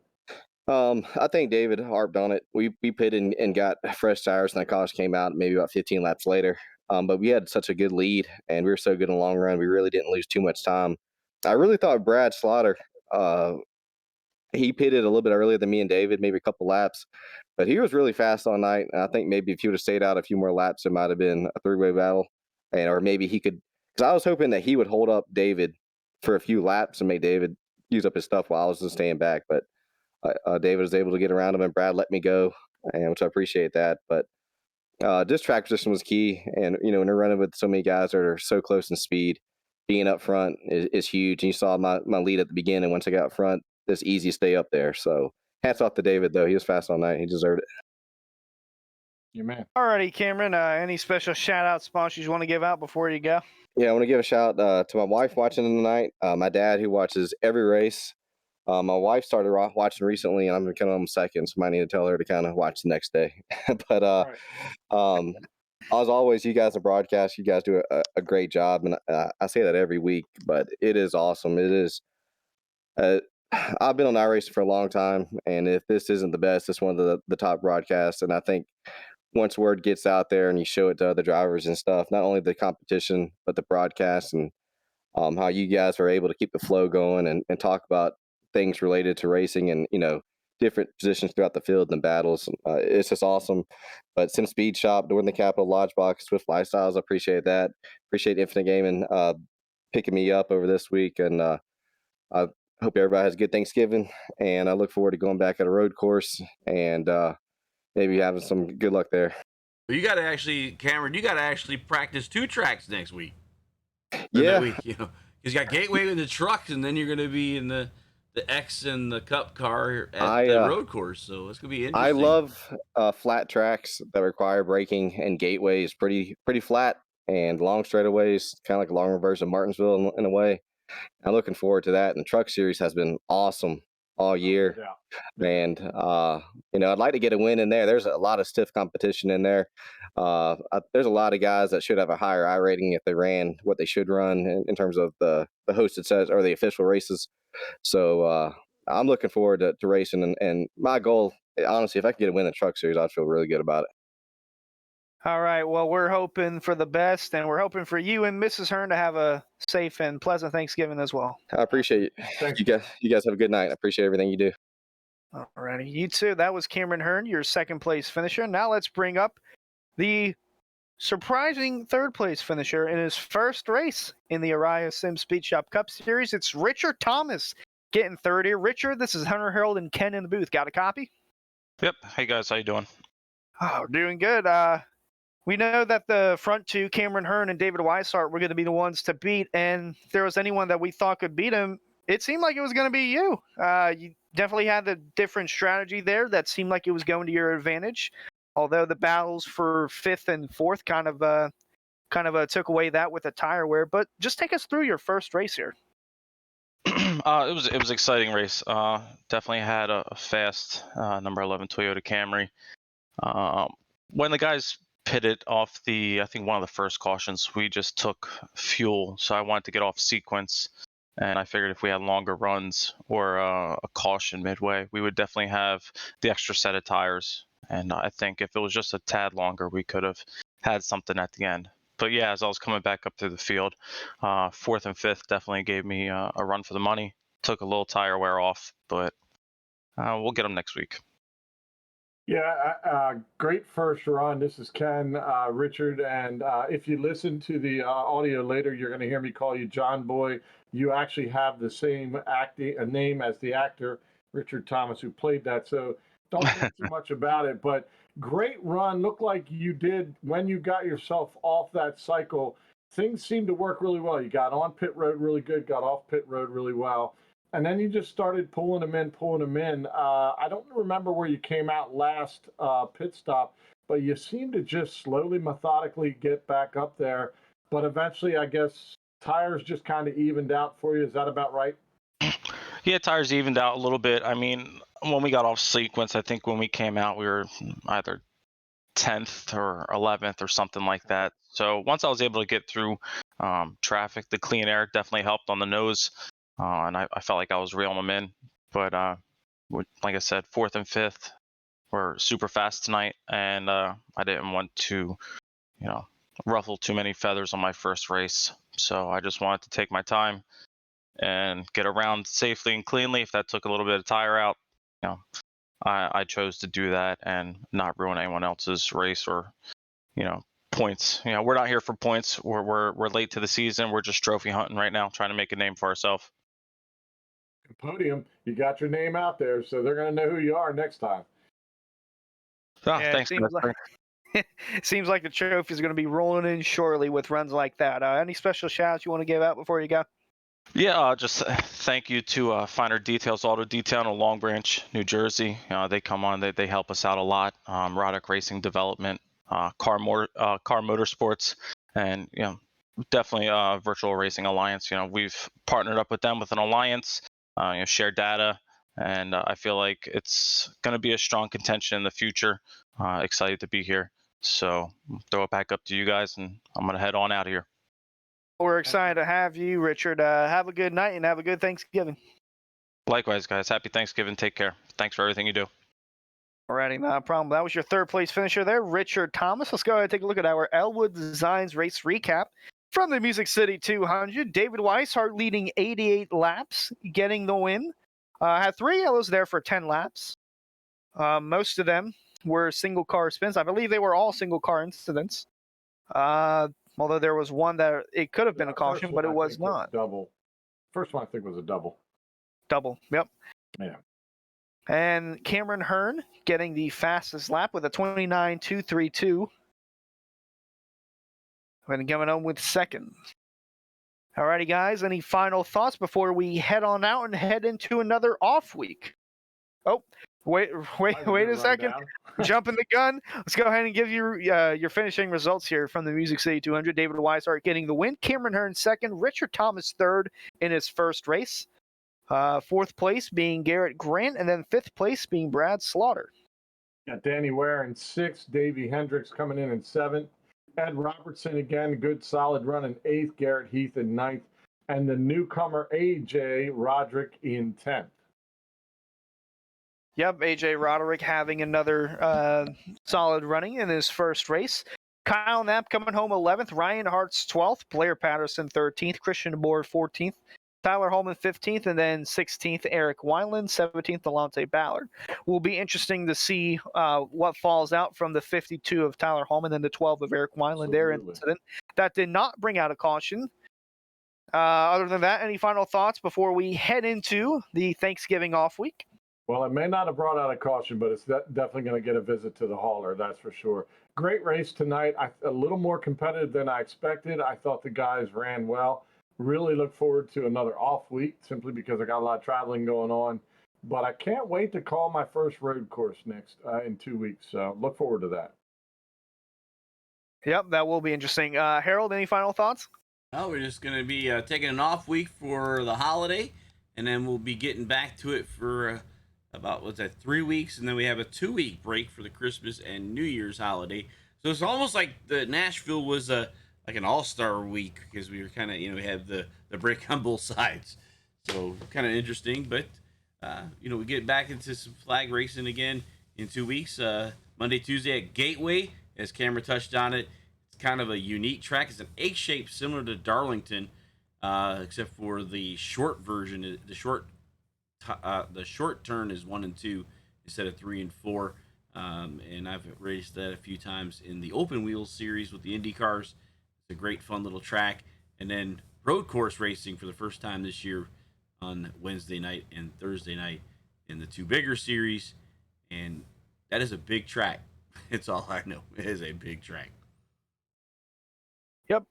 I think David harped on it. We pitted and got fresh tires, and that caution came out maybe about 15 laps later. But we had such a good lead, and we were so good in the long run. We really didn't lose too much time. I really thought Brad Slaughter, he pitted a little bit earlier than me and David, maybe a couple laps, but he was really fast all night. And I think maybe if he would have stayed out a few more laps, it might have been a three-way battle, or maybe he could. Because I was hoping that he would hold up David for a few laps and make David use up his stuff while I was just staying back. But David was able to get around him, and Brad let me go, and which I appreciate that. But this track position was key, and when they're running with so many guys that are so close in speed, being up front is huge. And you saw my lead at the beginning. Once I got up front, it's easy to stay up there. So hats off to David, though. He was fast all night. He deserved it. Your man. Alrighty, Cameron. Any special shout-out sponsors you want to give out before you go? Yeah, I want to give a shout to my wife watching tonight, my dad who watches every race. My wife started watching recently, and I'm kind of on second, so I might need to tell her to kind of watch the next day. But Right. as always, you guys are broadcast. You guys do a great job, and I say that every week, but it is awesome. It is. I've been on iRacing for a long time, and if this isn't the best, it's one of the top broadcasts. And I think once word gets out there and you show it to other drivers and stuff, not only the competition but the broadcast and how you guys are able to keep the flow going and talk about things related to racing and different positions throughout the field and battles. It's just awesome. But SimSpeedShop, Northern Capital, Lodgebox, Swift Lifestyles, I appreciate that. Appreciate Infinite Gaming picking me up over this week, and I hope everybody has a good Thanksgiving, and I look forward to going back at a road course and maybe having some good luck there. You got to actually, Cameron, practice two tracks next week. Yeah. Because you got Gateway in the trucks, and then you're going to be in the X and the Cup car at the road course. So it's going to be interesting. I love flat tracks that require braking, and Gateway is pretty flat, and long straightaways, kind of like a longer version of Martinsville in a way. I'm looking forward to that. And the truck series has been awesome all year. Yeah. And, I'd like to get a win in there. There's a lot of stiff competition in there. There's a lot of guys that should have a higher I rating if they ran what they should run in terms of the hosted sets or the official races. So I'm looking forward to racing. And my goal, honestly, if I could get a win in the truck series, I'd feel really good about it. All right. Well, we're hoping for the best, and we're hoping for you and Mrs. Hearn to have a safe and pleasant Thanksgiving as well. I appreciate it. Thanks. You guys have a good night. I appreciate everything you do. All righty. You too. That was Cameron Hearn, your second place finisher. Now let's bring up the surprising third place finisher in his first race in the Araya SimSpeedShop Cup Series. It's Richard Thomas getting third here. Richard, this is Hunter Harold and Ken in the booth. Got a copy? Yep. Hey guys, how you doing? Oh, we're doing good. We know that the front two, Cameron Hearn and David Weishart, were going to be the ones to beat. And if there was anyone that we thought could beat him, it seemed like it was going to be you. You definitely had the different strategy there that seemed like it was going to your advantage. Although the battles for fifth and fourth kind of took away that with the tire wear. But just take us through your first race here. It was an exciting race. Definitely had a fast number 11 Toyota Camry. When the guys pitted off I think one of the first cautions, we just took fuel. So I wanted to get off sequence, and I figured if we had longer runs or a caution midway, we would definitely have the extra set of tires. And I think if it was just a tad longer, we could have had something at the end. But yeah, as I was coming back up through the field, fourth and fifth definitely gave me a run for the money. Took a little tire wear off, but we'll get them next week. Yeah, great first run. This is Ken, Richard, and if you listen to the audio later, you're going to hear me call you John Boy. You actually have the same name as the actor, Richard Thomas, who played that. So don't think too much about it. But great run. Looked like you did when you got yourself off that cycle. Things seemed to work really well. You got on pit road really good, got off pit road really well. And then you just started pulling them in. I don't remember where you came out last pit stop, but you seemed to just slowly, methodically get back up there. But eventually, I guess, tires just kind of evened out for you. Is that about right? Yeah, tires evened out a little bit. I mean, when we got off sequence, I think when we came out, we were either 10th or 11th or something like that. So once I was able to get through traffic, the clean air definitely helped on the nose. And I felt like I was reeling them in. But like I said, fourth and fifth were super fast tonight. And I didn't want to, ruffle too many feathers on my first race. So I just wanted to take my time and get around safely and cleanly. If that took a little bit of tire out, I chose to do that and not ruin anyone else's race or, points. We're not here for points. We're late to the season. We're just trophy hunting right now, trying to make a name for ourselves. Podium, you got your name out there, so they're going to know who you are next time. Oh, Yeah, thanks. Seems like the trophies are going to be rolling in shortly with runs like that. Any special shouts you want to give out before you go? Yeah, just thank you to Finer Details Auto Detail in Long Branch, New Jersey. They come on, they help us out a lot. Roderick Racing Development, Car Motorsports, and definitely Virtual Racing Alliance. We've partnered up with them with an alliance. Share data, and I feel like it's going to be a strong contention in the future. Excited to be here. So throw it back up to you guys, and I'm going to head on out of here. We're excited to have you, Richard. Have a good night and have a good Thanksgiving. Likewise, guys. Happy Thanksgiving. Take care. Thanks for everything you do. Alrighty, not a problem. That was your third place finisher there, Richard Thomas. Let's go ahead and take a look at our Elwood Designs race recap. From the Music City 200, David Weishart leading 88 laps, getting the win. Had 3 yellows there for 10 laps. Most of them were single car spins. I believe they were all single car incidents. Although there was one that it could have been a caution, but it was not. Double. First one I think was a double. Double, yep. Yeah. And Cameron Hearn getting the fastest lap with a 29.232. And coming home with second. Alrighty, guys. Any final thoughts before we head on out and head into another off week? Oh, wait a second. Jumping the gun. Let's go ahead and give you your finishing results here from the Music City 200. David Weishart getting the win. Cameron Hearn second. Richard Thomas third in his first race. Fourth place being Garrett Grant, and then fifth place being Brad Slaughter. Got Danny Ware in sixth. Davey Hendricks coming in seventh. Ed Robertson again, good solid run in eighth. Garrett Heath in ninth. And the newcomer AJ Roderick in 10th. Yep, AJ Roderick having another solid running in his first race. Kyle Knapp coming home 11th. Ryan Hart's 12th. Blair Patterson 13th. Christian DeBoer 14th. Tyler Hallman 15th, and then 16th, Eric Weinland, 17th, Delonte Ballard. Will be interesting to see what falls out from the 52 of Tyler Hallman and the 12 of Eric Weinland there incident. That did not bring out a caution. Other than that, any final thoughts before we head into the Thanksgiving off week? Well, it may not have brought out a caution, but it's definitely going to get a visit to the hauler, that's for sure. Great race tonight. A little more competitive than I expected. I thought the guys ran well. Really look forward to another off week simply because I got a lot of traveling going on. But I can't wait to call my first road course next in 2 weeks. So look forward to that. Yep, that will be interesting. Harold, any final thoughts? No, we're just going to be taking an off week for the holiday and then we'll be getting back to it for about 3 weeks, and then we have a 2-week break for the Christmas and New Year's holiday. So it's almost like the Nashville was like an all-star week, because we were kind of, we had the break on both sides. So kind of interesting, but we get back into some flag racing again in 2 weeks. Monday, Tuesday at Gateway, as Cameron touched on it. It's kind of a unique track. It's an egg shape similar to Darlington, except for the short version. The short turn is 1 and 2 instead of 3 and 4. And I've raced that a few times in the open wheel series with the Indy cars. It's a great, fun little track. And then road course racing for the first time this year on Wednesday night and Thursday night in the 2 bigger series. And that is a big track. It's all I know. It is a big track. Yep.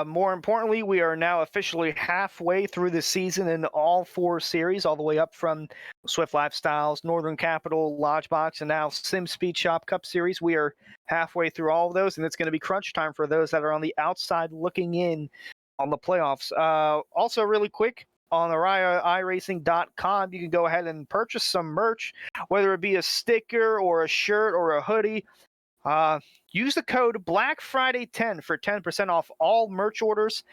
More importantly, we are now officially halfway through the season in all 4 series, all the way up from Swift Lifestyles, Northern Capital, Lodgebox, and now SimSpeedShop Cup Series. We are halfway through all of those, and it's going to be crunch time for those that are on the outside looking in on the playoffs. Also, really quick, on AriaIRacing.com, you can go ahead and purchase some merch, whether it be a sticker or a shirt or a hoodie. Use the code BlackFriday10 for 10% off all merch orders.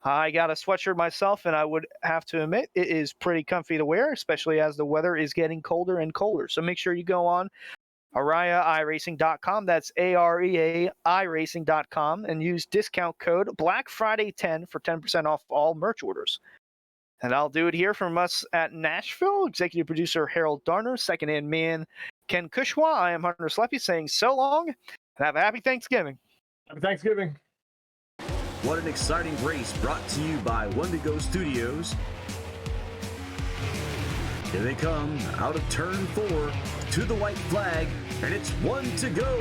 I got a sweatshirt myself, and I would have to admit it is pretty comfy to wear, especially as the weather is getting colder and colder. So make sure you go on AriaIRacing.com. That's AREAIRacing.com, and use discount code BlackFriday10 for 10% off all merch orders. And I'll do it here from us at Nashville. Executive producer Harold Darner, second-hand man Ken Kushwa. I am Hunter Sleppy saying so long, and have a happy Thanksgiving. Happy Thanksgiving. What an exciting race brought to you by Wendigo Studios. Here they come out of turn 4 to the white flag, and it's 1 to go.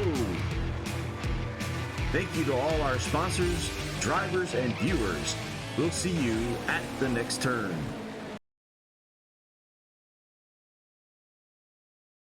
Thank you to all our sponsors, drivers, and viewers. We'll see you at the next turn.